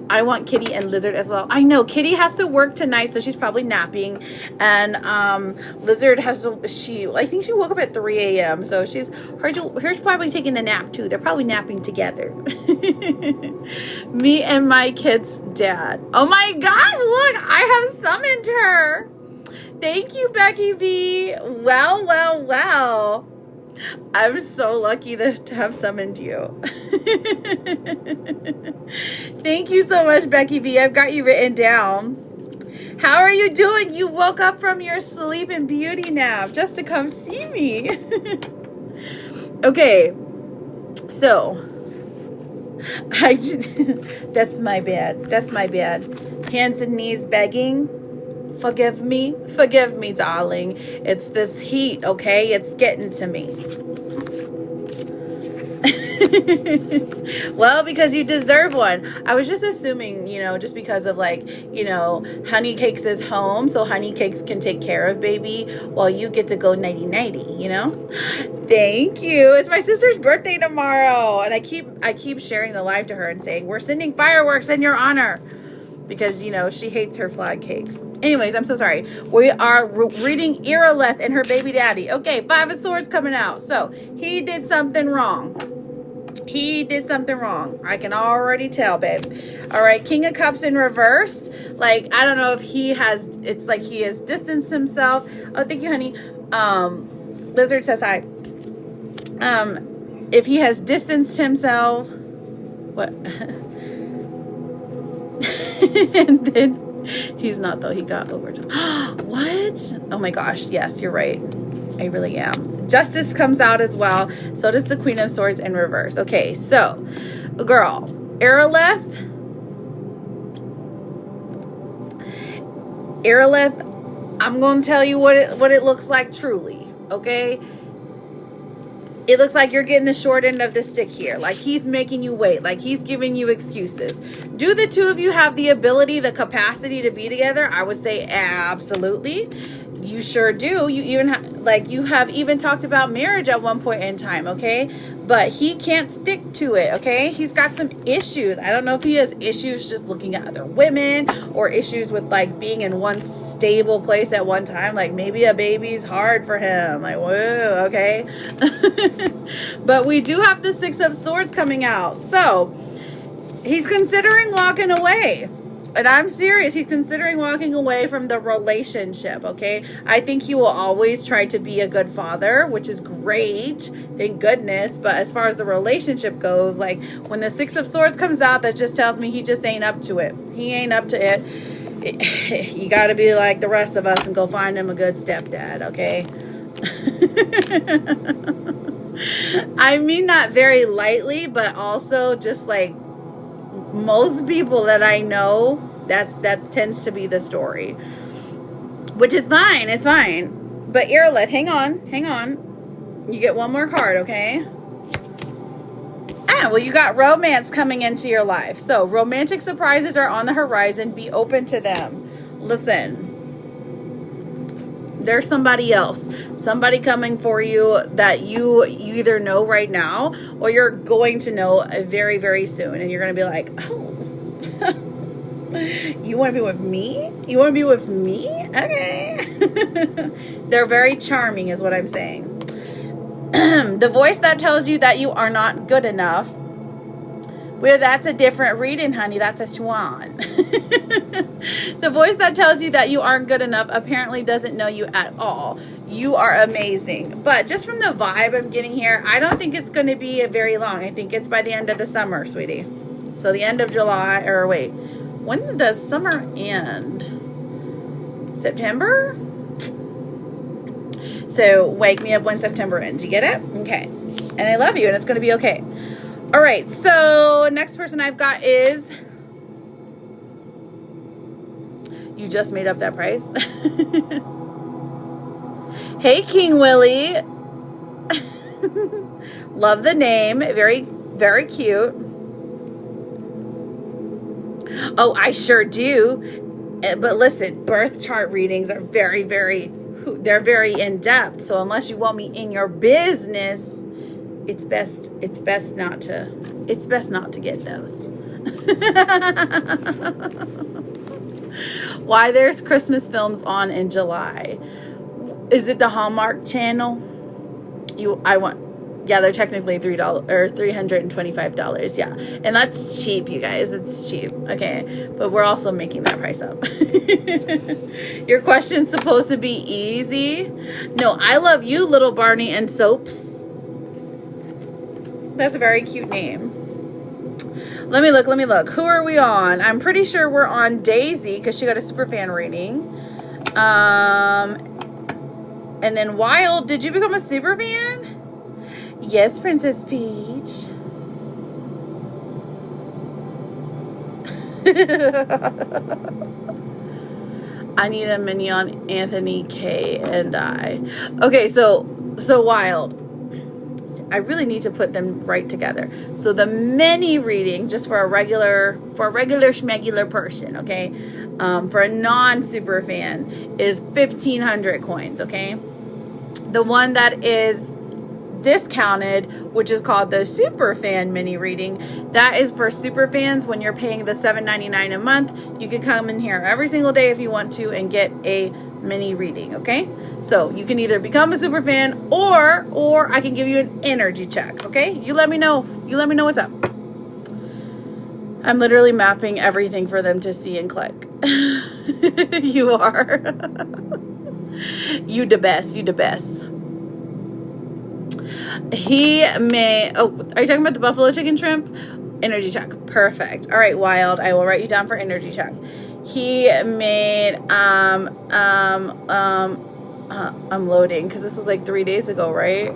I want Kitty and Lizard as well. I know Kitty has to work tonight, so she's probably napping. And Lizard has to, I think she woke up at 3 a.m. So she's probably taking a nap too. They're probably napping together. Me and my kid's dad. Oh my gosh, look, I have summoned her. Thank you, Becky B. Well. I'm so lucky to have summoned you. Thank you so much, Becky B. I've got you written down. How are you doing? You woke up from your sleep and beauty nap just to come see me. Okay. So, that's my bad. Hands and knees begging. Forgive me, darling. It's this heat, okay? It's getting to me. Well, because you deserve one. I was just assuming, just because of Honey Cakes is home, so Honey Cakes can take care of baby while you get to go nighty-nighty, Thank you. It's my sister's birthday tomorrow. And I keep sharing the live to her and saying, we're sending fireworks in your honor. Because, she hates her flag cakes. Anyways, I'm so sorry. We are reading Irileth and her baby daddy. Okay, 5 of Swords coming out. So, he did something wrong. I can already tell, babe. All right, King of Cups in reverse. I don't know if it's like he has distanced himself. Oh, thank you, honey. Lizard says hi. If he has distanced himself. What? And then he's not, though. He got overtime. What? Oh my gosh. Yes, you're right. I really am. Justice comes out as well. So does the Queen of Swords in reverse. Okay, so, girl, Irileth, I'm going to tell you what it looks like truly. Okay? it looks like you're getting the short end of the stick here. Like he's making you wait, like he's giving you excuses. Do the two of you have the ability, the capacity to be together? I would say absolutely. You sure do. You even you have even talked about marriage at one point in time, okay? But he can't stick to it, okay? He's got some issues. I don't know if he has issues just looking at other women or issues with like being in one stable place at one time. Like maybe a baby's hard for him. Like, whoa, okay? But we do have the Six of Swords coming out. So he's considering walking away. And I'm serious. He's considering walking away from the relationship, okay? I think he will always try to be a good father, which is great. Thank goodness. But as far as the relationship goes, like when the Six of Swords comes out, that just tells me he just ain't up to it. He ain't up to it. You got to be like the rest of us and go find him a good stepdad, okay? I mean that very lightly, but also just like most people that I know, that tends to be the story, which is fine. It's fine. But Earlet, hang on. You get one more card, okay? Well, you got romance coming into your life. So romantic surprises are on the horizon. Be open to them. Listen, there's somebody else, somebody coming for you that you either know right now or you're going to know very, very soon. And you're going to be like, oh, you want to be with me? You want to be with me? Okay. They're very charming is what I'm saying. The voice that tells you that you are not good enough. Well, that's a different reading, honey. That's a swan. The voice that tells you that you aren't good enough apparently doesn't know you at all. You are amazing. But just from the vibe I'm getting here, I don't think it's going to be very long. I think it's by the end of the summer, sweetie. So the end of July, or wait, when does summer end? September? So wake me up when September ends. You get it? Okay. And I love you and it's going to be okay. All right. So next person I've got is... You just made up that price. Hey, King Willie. Love the name. Very, very cute. Oh, I sure do. But listen, birth chart readings are very, they're very in-depth. So unless you want me in your business, it's best not to get those. Why there's Christmas films on in July? Is it the Hallmark Channel? Yeah, they're technically $3 or $325. Yeah, and that's cheap, you guys. That's cheap. Okay, but we're also making that price up. Your question's supposed to be easy. No, I love you, little Barney and Soaps. That's a very cute name. Let me look. Who are we on? I'm pretty sure we're on Daisy because she got a super fan rating. And then Wild, did you become a super fan? Yes, Princess Peach. I need a mini on Anthony K and I. Okay, so Wild. I really need to put them right together. So the mini reading, just for a regular schmegular person, okay, for a non-super fan, is 1,500 coins, okay? The one that is discounted, which is called the super fan mini reading, that is for super fans. When you're paying the $7.99 a month, you can come in here every single day if you want to and get a mini reading, okay? So you can either become a super fan or I can give you an energy check, okay? You let me know. You let me know what's up. I'm literally mapping everything for them to see and click. You are. You the best. You the best. He may... Oh, are you talking about the buffalo chicken shrimp? Energy check. Perfect. All right, Wild. I will write you down for energy check. He made... I'm loading because this was like 3 days ago, right?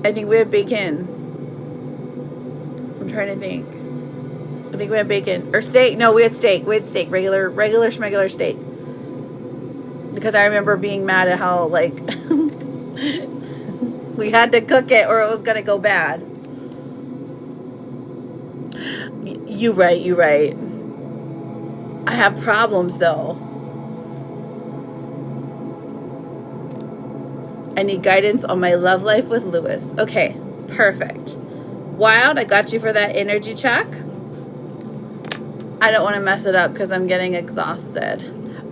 I think we had bacon. I'm trying to think. I think we had bacon or steak. No, we had steak. Regular schmegular steak. Because I remember being mad at how like We had to cook it or it was going to go bad. You right. I have problems though. I need guidance on my love life with Lewis. Okay, perfect. Wild, I got you for that energy check. I don't want to mess it up because I'm getting exhausted.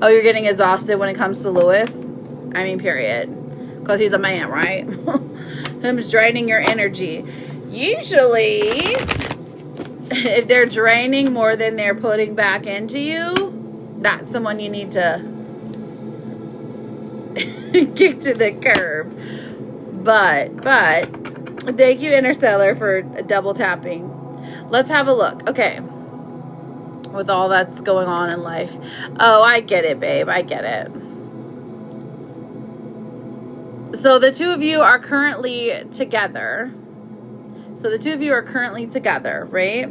Oh, you're getting exhausted when it comes to Lewis? I mean, period. Because he's a man, right? Him's draining your energy. Usually, if they're draining more than they're putting back into you, that's someone you need to kick to the curb. But thank you, Interstellar, for double tapping. Let's have a look. Okay. With all that's going on in life. Oh, I get it, babe. I get it. So the two of you are currently together. Right?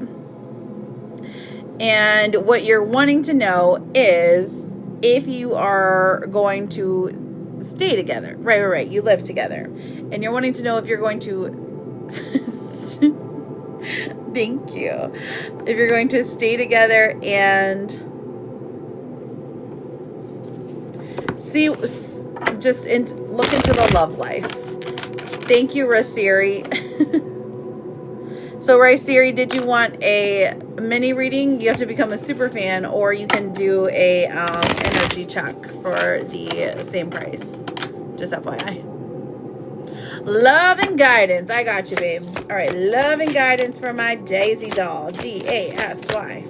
And what you're wanting to know is if you are going to stay together. Right. You live together. And you're wanting to know if you're going to thank you. If you're going to stay together and see, just look into the love life. Thank you, Rasiri. So, Rasiri, did you want a mini reading? You have to become a super fan, or you can do a energy check for the same price. Just FYI. Love and guidance. I got you, babe. All right. Love and guidance for my Daisy doll. DASY.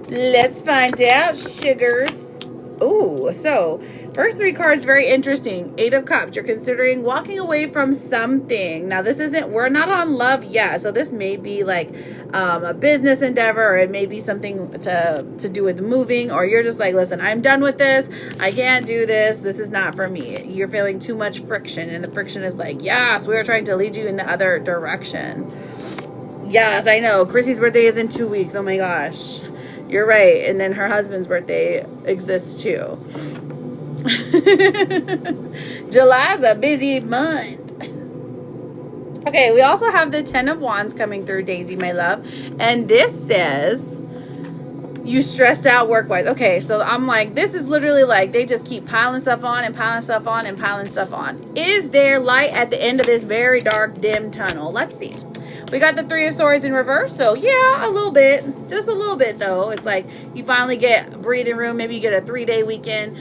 Let's find out, sugars. Ooh, so first three cards, very interesting. 8 of Cups. You're considering walking away from something. Now, we're not on love yet. So this may be like a business endeavor, or it may be something to do with moving, or you're just like, listen, I'm done with this. I can't do this. This is not for me. You're feeling too much friction, and the friction is like, yes, we're trying to lead you in the other direction. Yes, I know. Chrissy's birthday is in 2 weeks. Oh my gosh. You're right. And then her husband's birthday exists too. July's a busy month. Okay, we also have the 10 of Wands coming through, Daisy, my love. And this says, you stressed out work-wise. Okay, so I'm like, this is literally like, they just keep piling stuff on and piling stuff on and piling stuff on. Is there light at the end of this very dark, dim tunnel? Let's see. We got the 3 of Swords in reverse. So yeah, a little bit, just a little bit though. It's like you finally get breathing room. Maybe you get a 3-day weekend,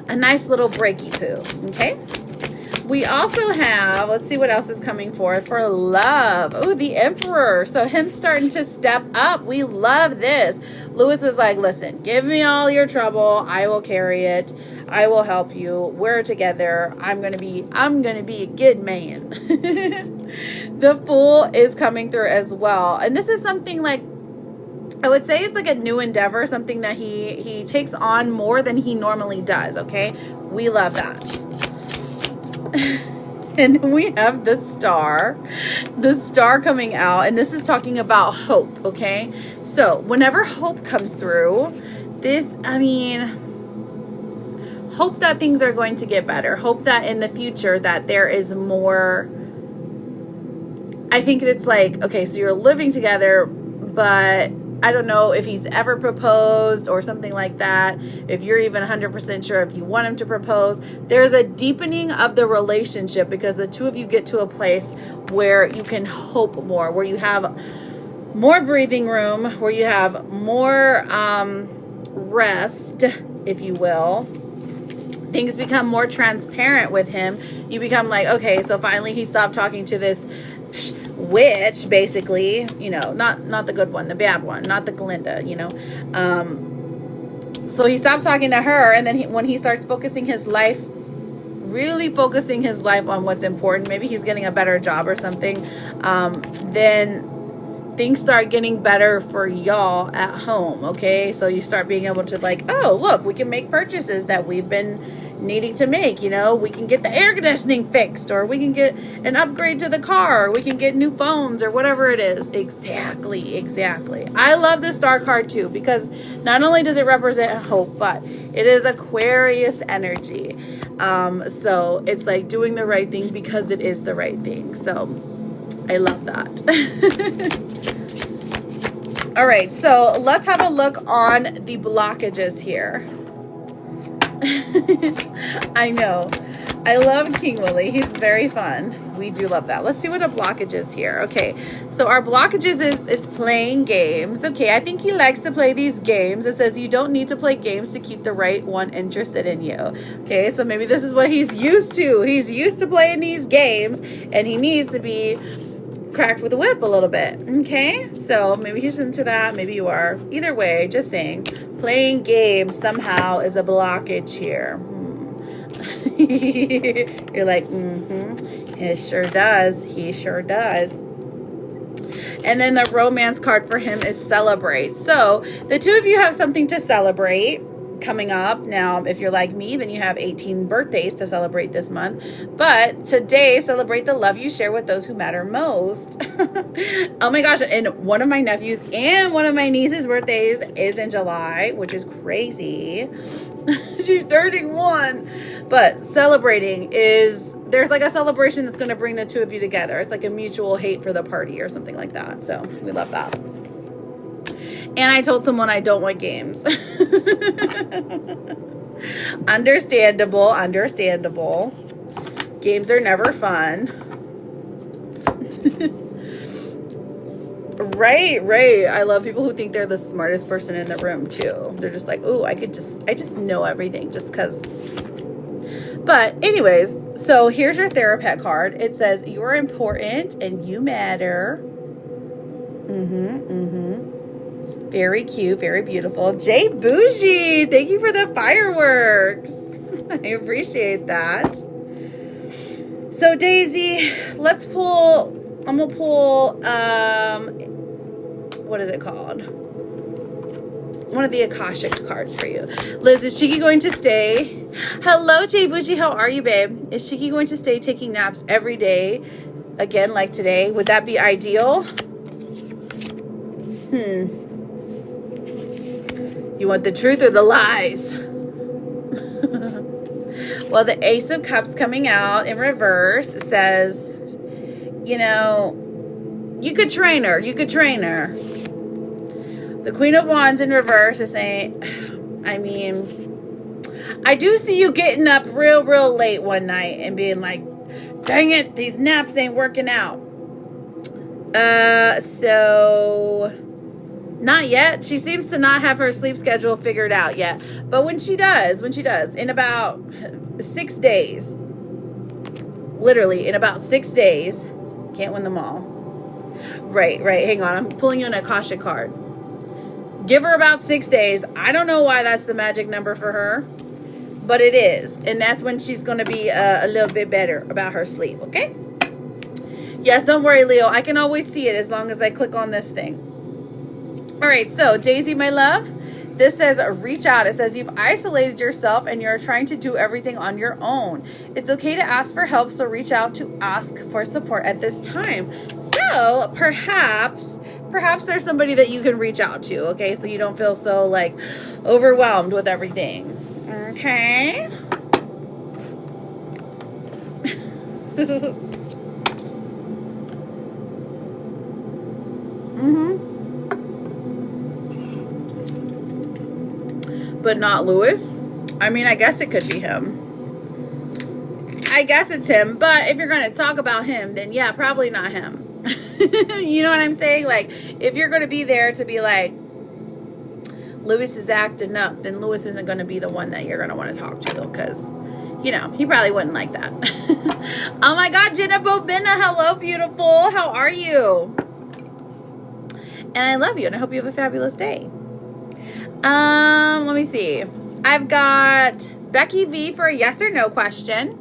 a nice little breaky poo. Okay. We also have, let's see what else is coming for love. Oh, the Emperor. So him starting to step up. We love this. Lewis is like, listen, give me all your trouble. I will carry it. I will help you. We're together. I'm going to be a good man. The Fool is coming through as well. And this is something like, I would say it's like a new endeavor, something that he takes on more than he normally does. Okay. We love that. And we have the star coming out, and this is talking about hope. Okay, so whenever hope comes through, hope that things are going to get better, hope that in the future that there is more. I think it's like, okay, so you're living together, but I don't know if he's ever proposed or something like that. If you're even 100% sure if you want him to propose, there's a deepening of the relationship because the two of you get to a place where you can hope more, where you have more breathing room, where you have more rest, if you will. Things become more transparent with him. You become like, okay, so finally he stopped talking to this witch, basically, not the good one, the bad one, not the Glinda, so he stops talking to her, and then when he starts really focusing his life on what's important, maybe he's getting a better job or something, then things start getting better for y'all at home. Okay, so you start being able to like, oh look, we can make purchases that we've been needing to make. You know, we can get the air conditioning fixed, or we can get an upgrade to the car, or we can get new phones, or whatever it is. Exactly, exactly. I love the star card too, because not only does it represent hope, but it is Aquarius energy. So it's like doing the right thing because it is the right thing. So I love that. All right, so let's have a look on the blockages here. I know. I love King Willie. He's very fun. We do love that. Let's see what a blockage is here. Okay, so our blockages is playing games. Okay, I think he likes to play these games. It says you don't need to play games to keep the right one interested in you. Okay, so maybe this is what he's used to. He's used to playing these games, and he needs to be cracked with a whip a little bit. Okay, so maybe he's into that, maybe you are. Either way, just saying, playing games somehow is a blockage here. You're like, he sure does, he sure does. And then the romance card for him is celebrate. So the two of you have something to celebrate coming up. Now, if you're like me, then you have 18 birthdays to celebrate this month. But today, celebrate the love you share with those who matter most. Oh my gosh, and one of my nephews and one of my niece's birthdays is in July, which is crazy. She's 31. But celebrating is, there's like a celebration that's going to bring the two of you together. It's like a mutual hate for the party or something like that. So we love that. And I told someone I don't want games. Understandable, understandable. Games are never fun. Right. I love people who think they're the smartest person in the room too. They're just like, ooh, I just know everything just because. But anyways, so here's your Therapet card. It says, you are important and you matter. Very cute, very beautiful. Jay Bougie, thank you for the fireworks. I appreciate that. So Daisy, let's pull, I'm gonna pull, what is it called? One of the Akashic cards for you. Liz, is Shiki going to stay? Hello, Jay Bougie, how are you, babe? Is Shiki going to stay taking naps every day? Again, like today? Would that be ideal? You want the truth or the lies? Well, the Ace of Cups coming out in reverse says, you know, you could train her. You could train her. The Queen of Wands in reverse is saying, I mean, I do see you getting up real late one night and being like, dang it, these naps ain't working out. So not yet. She seems to not have her sleep schedule figured out yet. But when she does, in about 6 days, literally in about 6 days, can't win them all. Right. Hang on. I'm pulling you an Akashic card. Give her about 6 days. I don't know why that's the magic number for her, but it is. And that's when she's going to be a little bit better about her sleep. Okay? Yes, don't worry, Leo. I can always see it as long as I click on this thing. All right, so Daisy, my love, this says reach out. It says you've isolated yourself and you're trying to do everything on your own. It's okay to ask for help, so reach out to ask for support at this time. So perhaps there's somebody that you can reach out to, okay? So you don't feel so like overwhelmed with everything, okay? But not Lewis. I mean, I guess it could be him. I guess it's him, but if you're going to talk about him, then yeah, probably not him. You know what I'm saying? Like, if you're going to be there to be like, Lewis is acting up, then Lewis isn't going to be the one that you're going to want to talk to, because, you know, he probably wouldn't like that. Oh my God, Jenna Bobina, hello, beautiful. How are you? And I love you, and I hope you have a fabulous day. Let me see. I've got Becky V for a yes or no question.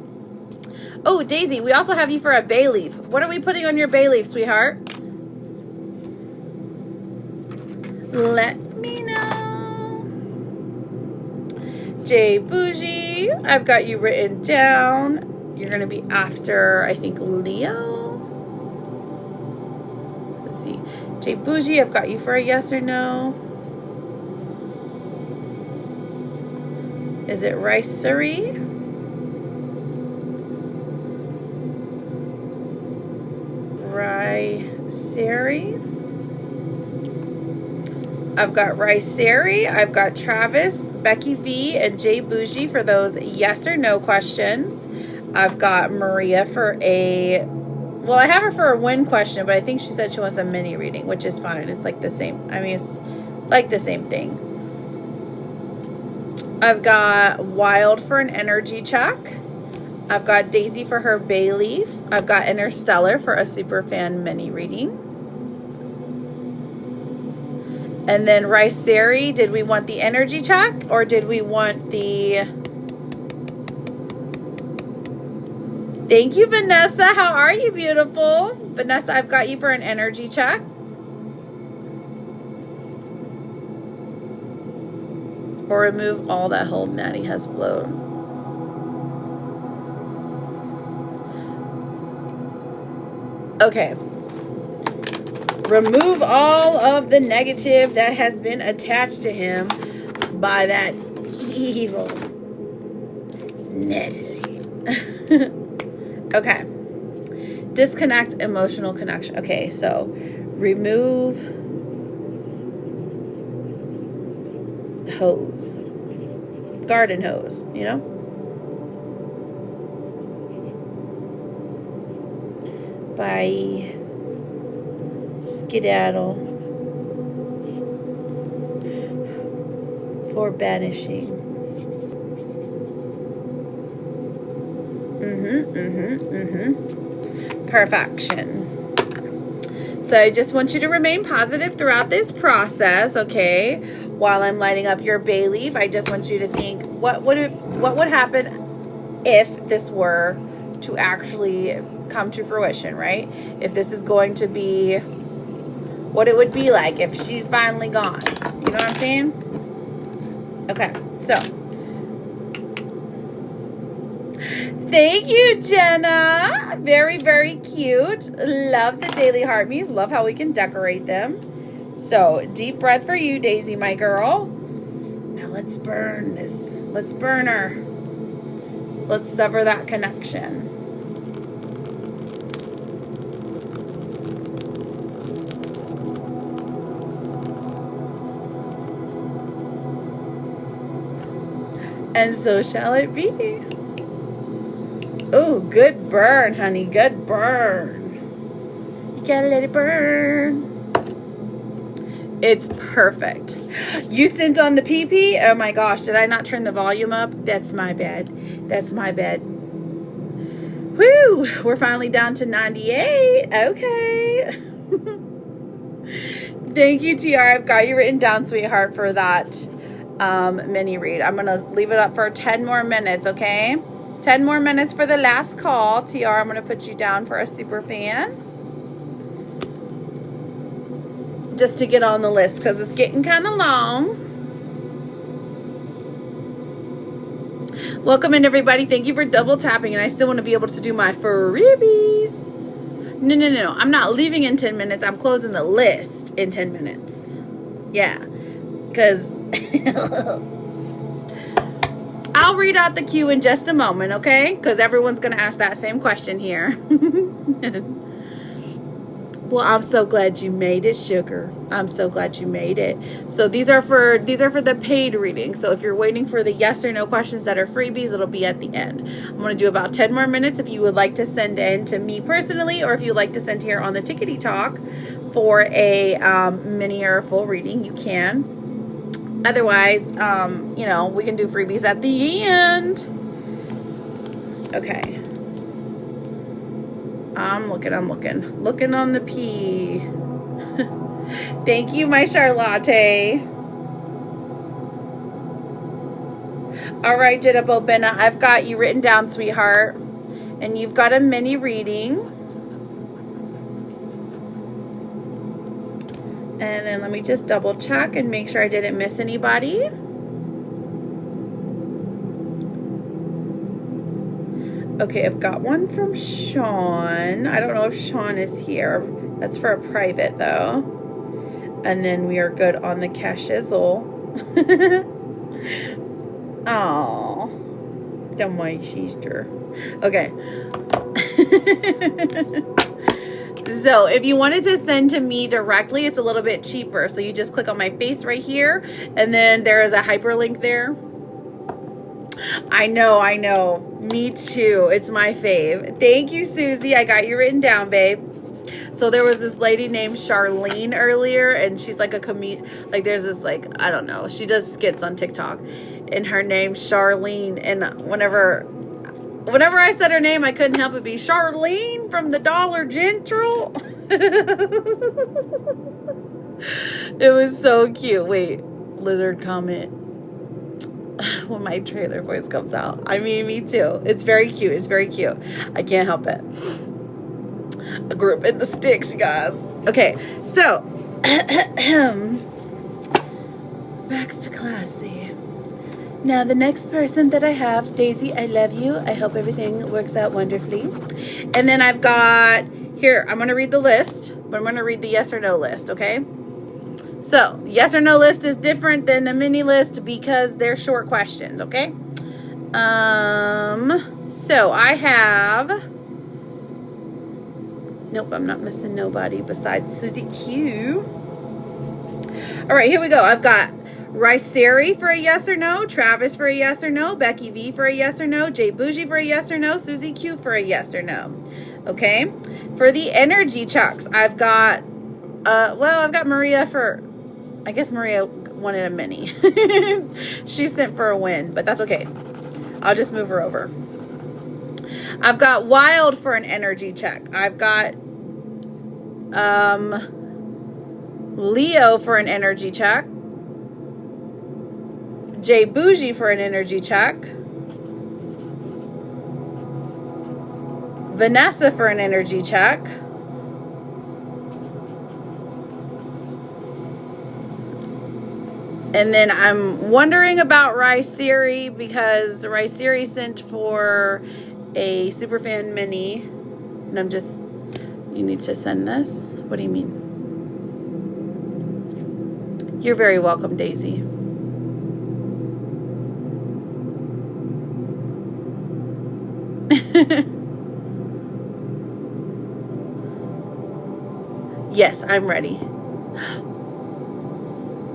Oh, Daisy, we also have you for a bay leaf. What are we putting on your bay leaf, sweetheart? Let me know. Jay Bougie, I've got you written down. You're going to be after, I think, Leo. Let's see. Jay Bougie, I've got you for a yes or no. Is it Ricery? Ricery? I've got Ricery, I've got Travis, Becky V, and Jay Bougie for those yes or no questions. I've got Maria for a, well, I have her for a win question, but I think she said she wants a mini reading, which is fine. It's like the same. I mean, it's like the same thing. I've got Wild for an energy check. I've got Daisy for her bay leaf. I've got Interstellar for a super fan mini reading. And then Ricery, did we want the energy check or did we want the... Thank you, Vanessa. How are you, beautiful? Vanessa, I've got you for an energy check. Or remove all that hold Natty has blown. Okay. Remove all of the negative that has been attached to him by that evil Natalie. Okay. Disconnect emotional connection. Okay, so remove hose. Garden hose, you know? Bye. Skedaddle for banishing. Perfection. So I just want you to remain positive throughout this process, okay? While I'm lighting up your bay leaf, I just want you to think, what would happen if this were to actually come to fruition, right? If this is going to be what it would be like if she's finally gone. You know what I'm saying? Okay, so. Thank you, Jenna. Very, very cute. Love the daily heart me's. Love how we can decorate them. So, deep breath for you, Daisy, my girl. Now let's burn this. Let's burn her. Let's sever that connection. And so shall it be. Oh, good burn, honey. Good burn. You gotta let it burn. It's perfect. You sent on the PP? Oh my gosh, did I not turn the volume up? That's my bad. That's my bad. Woo! We're finally down to 98. Okay. Thank you, TR. I've got you written down, sweetheart, for that mini read. I'm going to leave it up for 10 more minutes, okay? 10 more minutes for the last call. TR, I'm going to put you down for a super fan. Just to get on the list because it's getting kind of long. Welcome in, everybody. Thank you for double tapping. And I still want to be able to do my freebies. No. I'm not leaving in 10 minutes. I'm closing the list in 10 minutes. Yeah. Because I'll read out the queue in just a moment, okay? Because everyone's going to ask that same question here. Well, I'm so glad you made it, sugar. I'm so glad you made it. So these are for the paid reading. So if you're waiting for the yes or no questions that are freebies, it'll be at the end. I'm going to do about 10 more minutes if you would like to send in to me personally, or if you'd like to send here on the Tickety Talk for a mini or a full reading, you can. Otherwise, you know, we can do freebies at the end. Okay. I'm looking on the P. Thank you, my Charlotte. All right, Jetta Bobena, I've got you written down, sweetheart. And you've got a mini reading. And then let me just double check and make sure I didn't miss anybody. Okay, I've got one from Sean. I don't know if Sean is here. That's for a private though. And then we are good on the cashizzle. Oh, the my sister. Okay. So if you wanted to send to me directly, it's a little bit cheaper. So you just click on my face right here, and then there is a hyperlink there. I know. Me too. It's my fave. Thank you, Susie. I got you written down, babe. So there was this lady named Charlene earlier, and she's like a like there's this, like, I don't know, she does skits on TikTok, and her name's Charlene, and whenever I said her name, I couldn't help it be Charlene from the Dollar General. It was so cute. Wait, lizard comment when my trailer voice comes out. I mean, me too. It's very cute. It's very cute. I can't help it. I grew up in the sticks, you guys. Okay, so back to classy. Now the next person that I have, Daisy, I love you. I hope everything works out wonderfully. And then I've got here, I'm going to read the list, but I'm going to read the yes or no list, okay? So yes or no list is different than the mini list because they're short questions, okay? So I have, nope, I'm not missing nobody besides Susie Q. All right, here we go. I've got Riceri for a yes or no, Travis for a yes or no, Becky V for a yes or no, Jay Bougie for a yes or no, Susie Q for a yes or no. Okay, for the energy chucks, I've got, I've got Maria for, I guess Maria wanted a mini. She sent for a win, but that's okay. I'll just move her over. I've got Wild for an energy check. I've got Leo for an energy check. Jay Bougie for an energy check. Vanessa for an energy check. And then I'm wondering about Riceri because Riceri sent for a Superfan mini. And I'm just, you need to send this? What do you mean? You're very welcome, Daisy. Yes, I'm ready.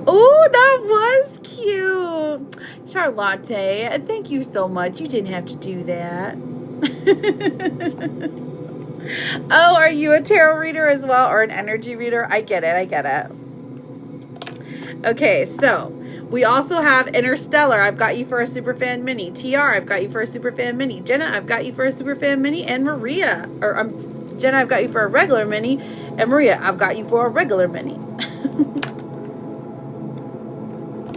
Oh, that was cute. Charlotte, thank you so much. You didn't have to do that. Oh, are you a tarot reader as well, or an energy reader? I get it. Okay, so we also have Interstellar. I've got you for a Superfan mini. TR, I've got you for a Superfan mini. Jenna, I've got you for a Superfan mini. And Maria, Jenna, I've got you for a regular mini. And Maria, I've got you for a regular mini.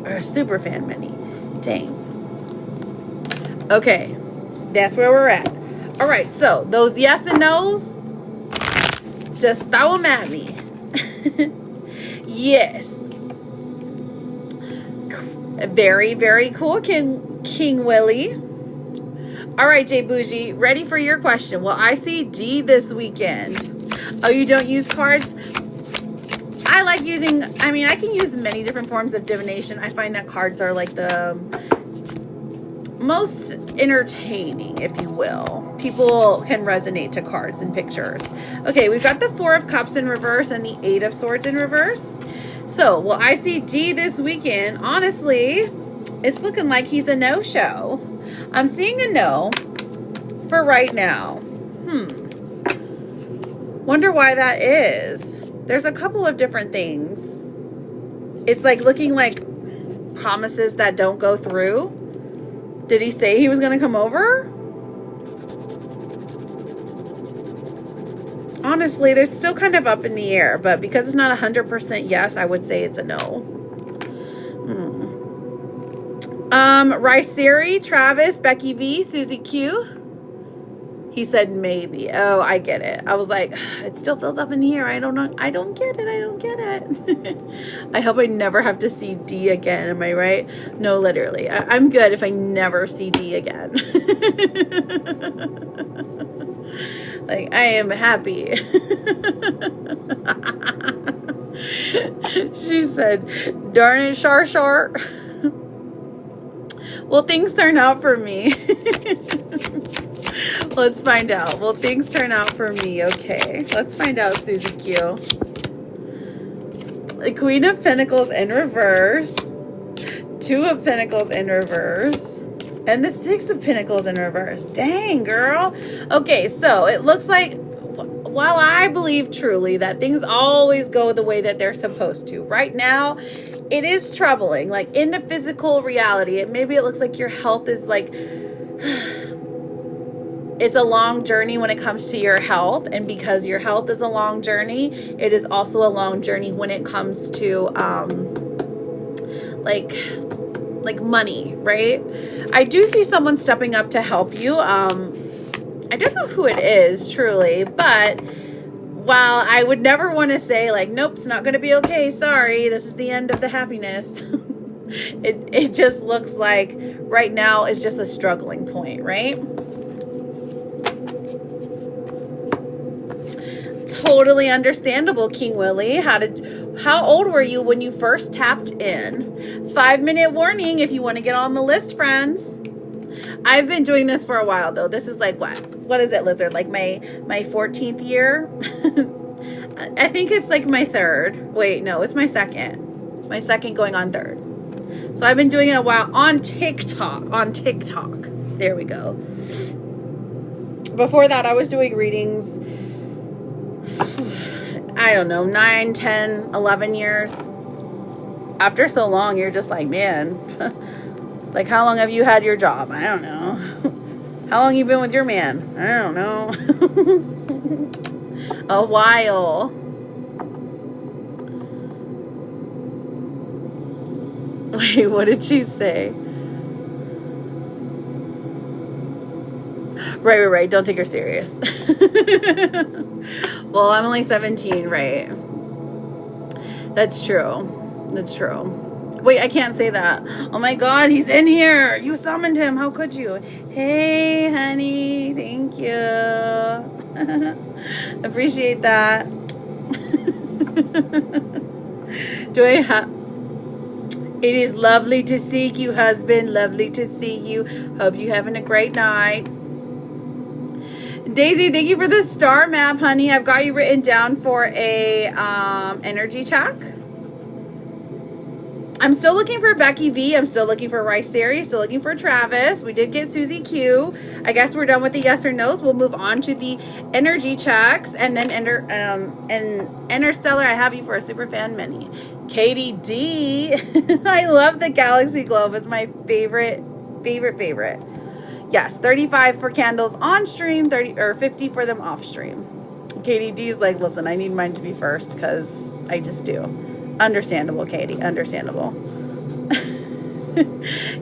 Or a Superfan mini. Dang. Okay, that's where we're at. All right, so those yes and no's, just throw them at me. Yes. Very, very cool, King Willie. All right, Jay Bougie, ready for your question. Well, I see D this weekend. Oh, you don't use cards? I like using, I can use many different forms of divination. I find that cards are like the most entertaining, if you will. People can resonate to cards and pictures. Okay, we've got the Four of Cups in reverse and the Eight of Swords in reverse. So, well, I see D this weekend. Honestly, it's looking like he's a no-show. I'm seeing a no for right now. Wonder why that is. There's a couple of different things. It's like looking like promises that don't go through. Did he say he was going to come over? Honestly, they're still kind of up in the air, but because it's not 100% yes, I would say it's a no. Riceri, Travis, Becky V, Susie Q. He said maybe. Oh, I get it. I was like, it still feels up in the air. I don't know. I don't get it. I hope I never have to see D again. Am I right? No, literally. I'm good if I never see D again. Like, I am happy. She said, darn it, Shar. Will things turn out for me? Let's find out. Will things turn out for me? Okay, let's find out, Susie Q. The Queen of Pentacles in reverse. Two of Pentacles in reverse. And the Six of Pentacles in reverse. Dang, girl. Okay, so it looks like, while I believe truly that things always go the way that they're supposed to, right now, it is troubling. Like, in the physical reality, maybe it looks like your health is like, it's a long journey when it comes to your health. And because your health is a long journey, it is also a long journey when it comes to, like money, right? I do see someone stepping up to help you. I don't know who it is, truly, but while I would never want to say, like, nope, it's not going to be okay, sorry, this is the end of the happiness, it just looks like right now is just a struggling point, right? Totally understandable, King Willie. How old were you when you first tapped in? 5-minute warning if you want to get on the list, friends. I've been doing this for a while, though. This is like, what is it, Lizard? Like my 14th year? I think it's like my third. Wait, no, it's my second. My second going on third. So I've been doing it a while on TikTok. There we go. Before that, I was doing readings, I don't know, 9, 10, 11 years. After so long, you're just like, man, like, how long have you had your job? I don't know. How long you been with your man? I don't know. A while. Wait, what did she say? Right. Don't take her serious. Well, I'm only 17, right? That's true. Wait, I can't say that. Oh my God, he's in here. You summoned him. How could you? Hey, honey. Thank you. Appreciate that. It is lovely to see you, husband. Lovely to see you. Hope you're having a great night. Daisy, thank you for the star map, honey. I've got you written down for a energy check. I'm still looking for Becky V. I'm still looking for Rice Sari. Still looking for Travis. We did get Susie Q. I guess we're done with the yes or no's. We'll move on to the energy checks. And then Interstellar, I have you for a super fan mini. Katie D. I love the Galaxy Globe. It's my favorite. Yes, 35 for candles on stream, 50 for them off stream. Katie D's like, listen, I need mine to be first because I just do. Understandable, Katie. Understandable.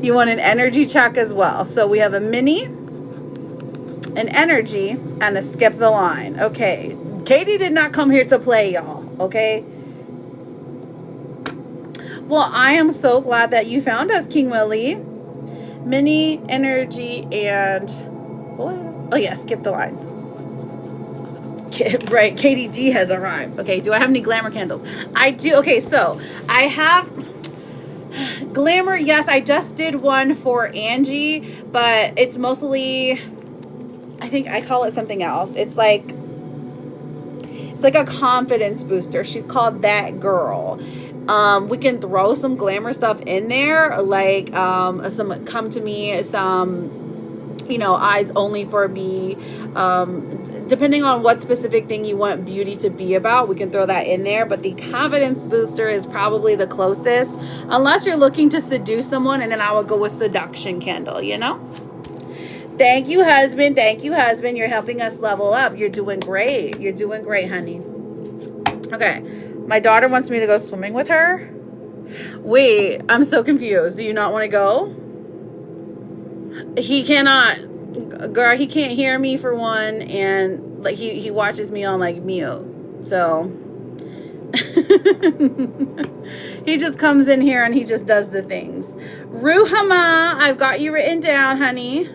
You want an energy check as well. So we have a mini, an energy, and a skip the line. Okay. Katie did not come here to play, y'all. Okay. Well, I am so glad that you found us, King Willie. Mini, energy, and what was this? Oh yeah, skip the line. Right, Katie D has arrived. Okay, do I have any glamour candles? I do. Okay, so I have glamour. Yes, I just did one for Angie, but it's mostly, I think I call it something else. It's like a confidence booster. She's called That Girl. We can throw some glamour stuff in there, like some Come to Me, some, Eyes Only for Me. Depending on what specific thing you want beauty to be about, we can throw that in there. But the confidence booster is probably the closest, unless you're looking to seduce someone, and then I would go with seduction candle, Thank you, husband. You're helping us level up. You're doing great. Honey. Okay. My daughter wants me to go swimming with her. Wait, I'm so confused. Do you not want to go? He cannot. Girl, he can't hear me for one, and like he watches me on like mute. So he just comes in here and he just does the things. Ruhama, I've got you written down, honey.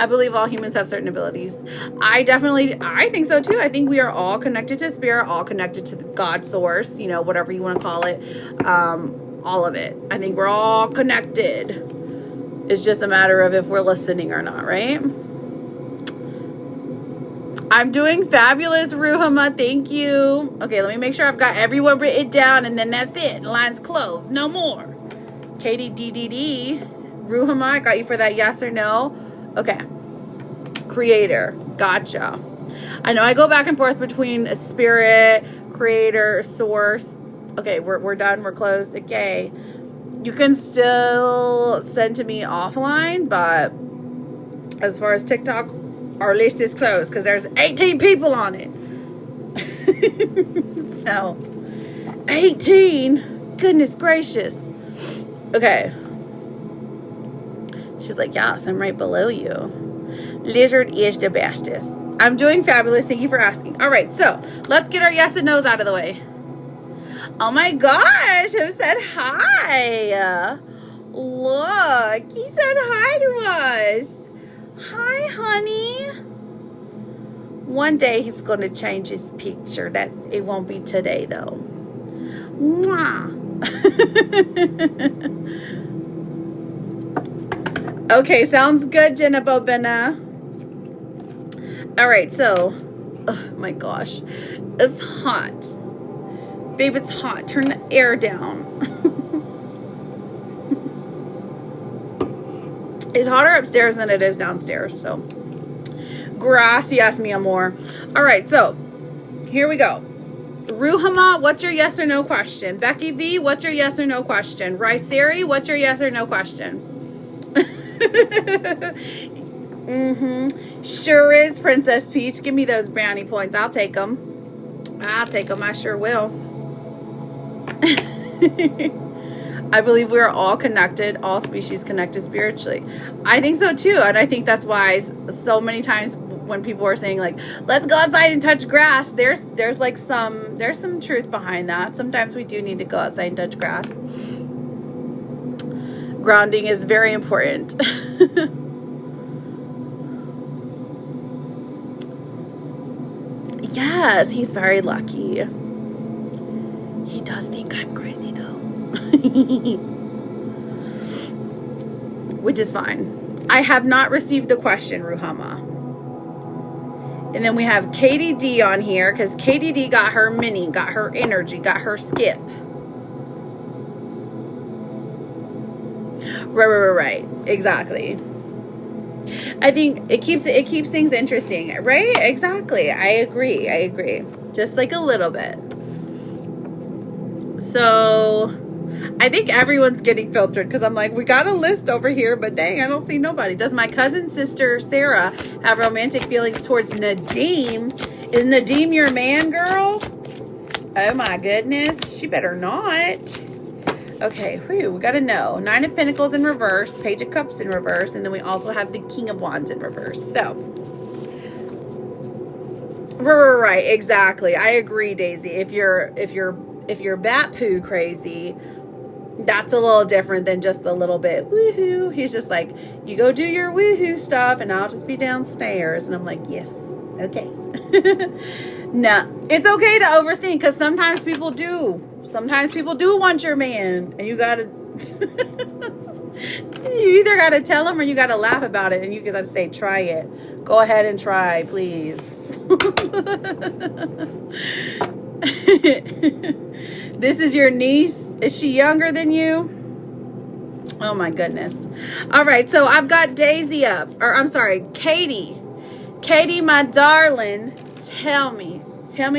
I believe all humans have certain abilities. I think so too. I think we are all connected to spirit, all connected to the God source, you know, whatever you want to call it. All of it. I think we're all connected. It's just a matter of if we're listening or not, right? I'm doing fabulous, Ruhama. Thank you. Okay, let me make sure I've got everyone written down, and then that's it. Line's closed. No more. Katie DDD. Ruhama, I got you for that yes or no. Okay. Creator. Gotcha. I know I go back and forth between a spirit, creator, source. Okay, we're done. We're closed. Okay. You can still send to me offline, but as far as TikTok, our list is closed because there's 18 people on it. So, 18. Goodness gracious. Okay. She's like, yes, I'm right below you. Lizard is the bestest. I'm doing fabulous. Thank you for asking. All right, so let's get our yes and no's out of the way. Oh my gosh, who said hi? Look, he said hi to us. Hi, honey. One day he's going to change his picture. That it won't be today, though. Mwah. Okay, sounds good, Jenna Bobina. All right, so, oh my gosh, it's hot. Babe, it's hot. Turn the air down. It's hotter upstairs than it is downstairs, so. Gracias, mi amor. All right, so here we go. Ruhama, what's your yes or no question? Becky V, what's your yes or no question? Ryseri, what's your yes or no question? Sure is, Princess Peach. Give me those brownie points. I'll take them. I'll take them. I sure will. I believe we are all connected, all species connected spiritually. I think so too. And I think that's why so many times when people are saying like, let's go outside and touch grass, there's some truth behind that. Sometimes we do need to go outside and touch grass. Grounding is very important. Yes, he's very lucky. He does think I'm crazy though. Which is fine. I have not received the question, Ruhama. And then we have Katie D on here because Katie D got her mini, got her energy, got her skip. Right. Exactly. I think it keeps things interesting, right? Exactly. I agree. Just like a little bit. So I think everyone's getting filtered because I'm like, we got a list over here, but dang, I don't see nobody. Does my cousin sister Sarah have romantic feelings towards Nadim? Is Nadim your man, girl? Oh my goodness. She better not. Okay, whew, we got to know. 9 of Pentacles in reverse, Page of Cups in reverse, and then we also have the King of Wands in reverse. So, right, exactly. I agree, Daisy. If you're bat poo crazy, that's a little different than just a little bit woohoo. He's just like, you go do your woohoo stuff, and I'll just be downstairs. And I'm like, yes, okay. No, it's okay to overthink because sometimes people do. Sometimes people do want your man, and you gotta you either gotta tell them or you gotta laugh about it, and you gotta say, try it. Go ahead and try, please. This is your niece. Is she younger than you? Oh my goodness. All right, so I've got Daisy up, or I'm sorry, Katie. Katie, my darling, tell me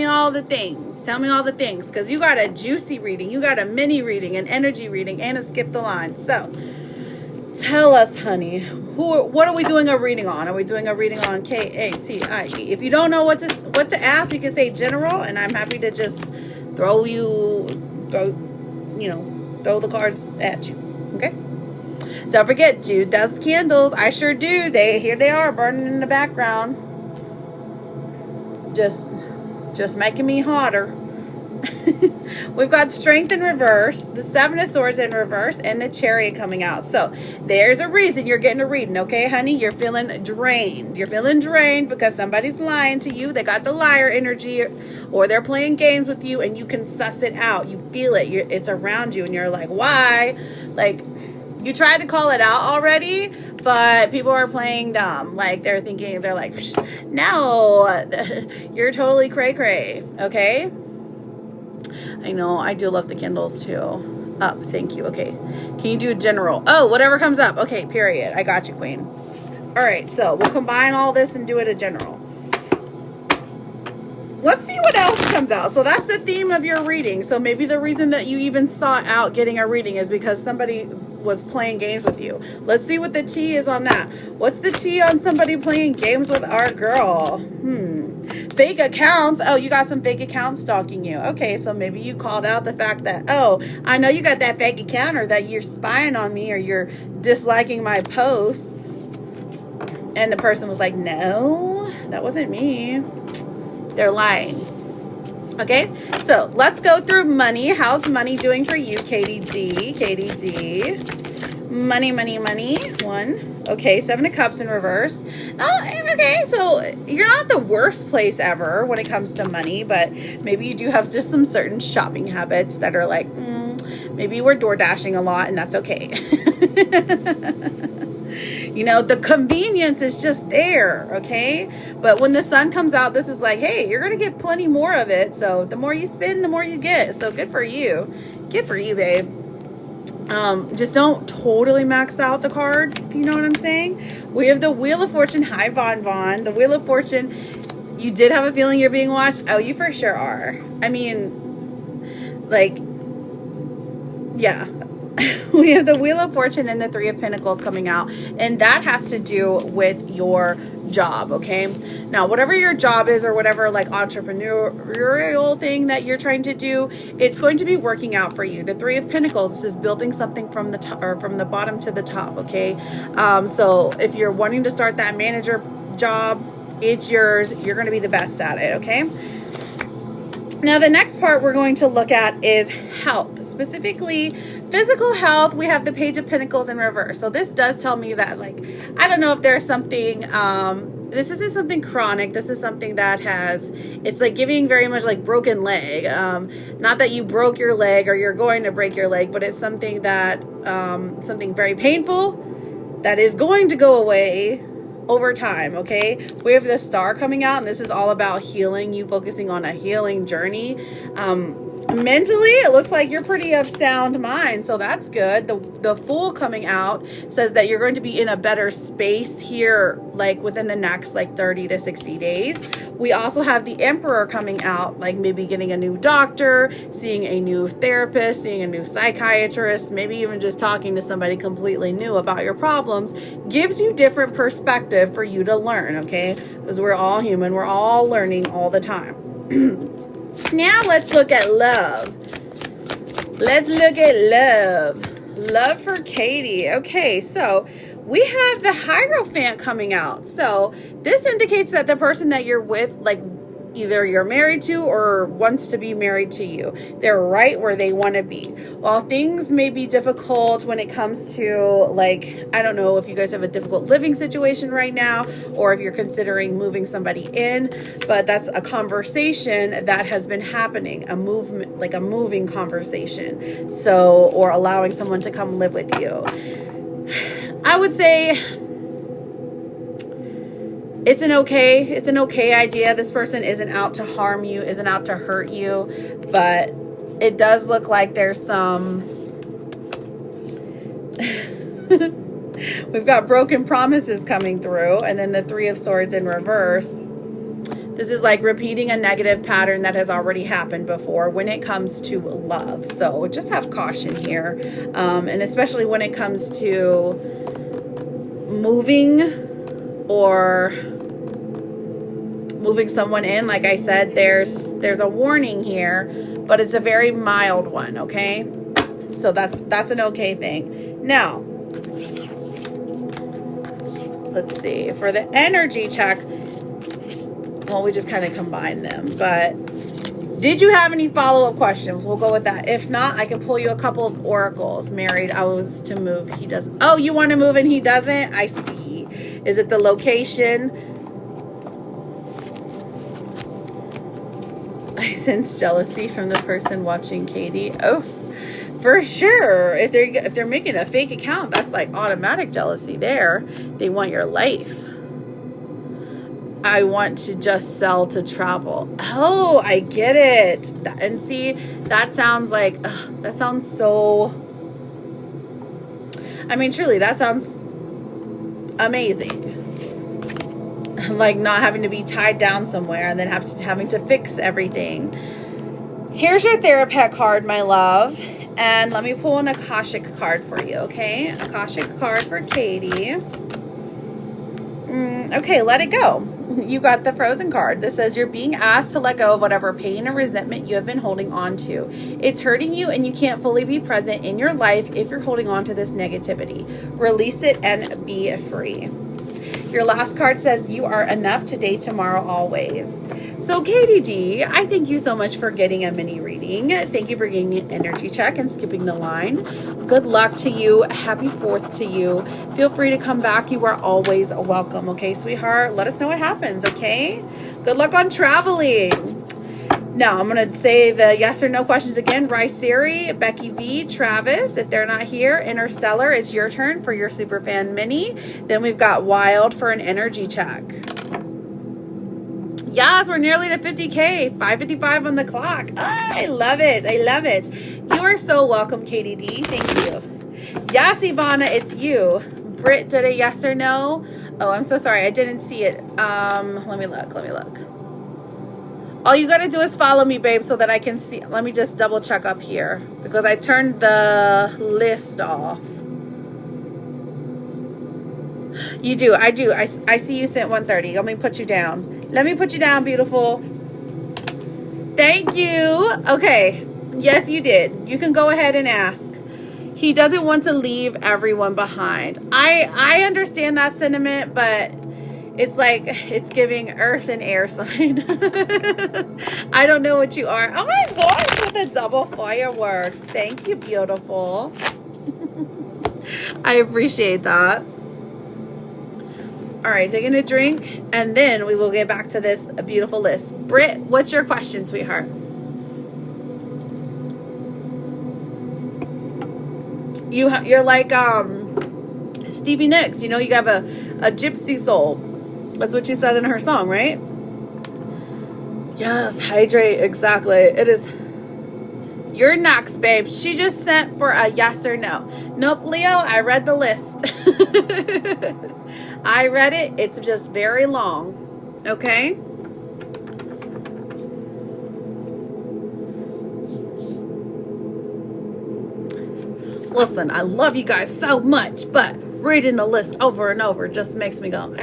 all the things. Tell me all the things, because you got a juicy reading, you got a mini reading, an energy reading, and a skip the line. So, tell us, honey, what are we doing a reading on? Are we doing a reading on K-A-T-I-E? If you don't know what to ask, you can say general, and I'm happy to just throw the cards at you. Okay? Don't forget, Jude does candles. I sure do. Here they are burning in the background. Just making me hotter. We've got Strength in reverse, the Seven of Swords in reverse, and the Chariot coming out. So there's a reason you're getting a reading, okay, honey? You're feeling drained. You're feeling drained because somebody's lying to you. They got the liar energy, or they're playing games with you, and you can suss it out. You feel it. It's around you, and you're like, why? Like, you tried to call it out already, but people are playing dumb. Like, they're thinking, they're like, no, you're totally cray-cray, okay? I know, I do love the Kindles too. Up, thank you. Okay, can you do general? Oh, whatever comes up. Okay, period. I got you, queen. All right, so we'll combine all this and do it a general. Let's see what else comes out. So that's the theme of your reading. So maybe the reason that you even sought out getting a reading is because somebody was playing games with you. Let's see what the tea is on that. What's the tea on somebody playing games with our girl? Fake accounts. Oh, you got some fake accounts stalking you. Okay, so maybe you called out the fact that, oh, I know you got that fake account, or that you're spying on me, or you're disliking my posts. And the person was like, no, that wasn't me. They're lying. Okay, so let's go through money. How's money doing for you, Katie D? Katie D. Money, money, money. 1. Okay, 7 of Cups in reverse. Oh, okay, so you're not the worst place ever when it comes to money, but maybe you do have just some certain shopping habits that are like, maybe we're door dashing a lot, and that's okay. You know, the convenience is just there, okay? But when the sun comes out, this is like, hey, you're going to get plenty more of it. So the more you spend, the more you get. So good for you. Good for you, babe. Just don't totally max out the cards, if you know what I'm saying. We have the Wheel of Fortune. Hi, Von Von. The Wheel of Fortune. You did have a feeling you're being watched? Oh, you for sure are. I mean, like, yeah. We have the Wheel of Fortune and the 3 of Pentacles coming out, and that has to do with your job, okay? Now, whatever your job is, or whatever like entrepreneurial thing that you're trying to do, it's going to be working out for you. The 3 of Pentacles, this is building something from the top, or from the bottom to the top, okay? So if you're wanting to start that manager job, it's yours. You're going to be the best at it, okay? Now, the next part we're going to look at is health, specifically physical health. We have the Page of Pentacles in reverse. So this does tell me that, like, I don't know if there's something, this isn't something chronic. This is something that it's like giving very much like broken leg. Not that you broke your leg or you're going to break your leg, but it's something that, something very painful that is going to go away over time, okay? We have the Star coming out, and this is all about healing, you focusing on a healing journey. Mentally, it looks like you're pretty of sound mind, so that's good. The Fool coming out says that you're going to be in a better space here, like within the next like 30 to 60 days. We also have the Emperor coming out, like maybe getting a new doctor, seeing a new therapist, seeing a new psychiatrist, maybe even just talking to somebody completely new about your problems. Gives you different perspective for you to learn, okay? Because we're all human, we're all learning all the time. Now let's look at love. Let's look at love. Love for Katie. Okay, so we have the Hierophant coming out. So this indicates that the person that you're with, like, either you're married to or wants to be married to you. They're right where they want to be. While things may be difficult when it comes to, like, I don't know if you guys have a difficult living situation right now, or if you're considering moving somebody in, but that's a conversation that has been happening, a movement, like a moving conversation. So, or allowing someone to come live with you. I would say it's an okay idea. This person isn't out to harm you, isn't out to hurt you, but it does look like there's some we've got broken promises coming through, and then the 3 of Swords in reverse. This is like repeating a negative pattern that has already happened before when it comes to love. So just have caution here, and especially when it comes to moving or moving someone in. Like I said, there's a warning here, but it's a very mild one, okay? So that's an okay thing. Now, let's see. For the energy check, well, we just kind of combine them, but Did you have any follow-up questions? We'll go with that. If not, I can pull you a couple of oracles. Married, I was to move. He doesn't. Oh, you want to move and he doesn't? I see. Is it the location? I sense jealousy from the person watching Katie. Oh, for sure. If they're making a fake account, that's like automatic jealousy there. They want your life. I want to just sell to travel. Oh, I get it. And see, that sounds like, that sounds so, I mean, truly, that sounds amazing. Like not having to be tied down somewhere and then having to fix everything. Here's your Therapet card, my love. And let me pull an Akashic card for you, okay? Akashic card for Katie. Okay, let it go. You got the Frozen card. This says you're being asked to let go of whatever pain and resentment you have been holding on to. It's hurting you and you can't fully be present in your life if you're holding on to this negativity. Release it and be free. Your last card says you are enough today, tomorrow, always. So Katie D, I thank you so much for getting a mini reading. Thank you for getting an energy check and skipping the line. Good luck to you. Happy 4th to you. Feel free to come back. You are always welcome. Okay, sweetheart? Let us know what happens, okay? Good luck on traveling. Now, I'm going to say the yes or no questions again. Ryseri, Becky V, Travis, if they're not here. Interstellar, it's your turn for your Superfan Mini. Then we've got Wild for an energy check. Yes, we're nearly to 50K. 5:55 on the clock. I love it. I love it. You are so welcome, Katie D. Thank you. Yes, Ivana, it's you. Britt did a yes or no. Oh, I'm so sorry. I didn't see it. Let me look. All you gotta do is follow me, babe, so that I can see. Let me just double check up here because I turned the list off. You do. I do. I see you sent 130. Let me put you down. Let me put you down, beautiful. Thank you. Okay. Yes, you did. You can go ahead and ask. He doesn't want to leave everyone behind. I understand that sentiment, but it's like it's giving earth and air sign. I don't know what you are. Oh my gosh, with the double fireworks. Thank you, beautiful. I appreciate that. All right, taking a drink, and then we will get back to this beautiful list. Britt, what's your question, sweetheart? You're like Stevie Nicks. You know, you have a gypsy soul. That's what she said in her song, right? Yes, hydrate. Exactly. It is. You're next, babe. She just sent for a yes or no. Nope, Leo, I read the list. I read it. It's just very long. Okay? Listen, I love you guys so much, but reading the list over and over just makes me go,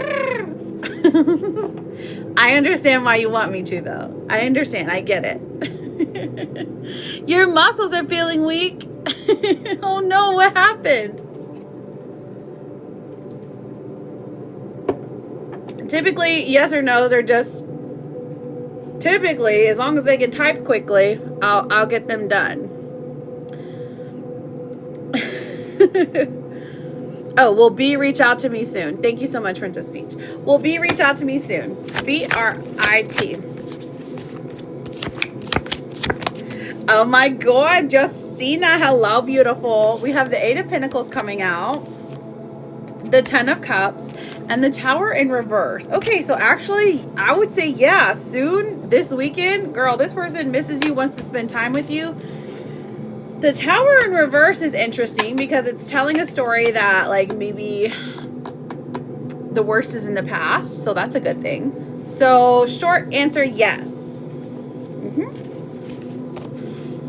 I understand why you want me to, though. I understand. I get it. Your muscles are feeling weak. Oh no, what happened? Typically, yes or no's are just typically, as long as they can type quickly, I'll get them done. Oh, will B reach out to me soon? Thank you so much, Princess Peach. Will B reach out to me soon? B-R-I-T. Oh my God, Justina, hello, beautiful. We have the 8 of Pentacles coming out, the 10 of Cups, and the Tower in reverse. Okay, so actually, I would say, yeah, soon, this weekend, girl, this person misses you, wants to spend time with you. The Tower in reverse is interesting because it's telling a story that, like, maybe the worst is in the past, so that's a good thing. So, short answer, yes.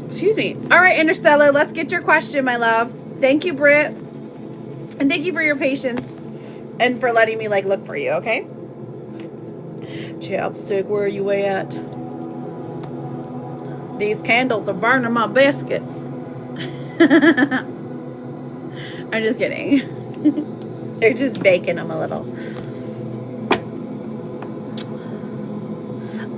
Excuse me. All right, Interstellar, let's get your question, my love. Thank you, Britt. And thank you for your patience and for letting me, like, look for you, okay? Chapstick, where are you at? These candles are burning my biscuits. I'm just kidding. They're just baking them a little.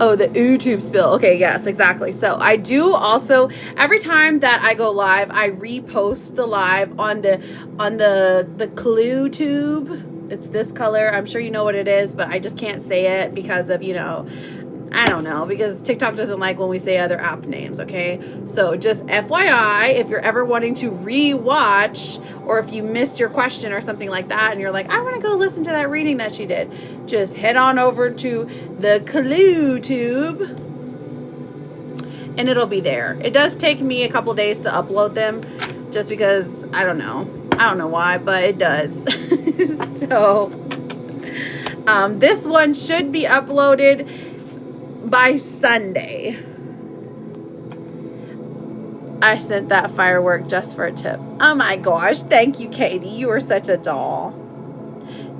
Oh, the YouTube spill. Okay, yes, exactly. So I do also, every time that I go live, I repost the live on the Clue tube. It's this color. I'm sure you know what it is, but I just can't say it because of, you know, I don't know, because TikTok doesn't like when we say other app names, okay? So just FYI, if you're ever wanting to re-watch, or if you missed your question or something like that, and you're like, I want to go listen to that reading that she did, just head on over to the Clue tube, and it'll be there. It does take me a couple days to upload them, just because, I don't know why, but it does. So, this one should be uploaded by Sunday. I sent that firework just for a tip. Oh my gosh, thank you, Katie. You are such a doll.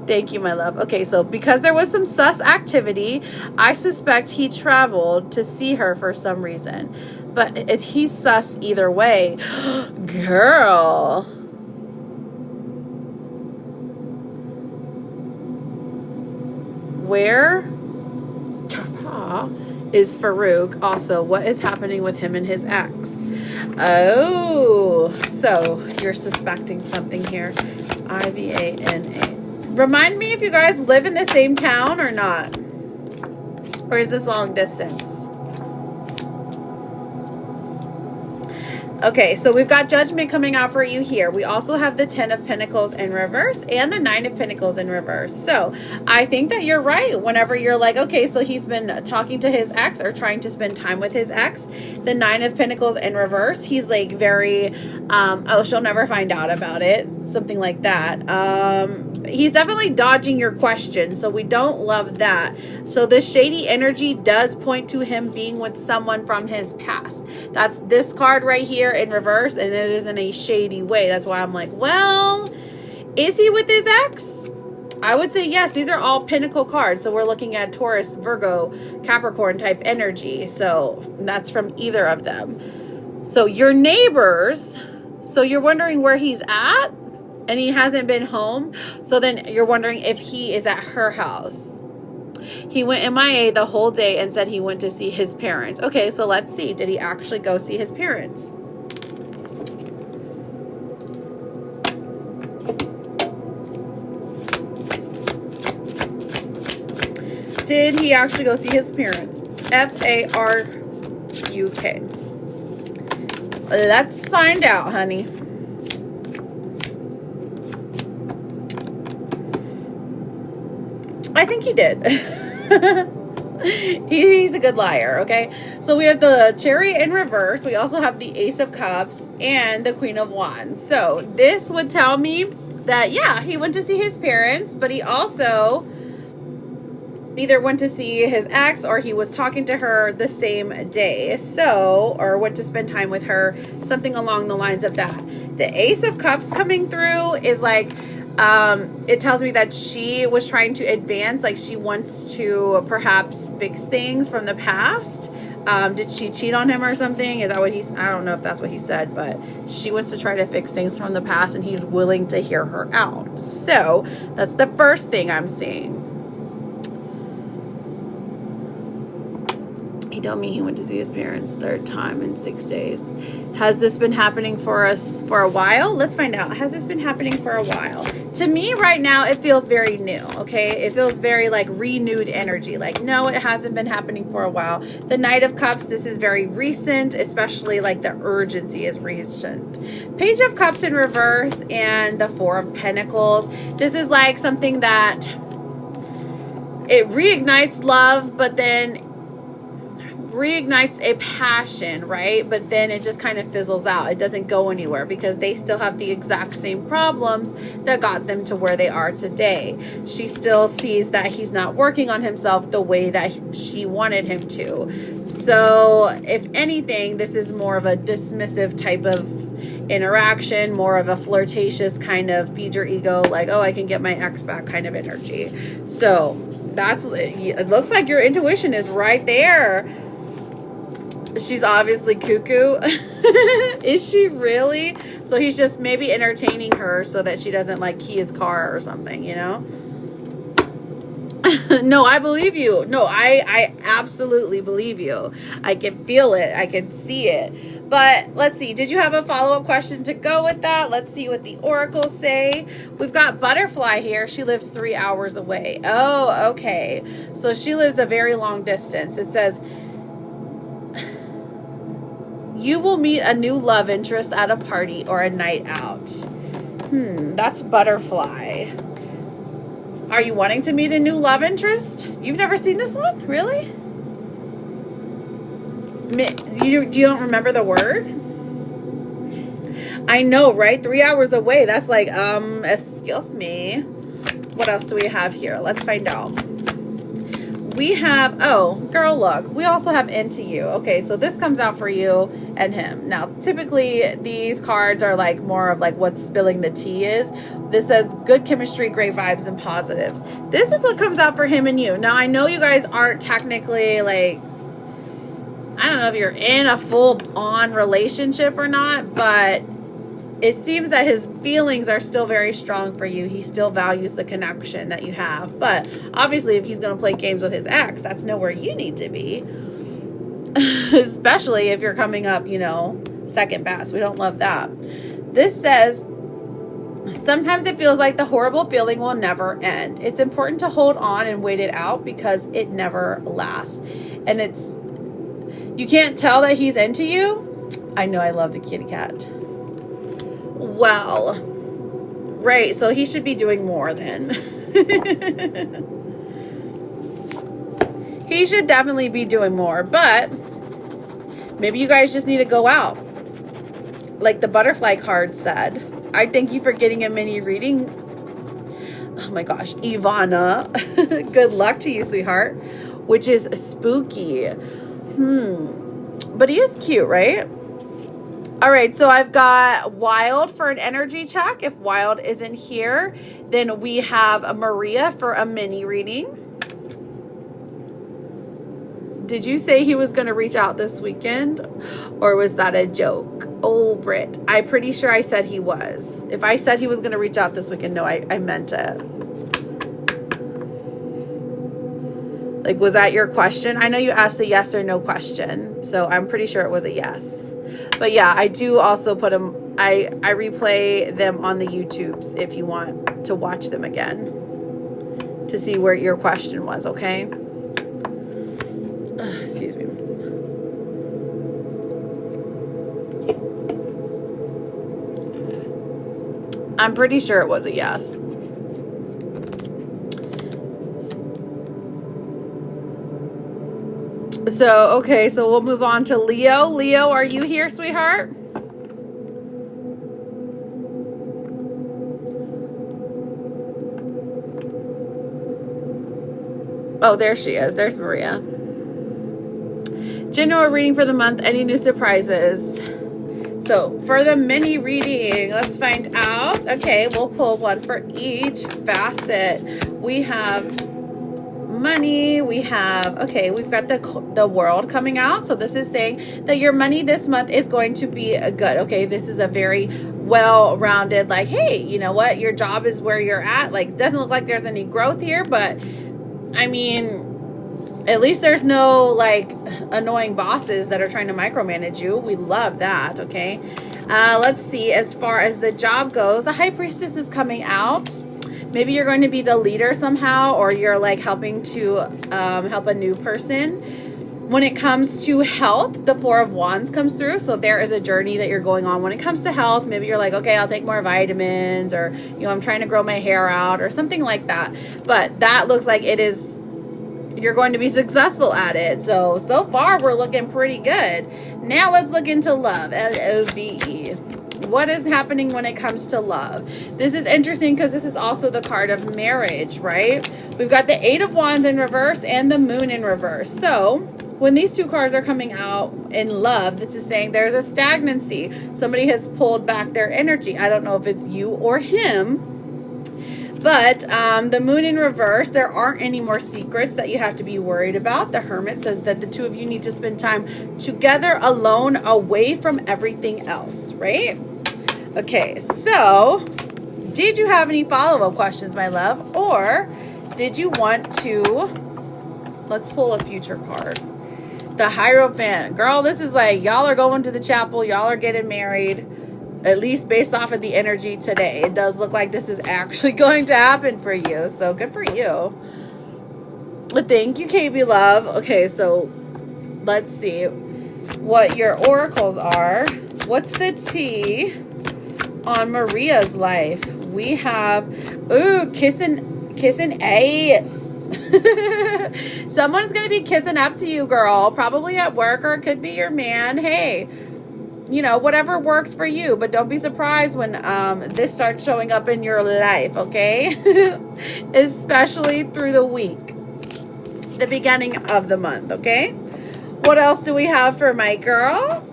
Thank you, my love. Okay, so because there was some sus activity, I suspect he traveled to see her for some reason. But he's sus either way. Girl. Where is Farouk? Also, what is happening with him and his ex? Oh, so you're suspecting something here. IVANA. Remind me if you guys live in the same town or not. Or is this long distance? Okay, so we've got Judgment coming out for you here. We also have the 10 of Pentacles in reverse and the 9 of Pentacles in reverse. So I think that you're right. Whenever you're like, okay, so he's been talking to his ex or trying to spend time with his ex, the 9 of Pentacles in reverse, he's like very, oh, she'll never find out about it. Something like that. He's definitely dodging your question, so we don't love that. So this shady energy does point to him being with someone from his past. That's this card right here in reverse, and it is in a shady way. That's why I'm like, well, is he with his ex? I would say yes. These are all Pentacle cards, so we're looking at Taurus, Virgo, Capricorn type energy. So that's from either of them. So your neighbors, so you're wondering where he's at? And he hasn't been home. So then you're wondering if he is at her house. He went MIA the whole day and said he went to see his parents. Okay, so let's see. Did he actually go see his parents? Did he actually go see his parents? FARUK. Let's find out, honey. I think he did. He's a good liar, okay? So we have the Chariot in reverse. We also have the Ace of Cups and the Queen of Wands. So this would tell me that, yeah, he went to see his parents, but he also either went to see his ex or he was talking to her the same day. So, or went to spend time with her, something along the lines of that. The Ace of Cups coming through is like, it tells me that she was trying to advance, like she wants to perhaps fix things from the past. Did she cheat on him or something? Is that what I don't know if that's what he said, but she wants to try to fix things from the past and he's willing to hear her out. So that's the first thing I'm seeing. He told me he went to see his parents third time in 6 days. Has this been happening for us for a while? Let's find out. Has this been happening for a while? To me right now, it feels very new, okay? It feels very like renewed energy. Like, no, it hasn't been happening for a while. The Knight of Cups, this is very recent, especially like the urgency is recent. Page of Cups in reverse and the Four of Pentacles. This is like something that it reignites love, but then reignites a passion, right? But then it just kind of fizzles out. It doesn't go anywhere because they still have the exact same problems that got them to where they are today. She still sees that he's not working on himself the way that she wanted him to. So if anything, this is more of a dismissive type of interaction, more of a flirtatious kind of feed your ego, like, oh, I can get my ex back kind of energy. So that's, it looks like your intuition is right there. She's obviously cuckoo. Is she really? So he's just maybe entertaining her so that she doesn't like key his car or something, you know? No, I believe you. No, I absolutely believe you. I can feel it. I can see it. But let's see. Did you have a follow-up question to go with that? Let's see what the oracles say. We've got Butterfly here. She lives 3 hours away. Oh, okay. So she lives a very long distance. It says, you will meet a new love interest at a party or a night out. That's Butterfly. Are you wanting to meet a new love interest? You've never seen this one? Really? You don't remember the word? I know, right? 3 hours away. That's like, excuse me. What else do we have here? Let's find out. We have, oh, girl, look. We also have into you. Okay, so this comes out for you and him. Now, typically, these cards are like more of like what spilling the tea is. This says good chemistry, great vibes, and positives. This is what comes out for him and you. Now, I know you guys aren't technically like, I don't know if you're in a full-on relationship or not, but it seems that his feelings are still very strong for you. He still values the connection that you have. But obviously, if he's going to play games with his ex, that's nowhere you need to be. Especially if you're coming up, you know, second best. We don't love that. This says, sometimes it feels like the horrible feeling will never end. It's important to hold on and wait it out because it never lasts. And you can't tell that he's into you. I know, I love the kitty cat. Well, right, so he should be doing more then. He should definitely be doing more, but maybe you guys just need to go out. Like the butterfly card said. I thank you for getting a mini reading. Oh my gosh, Ivana. Good luck to you, sweetheart. Which is spooky. But he is cute, right? All right, so I've got Wild for an energy check. If Wild isn't here, then we have Maria for a mini reading. Did you say he was going to reach out this weekend? Or was that a joke? Oh, Britt, I'm pretty sure I said he was. If I said he was going to reach out this weekend, no, I meant it. Like, was that your question? I know you asked a yes or no question, so I'm pretty sure it was a yes. But yeah, I do also put them, I replay them on the YouTubes if you want to watch them again to see where your question was, okay? Excuse me. I'm pretty sure it was a yes. So, okay, so we'll move on to Leo. Leo, are you here, sweetheart? Oh, there she is. There's Maria. General reading for the month. Any new surprises? So, for the mini reading, let's find out. Okay, we'll pull one for each facet. We have money, we have, okay, we've got the world coming out. So this is saying that your money this month is going to be good. Okay, this is a very well-rounded, like, hey, you know what, your job is where you're at. Like, doesn't look like there's any growth here, but I mean, at least there's no like annoying bosses that are trying to micromanage you. We love that. Okay, let's see. As far as the job goes, the High Priestess is coming out. Maybe you're going to be the leader somehow, or you're like helping to help a new person. When it comes to health, the Four of Wands comes through. So there is a journey that you're going on when it comes to health. Maybe you're like, okay, I'll take more vitamins, or, you know, I'm trying to grow my hair out or something like that. But that looks like it is, you're going to be successful at it. So far we're looking pretty good. Now let's look into love. L-O-V-E. What is happening when it comes to love? This is interesting because this is also the card of marriage, right? We've got the Eight of Wands in reverse and the Moon in reverse. So when these two cards are coming out in love, this is saying there's a stagnancy. Somebody has pulled back their energy. I don't know if it's you or him. But the Moon in reverse, there aren't any more secrets that you have to be worried about. The Hermit says that the two of you need to spend time together, alone, away from everything else, right? Okay, so did you have any follow-up questions, my love? Or did you want to, let's pull a future card. The Hierophant. Girl, this is like, y'all are going to the chapel. Y'all are getting married. At least based off of the energy today. It does look like this is actually going to happen for you. So good for you. Thank you, KB Love. Okay, so let's see what your oracles are. What's the tea on Maria's life? We have, ooh, kissing ass. Someone's going to be kissing up to you, girl. Probably at work, or it could be your man. Hey, you know, whatever works for you. But don't be surprised when this starts showing up in your life, okay? Especially through the week. The beginning of the month, okay? What else do we have for my girl?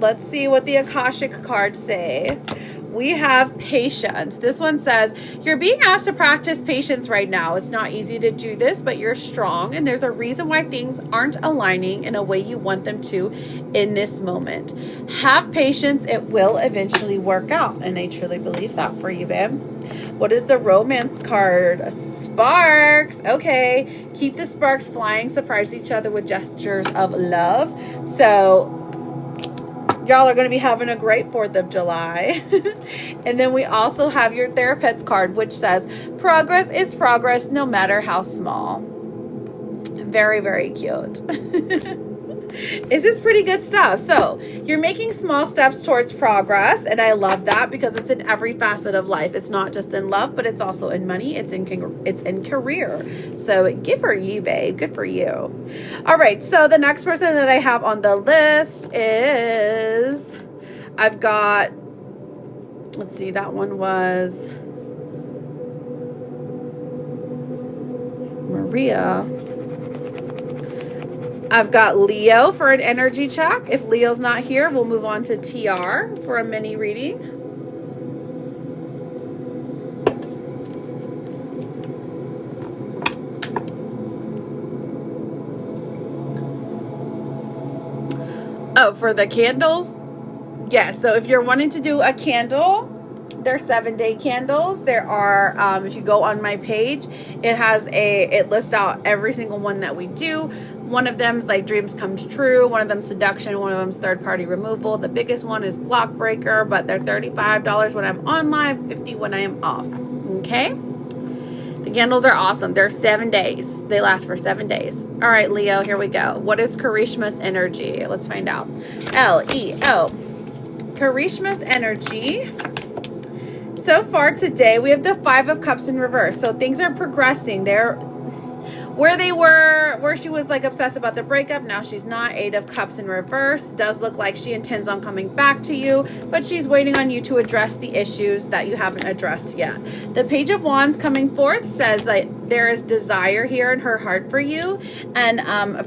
Let's see what the Akashic cards say. We have patience. This one says, you're being asked to practice patience right now. It's not easy to do this, but you're strong. And there's a reason why things aren't aligning in a way you want them to in this moment. Have patience. It will eventually work out. And I truly believe that for you, babe. What is the romance card? Sparks. Okay. Keep the sparks flying. Surprise each other with gestures of love. So y'all are going to be having a great 4th of July. And then we also have your therapist card, which says, progress is progress no matter how small. Very, very cute. This is pretty good stuff. So you're making small steps towards progress. And I love that because it's in every facet of life. It's not just in love, but it's also in money. It's in career. So good for you, babe. Good for you. All right. So the next person that I have on the list is, I've got, let's see, that one was Maria. I've got Leo for an energy check. If Leo's not here, we'll move on to TR for a mini reading. Oh, for the candles? Yes, so if you're wanting to do a candle, they're 7-day candles. There are, if you go on my page, it lists out every single one that we do. One of them is like dreams come true. One of them seduction. One of them is third party removal. The biggest one is block breaker, but they're $35 when I'm on live, $50 when I am off. Okay. The candles are awesome. They're 7 days. They last for 7 days. All right, Leo, here we go. What is Karishma's energy? Let's find out. Leo. Karishma's energy. So far today, we have the 5 of Cups in reverse. So things are progressing. They're where she was like obsessed about the breakup. Now she's not. 8 of Cups in reverse. Does look like she intends on coming back to you, but she's waiting on you to address the issues that you haven't addressed yet. The Page of Wands coming forth says that there is desire here in her heart for you, and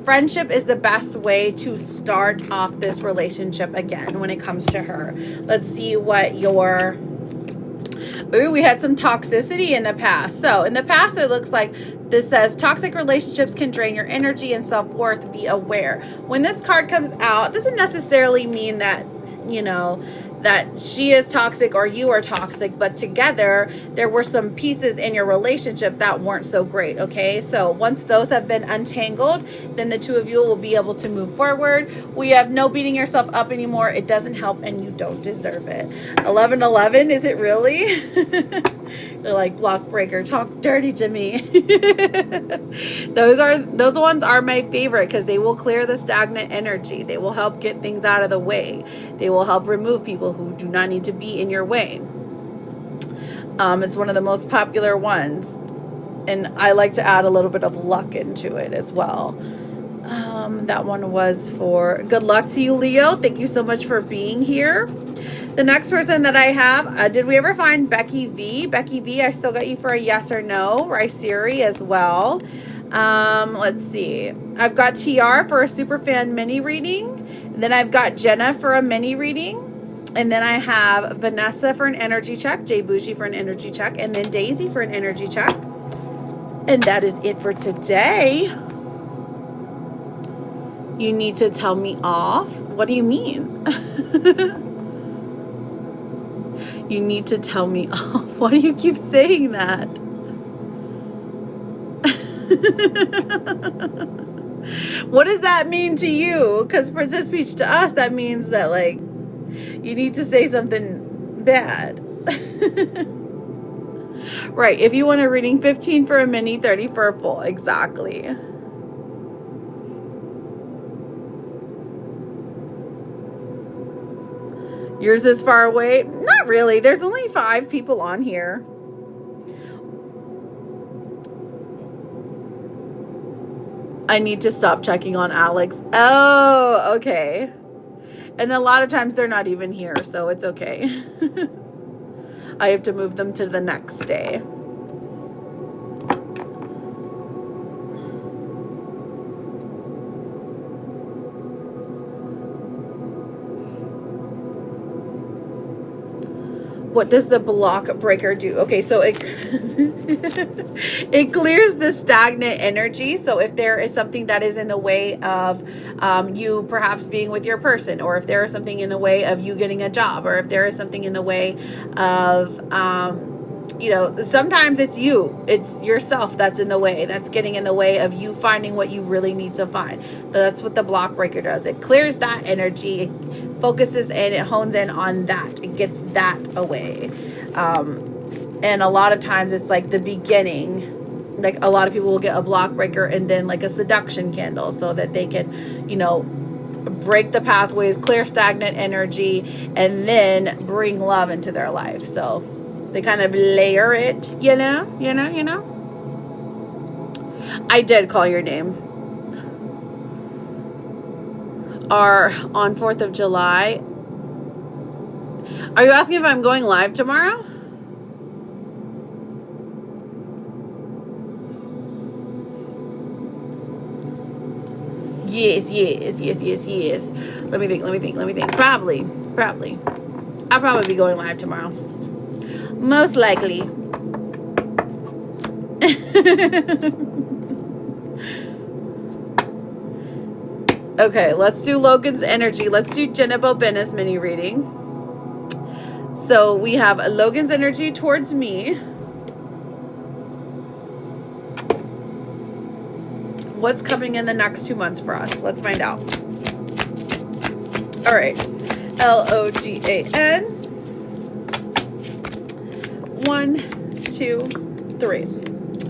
friendship is the best way to start off this relationship again when it comes to her. Let's see what your... Ooh, we had some toxicity in the past. So in the past, it looks like this says toxic relationships can drain your energy and self-worth. Be aware. When this card comes out, it doesn't necessarily mean that, you know, that she is toxic or you are toxic, but together there were some pieces in your relationship that weren't so great. Okay, so once those have been untangled, then the two of you will be able to move forward. We have no beating yourself up anymore. It doesn't help and you don't deserve it. 1111, is it really? They're like, block breaker, talk dirty to me. Those ones are my favorite because they will clear the stagnant energy. They will help get things out of the way. They will help remove people who do not need to be in your way. It's one of the most popular ones, and I like to add a little bit of luck into it as well. That one was for good luck to you, Leo. Thank you so much for being here. The next person that I have, did we ever find Becky V? Becky V, I still got you for a yes or no. Ryseri as well. Let's see. I've got TR for a superfan mini reading. Then I've got Jenna for a mini reading. And then I have Vanessa for an energy check. Jay Bougie for an energy check. And then Daisy for an energy check. And that is it for today. You need to tell me off? What do you mean? You need to tell me off. Why do you keep saying that? What does that mean to you? Because Princess Peach, to us, that means that, like, you need to say something bad. Right. If you want a reading, 15 for a mini, 30 for a full. Exactly. Yours is far away? Not really. There's only 5 people on here. I need to stop checking on Alex. Oh, okay. And a lot of times they're not even here, so it's okay. I have to move them to the next day. What does the block breaker do? Okay, so it it clears the stagnant energy. So if there is something that is in the way of you perhaps being with your person, or if there is something in the way of you getting a job, or if there is something in the way of you know, sometimes it's yourself that's in the way, that's getting in the way of you finding what you really need to find. That's what the block breaker does. It clears that energy, it focuses in, it hones in on that, it gets that away. And a lot of times it's like the beginning, like a lot of people will get a block breaker and then like a seduction candle, so that they can, you know, break the pathways, clear stagnant energy, and then bring love into their life. So they kind of layer it, you know. I did call your name. Are on 4th of July. Are you asking if I'm going live tomorrow? Yes. Let me think. Probably. I'll probably be going live tomorrow. Most likely. Okay, let's do Logan's energy. Let's do Jenna Bobena's mini reading. So we have Logan's energy towards me. What's coming in the next 2 months for us? Let's find out. All right. Logan. 1, 2, 3.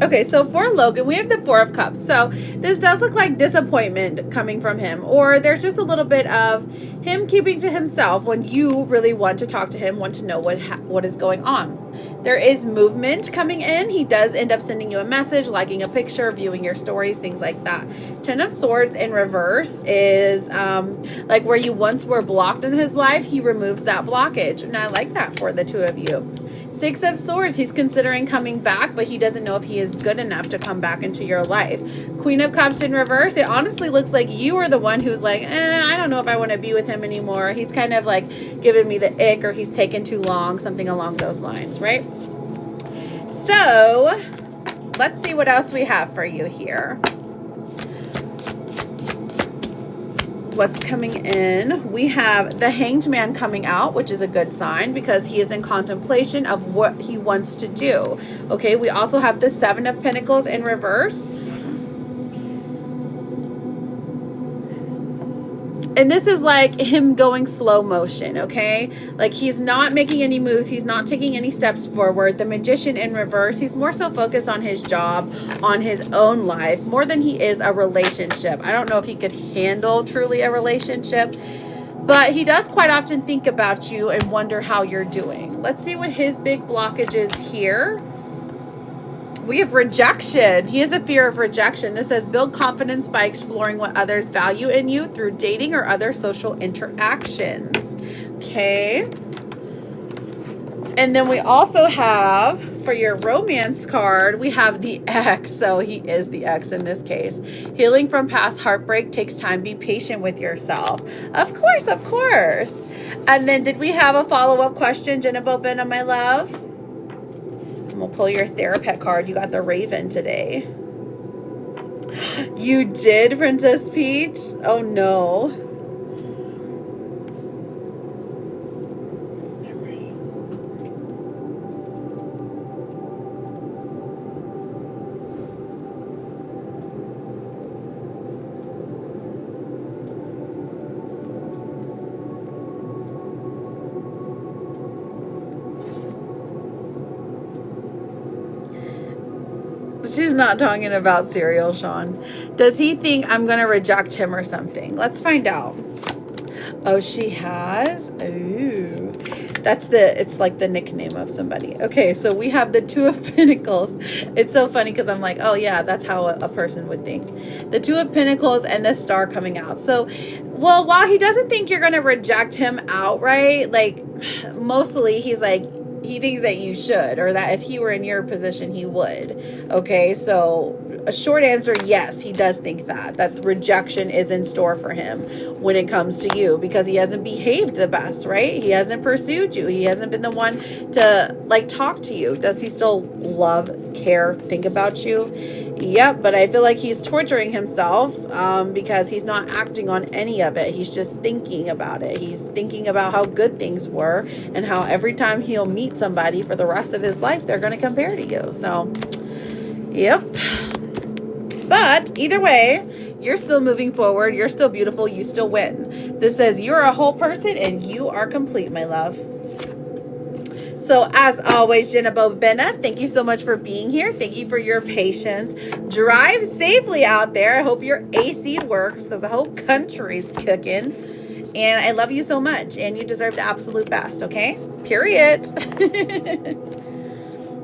Okay, so for Logan, we have the 4 of Cups. So this does look like disappointment coming from him, or there's just a little bit of him keeping to himself when you really want to talk to him, want to know what is going on. There is movement coming in. He does end up sending you a message, liking a picture, viewing your stories, things like that. 10 of Swords in reverse is like where you once were blocked in his life, he removes that blockage. And I like that for the 2 of you. 6 of Swords, he's considering coming back, but he doesn't know if he is good enough to come back into your life. Queen of Cups in reverse, it honestly looks like you are the one who's like, I don't know if I want to be with him anymore. He's kind of like giving me the ick, or he's taken too long, something along those lines, right? So let's see what else we have for you here. What's coming in? We have the Hanged Man coming out, which is a good sign because he is in contemplation of what he wants to do. Okay, we also have the 7 of Pentacles in reverse. And this is like him going slow motion, okay? Like he's not making any moves. He's not taking any steps forward. The Magician in reverse, he's more so focused on his job, on his own life, more than he is a relationship. I don't know if he could handle truly a relationship, but he does quite often think about you and wonder how you're doing. Let's see what his big blockage is here. We have rejection. He has a fear of rejection. This says build confidence by exploring what others value in you through dating or other social interactions. Okay. And then we also have, for your romance card, we have the X. So he is the X in this case. Healing from past heartbreak takes time. Be patient with yourself. Of course, of course. And then did we have a follow-up question, Jenna Bobena, my love? And we'll pull your Therapet card. You got the Raven today. You did, Princess Peach? Oh, no. She's not talking about cereal, Sean. Does he think I'm going to reject him or something? Let's find out. Oh, she has? Ooh. It's like the nickname of somebody. Okay, so we have the Two of Pentacles. It's so funny because I'm like, oh yeah, that's how a person would think. The Two of Pentacles and the Star coming out. So, well, while he doesn't think you're going to reject him outright, like, mostly he's like, he thinks that you should, or that if he were in your position, he would. Okay, so a short answer, yes, he does think that rejection is in store for him when it comes to you, because he hasn't behaved the best, right? He hasn't pursued you. He hasn't been the one to like talk to you. Does he still love, care, think about you? Yep, but I feel like he's torturing himself because he's not acting on any of it. He's just thinking about it. He's thinking about how good things were and how every time he'll meet somebody for the rest of his life, they're going to compare to you. So, yep. But either way, you're still moving forward. You're still beautiful. You still win. This says you're a whole person and you are complete, my love. So as always, Jenna Bobena, thank you so much for being here. Thank you for your patience. Drive safely out there. I hope your AC works because the whole country's cooking. And I love you so much. And you deserve the absolute best, okay? Period.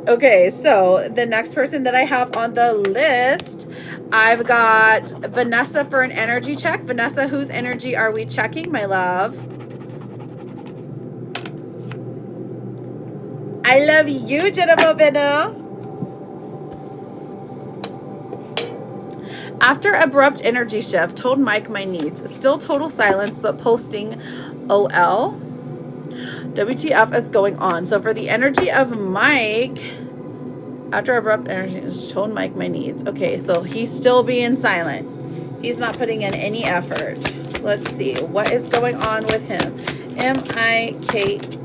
Okay, so the next person that I have on the list, I've got Vanessa for an energy check. Vanessa, whose energy are we checking, my love? I love you, Jenna Bobina. After abrupt energy shift, told Mike my needs. Still total silence, but posting OL. WTF is going on. So for the energy of Mike, after abrupt energy, told Mike my needs. Okay, so he's still being silent. He's not putting in any effort. Let's see. What is going on with him? M-I-K-E.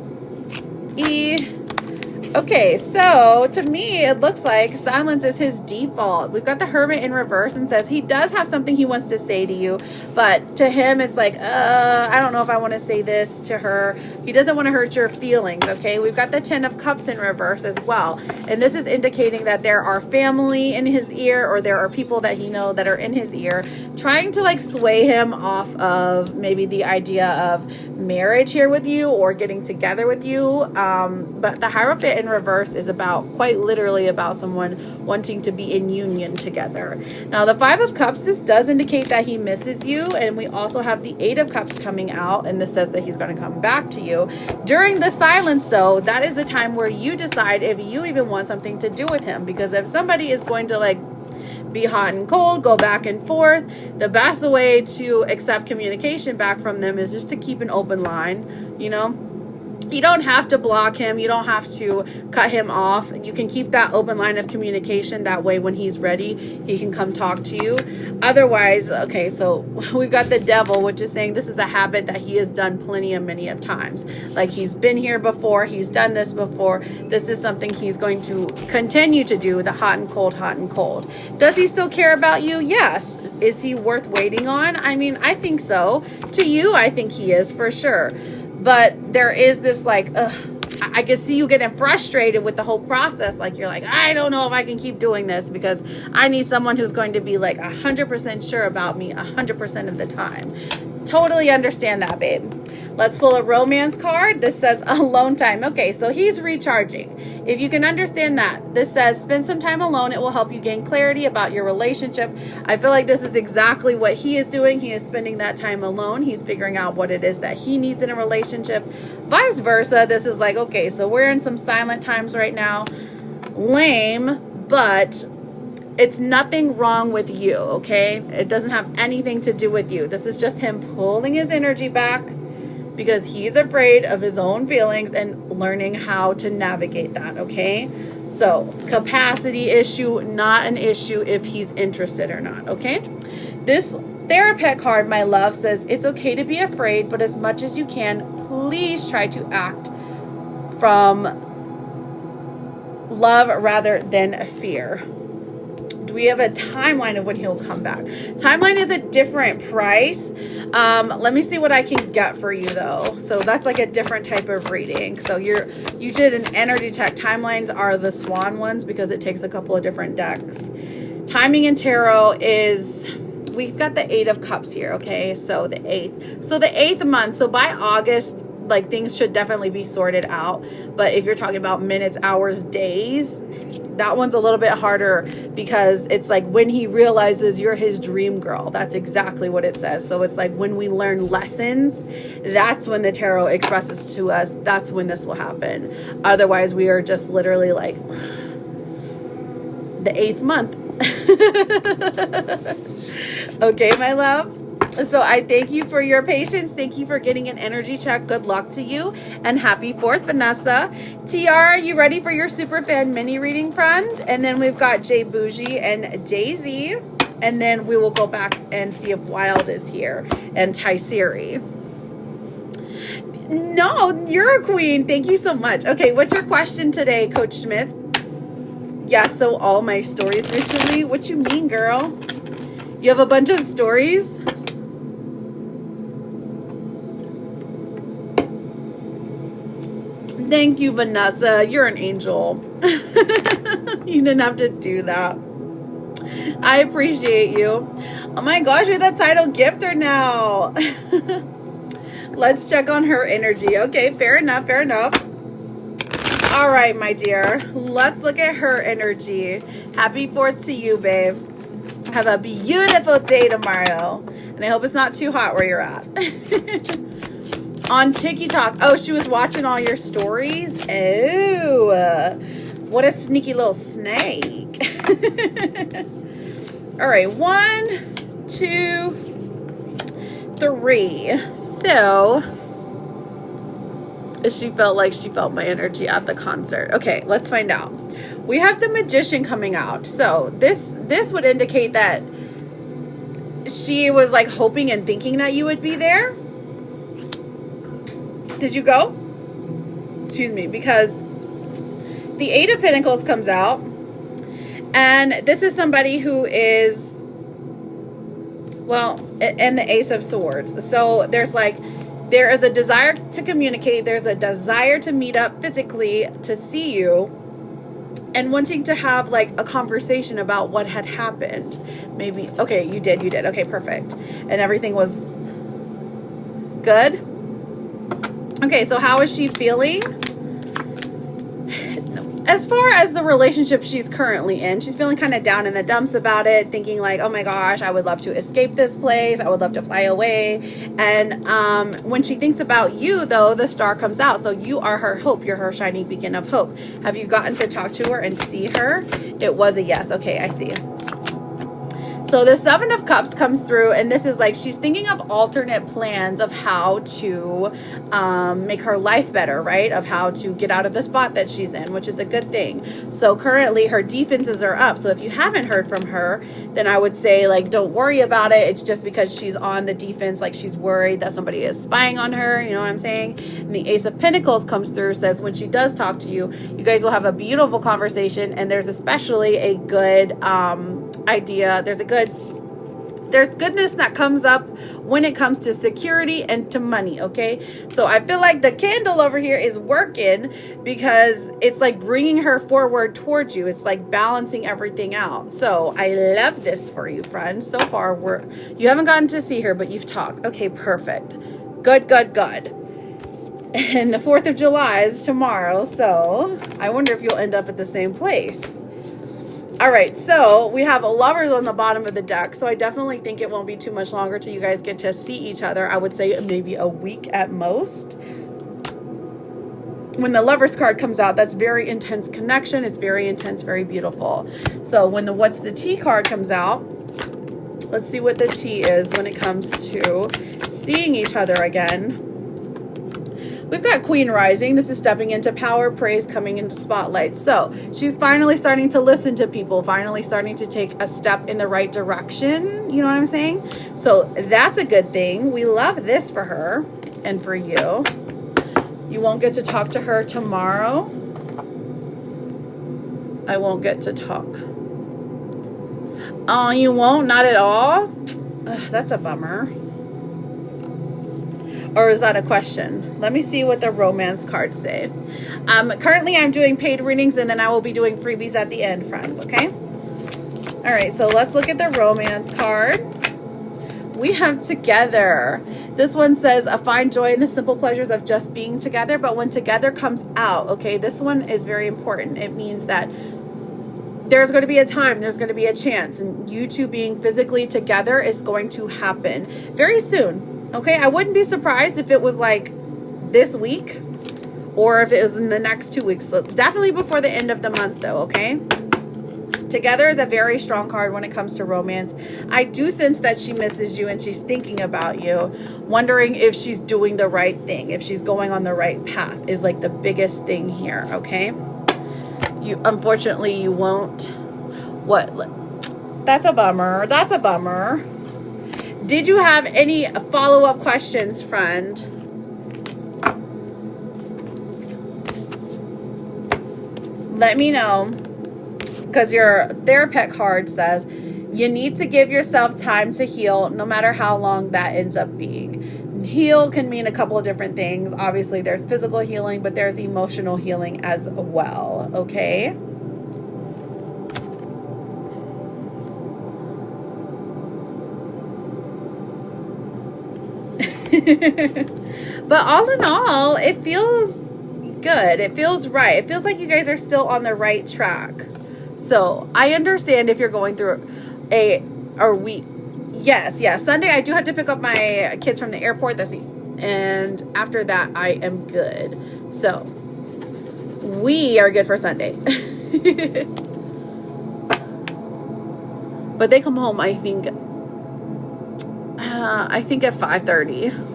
Okay, so to me, it looks like silence is his default. We've got the Hermit in reverse and says he does have something he wants to say to you, but to him, it's like, I don't know if I want to say this to her. He doesn't want to hurt your feelings, okay? We've got the Ten of Cups in reverse as well, and this is indicating that there are family in his ear, or there are people that he knows that are in his ear, trying to like sway him off of maybe the idea of marriage here with you or getting together with you. But the Hierophant in reverse is quite literally about someone wanting to be in union together. Now the Five of Cups, this does indicate that he misses you, and we also have the Eight of Cups coming out, and this says that he's going to come back to you. During the silence though, that is the time where you decide if you even want something to do with him, because if somebody is going to like be hot and cold, go back and forth, the best way to accept communication back from them is just to keep an open line. You know, you don't have to block him, you don't have to cut him off. You can keep that open line of communication. That way when he's ready, he can come talk to you. Otherwise, okay, so we've got the Devil, which is saying this is a habit that he has done many of times. Like he's been here before, he's done this before. This is something he's going to continue to do, the hot and cold, hot and cold. Does he still care about you? Yes. Is he worth waiting on? I mean, I think so. To you, I think he is for sure. But there is this like, I can see you getting frustrated with the whole process. Like you're like, I don't know if I can keep doing this because I need someone who's going to be like 100% sure about me 100% of the time. Totally understand that, babe. Let's pull a romance card. This says alone time. Okay, so he's recharging. If you can understand that, this says spend some time alone. It will help you gain clarity about your relationship. I feel like this is exactly what he is doing. He is spending that time alone. He's figuring out what it is that he needs in a relationship. Vice versa, this is like, okay, so we're in some silent times right now. Lame, but it's nothing wrong with you, okay? It doesn't have anything to do with you. This is just him pulling his energy back because he's afraid of his own feelings and learning how to navigate that, okay? So, capacity issue, not an issue if he's interested or not, okay? This Therapet card, my love, says it's okay to be afraid, but as much as you can, please try to act from love rather than fear. Do we have a timeline of when he'll come back? Timeline is a different price. Let me see what I can get for you though. So that's like a different type of reading. So you did an energy check. Timelines are the swan ones because it takes a couple of different decks. Timing in tarot is, we've got the 8 of Cups here, okay? So the 8th. So the 8th month. So by August, like things should definitely be sorted out. But if you're talking about minutes, hours, days, that one's a little bit harder because it's like when he realizes you're his dream girl. That's exactly what it says. So it's like when we learn lessons, that's when the tarot expresses to us, that's when this will happen. Otherwise, we are just literally like the 8th month. Okay, my love. So I thank you for your patience. Thank you for getting an energy check. Good luck to you. And happy 4th, Vanessa. Tiara, you ready for your super fan mini reading, friend? And then we've got Jay Bougie and Daisy. And then we will go back and see if Wild is here. And Taisiri. No, you're a queen. Thank you so much. Okay, what's your question today, Coach Smith? Yeah, so all my stories recently. What you mean, girl? You have a bunch of stories? Thank you, Vanessa. You're an angel. You didn't have to do that. I appreciate you. Oh my gosh, you're the title gifter now. Let's check on her energy. Okay, fair enough, fair enough. All right, my dear. Let's look at her energy. Happy 4th to you, babe. Have a beautiful day tomorrow. And I hope it's not too hot where you're at. On TikTok. Oh, she was watching all your stories? Oh, what a sneaky little snake. All right, 1, 2, 3. So she felt like she felt my energy at the concert. Okay, let's find out. We have the Magician coming out. So this would indicate that she was like hoping and thinking that you would be there. Did you go? Excuse me, because the 8 of Pentacles comes out. And this is somebody who is, well, and the Ace of Swords. So there is a desire to communicate. There's a desire to meet up physically to see you and wanting to have like a conversation about what had happened. Maybe, okay, you did. Okay, perfect. And everything was good. Okay, so how is she feeling? As far as the relationship she's currently in, she's feeling kind of down in the dumps about it, thinking like, oh my gosh, I would love to escape this place. I would love to fly away. And when she thinks about you, though, the star comes out. So you are her hope. You're her shining beacon of hope. Have you gotten to talk to her and see her? It was a yes. Okay, I see. So the 7 of Cups comes through, and this is like she's thinking of alternate plans of how to make her life better, right? Of how to get out of the spot that she's in, which is a good thing. So currently her defenses are up. So if you haven't heard from her, then I would say like don't worry about it. It's just because she's on the defense, like she's worried that somebody is spying on her. You know what I'm saying? And the Ace of Pentacles comes through, says when she does talk to you, you guys will have a beautiful conversation, and there's especially a good idea. There's goodness that comes up when it comes to security and to money, okay? So I feel like the candle over here is working because it's like bringing her forward towards you. It's like balancing everything out. So I love this for you, friends. So far, you haven't gotten to see her, but you've talked. Okay, perfect. Good. And the 4th of July is tomorrow, so I wonder if you'll end up at the same place. All right, so we have Lovers on the bottom of the deck, so I definitely think it won't be too much longer till you guys get to see each other. I would say maybe a week at most. When the Lovers card comes out, that's very intense connection. It's very intense, very beautiful. So when the What's the Tea card comes out, let's see what the tea is when it comes to seeing each other again. We've got Queen rising. This is stepping into power, praise, coming into spotlight. So she's finally starting to listen to people, finally starting to take a step in the right direction. You know what I'm saying? So that's a good thing. We love this for her and for you. You won't get to talk to her tomorrow. I won't get to talk. Oh, you won't? Not at all? Ugh, that's a bummer. Or is that a question? Let me see what the romance cards say. Currently, I'm doing paid readings, and then I will be doing freebies at the end, friends, okay? All right, so let's look at the romance card. We have together. This one says, find joy in the simple pleasures of just being together. But when together comes out, okay, this one is very important. It means that there's going to be a time, there's going to be a chance, and you two being physically together is going to happen very soon. Okay, I wouldn't be surprised if it was like this week or if it was in the next 2 weeks. So definitely before the end of the month though, okay? Together is a very strong card when it comes to romance. I do sense that she misses you and she's thinking about you, wondering if she's doing the right thing, if she's going on the right path is like the biggest thing here, okay? Unfortunately, you won't. What? That's a bummer. That's a bummer. Did you have any follow-up questions, friend? Let me know, because your therapist card says you need to give yourself time to heal, no matter how long that ends up being. Heal can mean a couple of different things. Obviously, there's physical healing, but there's emotional healing as well, okay? But all in all, it feels good. It feels right. It feels like you guys are still on the right track. So I understand if you're going through a week. Yes. Sunday, I do have to pick up my kids from the airport. And after that, I am good. So we are good for Sunday. But they come home, I think at 5:30.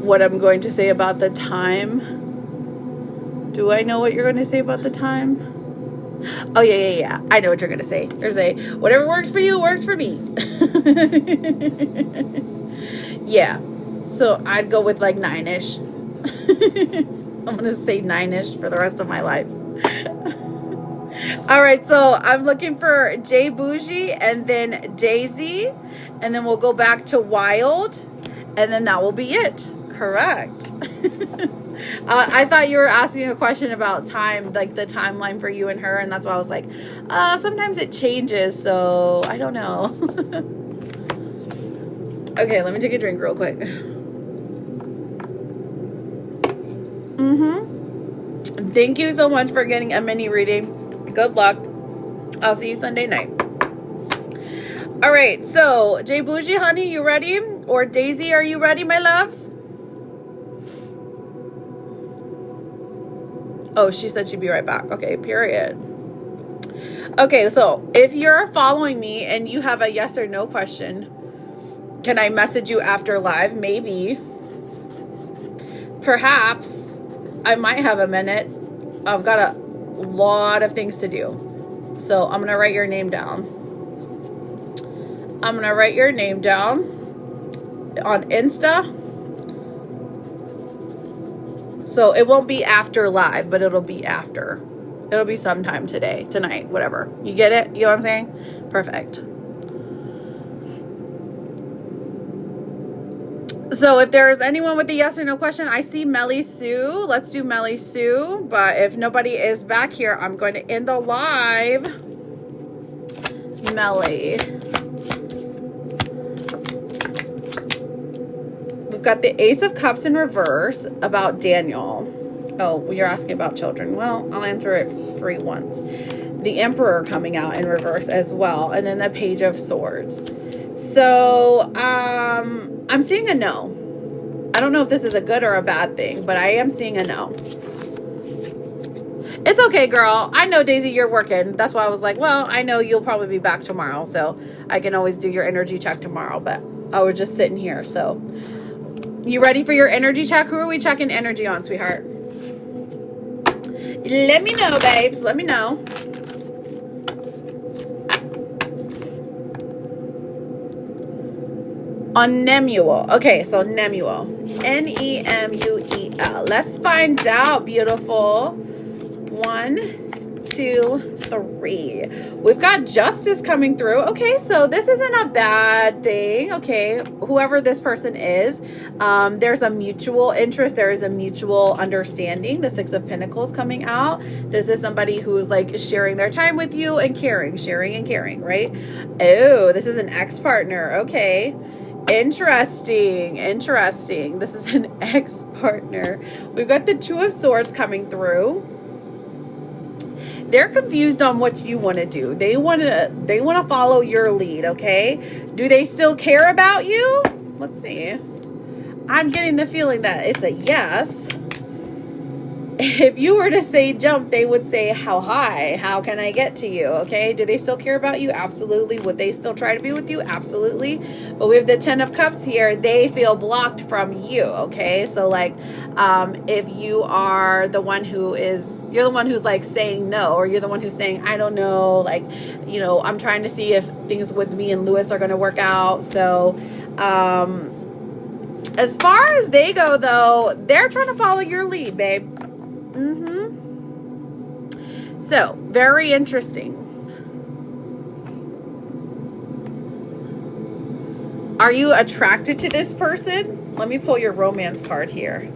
What I'm going to say about the time. Do I know what you're going to say about the time? Oh, yeah. I know what you're going to say. There's whatever works for you works for me. Yeah. So I'd go with like 9-ish. I'm going to say 9-ish for the rest of my life. All right. So I'm looking for Jay Bougie and then Daisy. And then we'll go back to Wild. And then that will be it. Correct. I thought you were asking a question about time, like the timeline for you and her. And that's why I was like, sometimes it changes. So I don't know. Okay, let me take a drink real quick. Thank you so much for getting a mini reading. Good luck. I'll see you Sunday night. All right, so Jay Bougie, honey, you ready? Or Daisy, are you ready, my loves? Oh, she said she'd be right back. Okay, period. Okay, so if you're following me and you have a yes or no question, can I message you after live? Maybe. Perhaps. I might have a minute. I've got a lot of things to do. So I'm going to write your name down. I'm going to write your name down on Insta. So it won't be after live, but it'll be after. It'll be sometime today, tonight, whatever. You get it? You know what I'm saying? Perfect. So if there's anyone with a yes or no question, I see Melly Sue. Let's do Melly Sue. But if nobody is back here, I'm going to end the live. Melly. We've got the Ace of Cups in reverse about Daniel. Oh, you're asking about children. Well, I'll answer it 3 once. The Emperor coming out in reverse as well. And then the Page of Swords. So, I'm seeing a no. I don't know if this is a good or a bad thing, but I am seeing a no. It's okay, girl. I know, Daisy, you're working. That's why I was like, well, I know you'll probably be back tomorrow, so I can always do your energy check tomorrow, but I was just sitting here, so. You ready for your energy check? Who are we checking energy on, sweetheart? Let me know, babes. Let me know. On Nemuel. Okay, so Nemuel. Nemuel. Let's find out, beautiful. 1, 2, 3. We've got justice coming through. Okay, so this isn't a bad thing. Okay, whoever this person is, there's a mutual interest. There is a mutual understanding. The 6 of Pentacles coming out. This is somebody who's like sharing their time with you and caring, sharing and caring, right? Oh, this is an ex-partner. Okay. Interesting. This is an ex-partner. We've got the 2 of Swords coming through. They're confused on what you want to do. They want to follow your lead, okay? Do they still care about you? Let's see. I'm getting the feeling that it's a yes. If you were to say jump, they would say how high? How can I get to you? Okay? Do they still care about you? Absolutely. Would they still try to be with you? Absolutely. But we have the 10 of Cups here. They feel blocked from you. Okay? So like, if you are the one who is, you're the one who's like saying no, or you're the one who's saying, I don't know, like, you know, I'm trying to see if things with me and Lewis are going to work out. So, as far as they go though, they're trying to follow your lead, babe. So, very interesting. Are you attracted to this person? Let me pull your romance card here.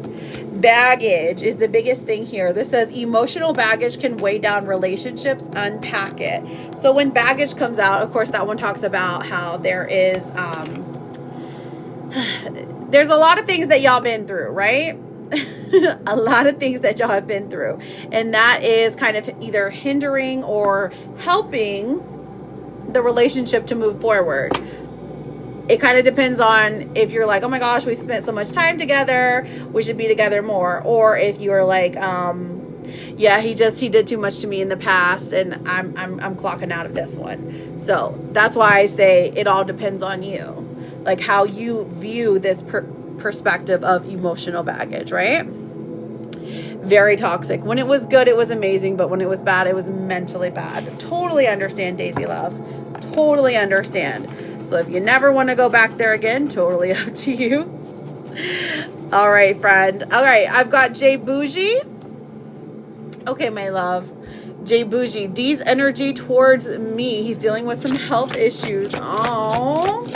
Baggage is the biggest thing here. This says emotional baggage can weigh down relationships. Unpack it. So when baggage comes out, of course, that one talks about how there is, there's a lot of things that y'all been through, right? A lot of things that y'all have been through, and that is kind of either hindering or helping the relationship to move forward. It kind of depends on if you're like, oh my gosh, we've spent so much time together, we should be together more, or if you're like, yeah, he did too much to me in the past, and I'm clocking out of this one. So that's why I say it all depends on you, like how you view this perspective of emotional baggage, right? Very toxic. When it was good, it was amazing, but when it was bad, it was mentally bad. Totally understand, Daisy Love. Totally understand. So if you never want to go back there again, totally up to you. All right, friend. All right, I've got Jay Bougie. Okay, my love. Jay Bougie. D's energy towards me. He's dealing with some health issues. Oh,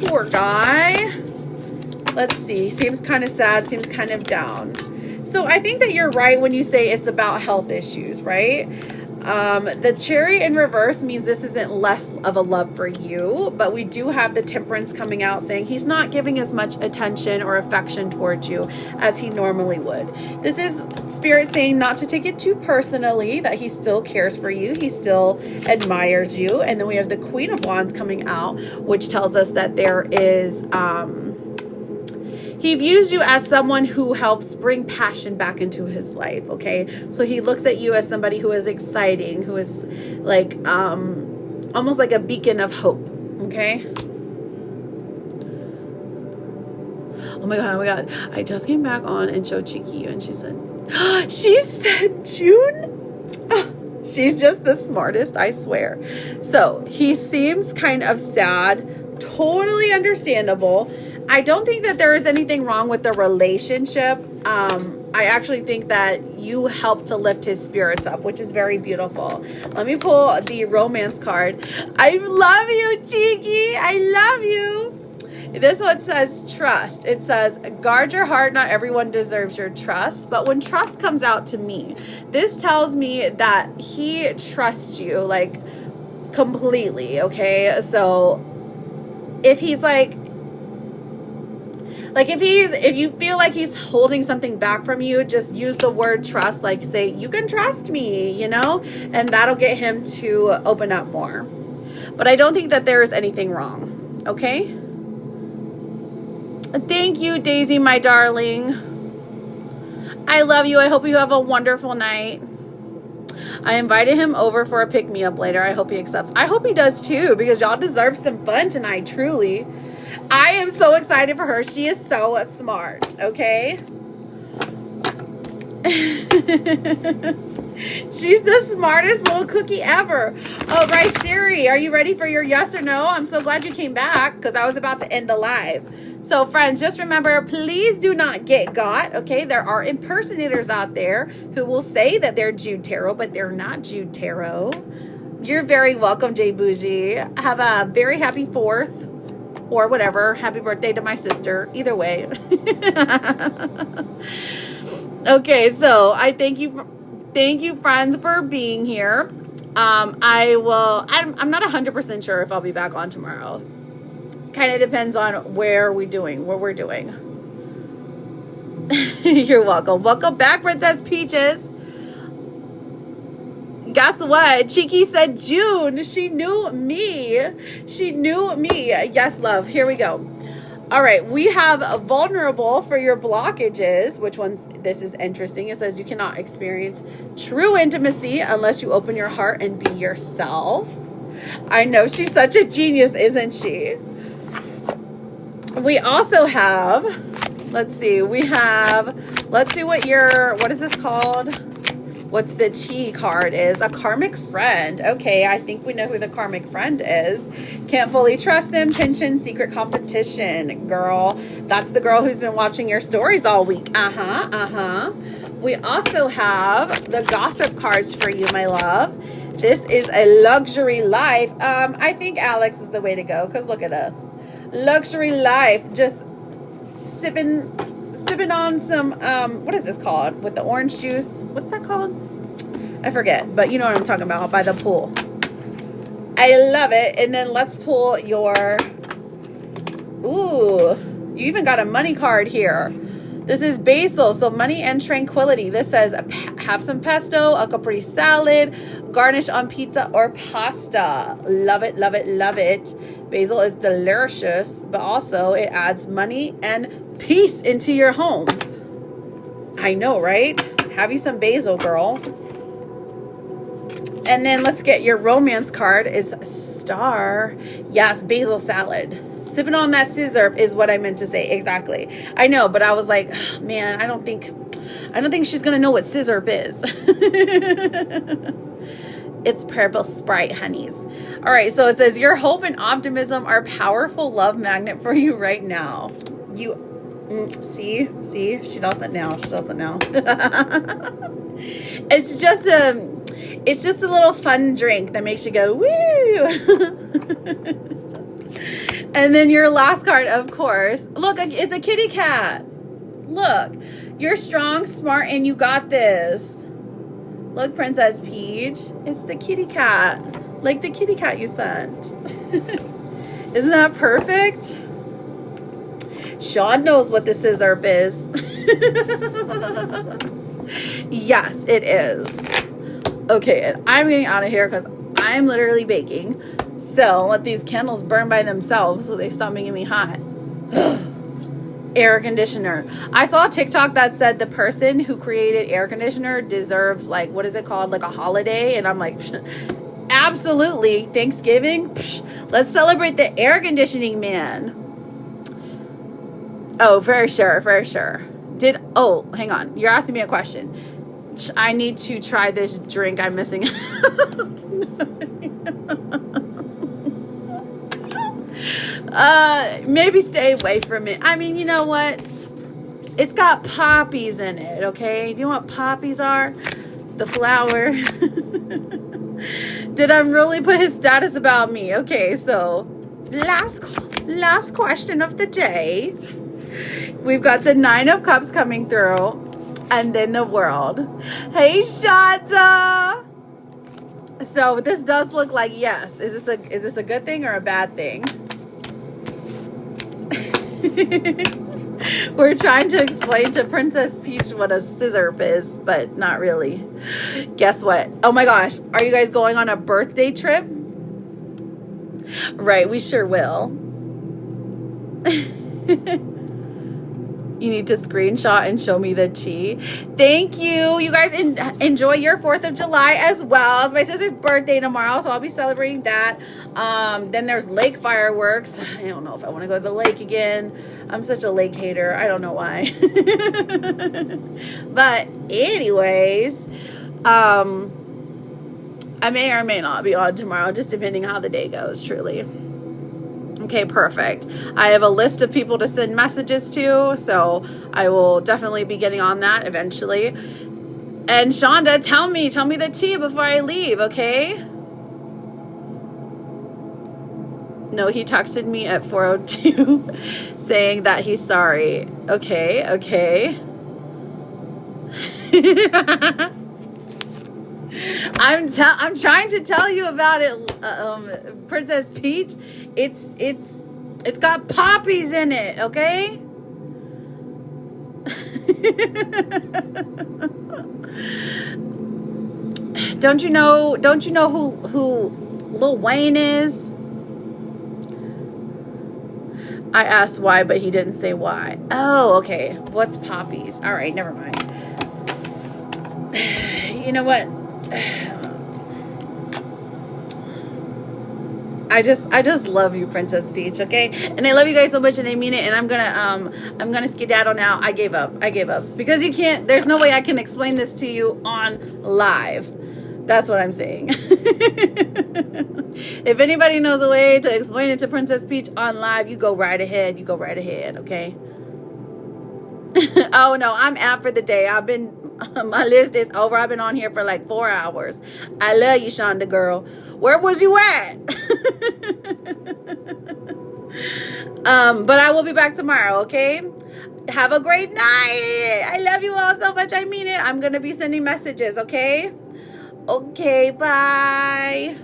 poor guy. Let's see. Seems kind of sad. Seems kind of down. So I think that you're right when you say it's about health issues, right? The cherry in reverse means this isn't less of a love for you, but we do have the Temperance coming out saying he's not giving as much attention or affection towards you as he normally would. This is Spirit saying not to take it too personally, that he still cares for you. He still admires you. And then we have the Queen of Wands coming out, which tells us that there is, he views you as someone who helps bring passion back into his life, okay? So he looks at you as somebody who is exciting, who is like, almost like a beacon of hope, okay? Oh my God. I just came back on and showed Cheeky and she said June? Oh, she's just the smartest, I swear. So he seems kind of sad, totally understandable. I don't think that there is anything wrong with the relationship. I actually think that you help to lift his spirits up, which is very beautiful. Let me pull the romance card. I love you, Cheeky. I love you. This one says trust. It says, guard your heart. Not everyone deserves your trust. But when trust comes out to me, this tells me that he trusts you like completely, okay? So if he's like if you feel like he's holding something back from you, just use the word trust, like say, you can trust me, you know, and that'll get him to open up more. But I don't think that there is anything wrong. Okay. Thank you, Daisy, my darling. I love you. I hope you have a wonderful night. I invited him over for a pick-me-up later. I hope he accepts. I hope he does too, because y'all deserve some fun tonight, truly. I am so excited for her. She is so smart, okay? She's the smartest little cookie ever. All right, Siri, are you ready for your yes or no? I'm so glad you came back because I was about to end the live. So friends, just remember, please do not get got, okay? There are impersonators out there who will say that they're Jude Tarot, but they're not Jude Tarot. You're very welcome, Jay Bougie. Have a very happy 4th or whatever. Happy birthday to my sister. Either way. Okay, so I thank you friends for being here. I'm not 100% sure if I'll be back on tomorrow. Kind of depends on what we're doing. You're welcome. Welcome back, Princess Peaches. Guess what? Cheeky said June. She knew me. Yes, love. Here we go. All right, we have vulnerable for your blockages. Which ones? This is interesting. It says you cannot experience true intimacy unless you open your heart and be yourself. I know, she's such a genius, isn't she? We also have, let's see what is this called? What's the T card is? A karmic friend. Okay, I think we know who the karmic friend is. Can't fully trust them. Tension, secret competition. Girl, that's the girl who's been watching your stories all week. We also have the gossip cards for you, my love. This is a luxury life. I think Alex is the way to go because look at us. Luxury life. Just sipping on some, what is this called? With the orange juice. What's that called? I forget, but you know what I'm talking about, by the pool. I love it. And then let's pull your, ooh, you even got a money card here. This is basil, so money and tranquility. This says have some pesto, a capri salad, garnish on pizza or pasta. Love it, love it, love it. Basil is delicious, but also it adds money and peace into your home. I know, right? Have you some basil, girl. And then let's get your romance card is star. Yes, basil salad. Sipping on that scissor is what I meant to say. Exactly. I know, but I was like, oh, man, I don't think she's gonna know what scissor is. It's purple Sprite, honeys. All right, so it says your hope and optimism are powerful love magnet for you right now. You see, she doesn't know. It's just a little fun drink that makes you go woo. And then your last card, of course. Look, it's a kitty cat. Look, you're strong, smart, and you got this. Look, Princess Peach. It's the kitty cat. Like the kitty cat you sent. Isn't that perfect? Sean knows what the scissor is. Yes, it is. Okay, and I'm getting out of here because I'm literally baking. So let these candles burn by themselves so they stop making me hot. Air conditioner. I saw a TikTok that said the person who created air conditioner deserves, like, what is it called? Like a holiday. And I'm like, absolutely. Thanksgiving. Let's celebrate the air conditioning man. Oh, for sure. Hang on. You're asking me a question. I need to try this drink I'm missing maybe stay away from it. I mean, you know what? It's got poppies in it, okay? Do you know what poppies are? The flower. Did I really put his status about me? Okay, so last question of the day. We've got the 9 of Cups coming through. And then the World. Hey, Shanta. So this does look like yes. Is this a good thing or a bad thing? We're trying to explain to Princess Peach what a scissor is, but not really. Guess what? Oh my gosh. Are you guys going on a birthday trip? Right, we sure will. You need to screenshot and show me the tea. Thank you. You guys enjoy your 4th of July as well. It's my sister's birthday tomorrow, so I'll be celebrating that. Then there's lake fireworks. I don't know if I want to go to the lake again. I'm such a lake hater. I don't know why. But anyways, I may or may not be on tomorrow, just depending how the day goes, truly. Okay, perfect. I have a list of people to send messages to, so I will definitely be getting on that eventually. And Shonda, tell me the tea before I leave, okay? No, he texted me at 4:02 saying that he's sorry. Okay. I'm trying to tell you about it, Princess Peach. It's got poppies in it, okay? Don't you know who Lil Wayne is? I asked why, but he didn't say why. Oh, okay. What's poppies? All right, never mind. You know what? I just love you, Princess Peach, okay? And I love you guys so much, and I mean it. And I'm gonna skedaddle now. I gave up because you can't. There's no way I can explain this to you on live. That's what I'm saying. If anybody knows a way to explain it to Princess Peach on live, you go right ahead. Okay? Oh no, I'm out for the day. My list is over. I've been on here for like 4 hours. I love you, Shonda girl. Where was you at? But I will be back tomorrow, okay? Have a great night. I love you all so much. I mean it. I'm going to be sending messages, okay? Okay, bye.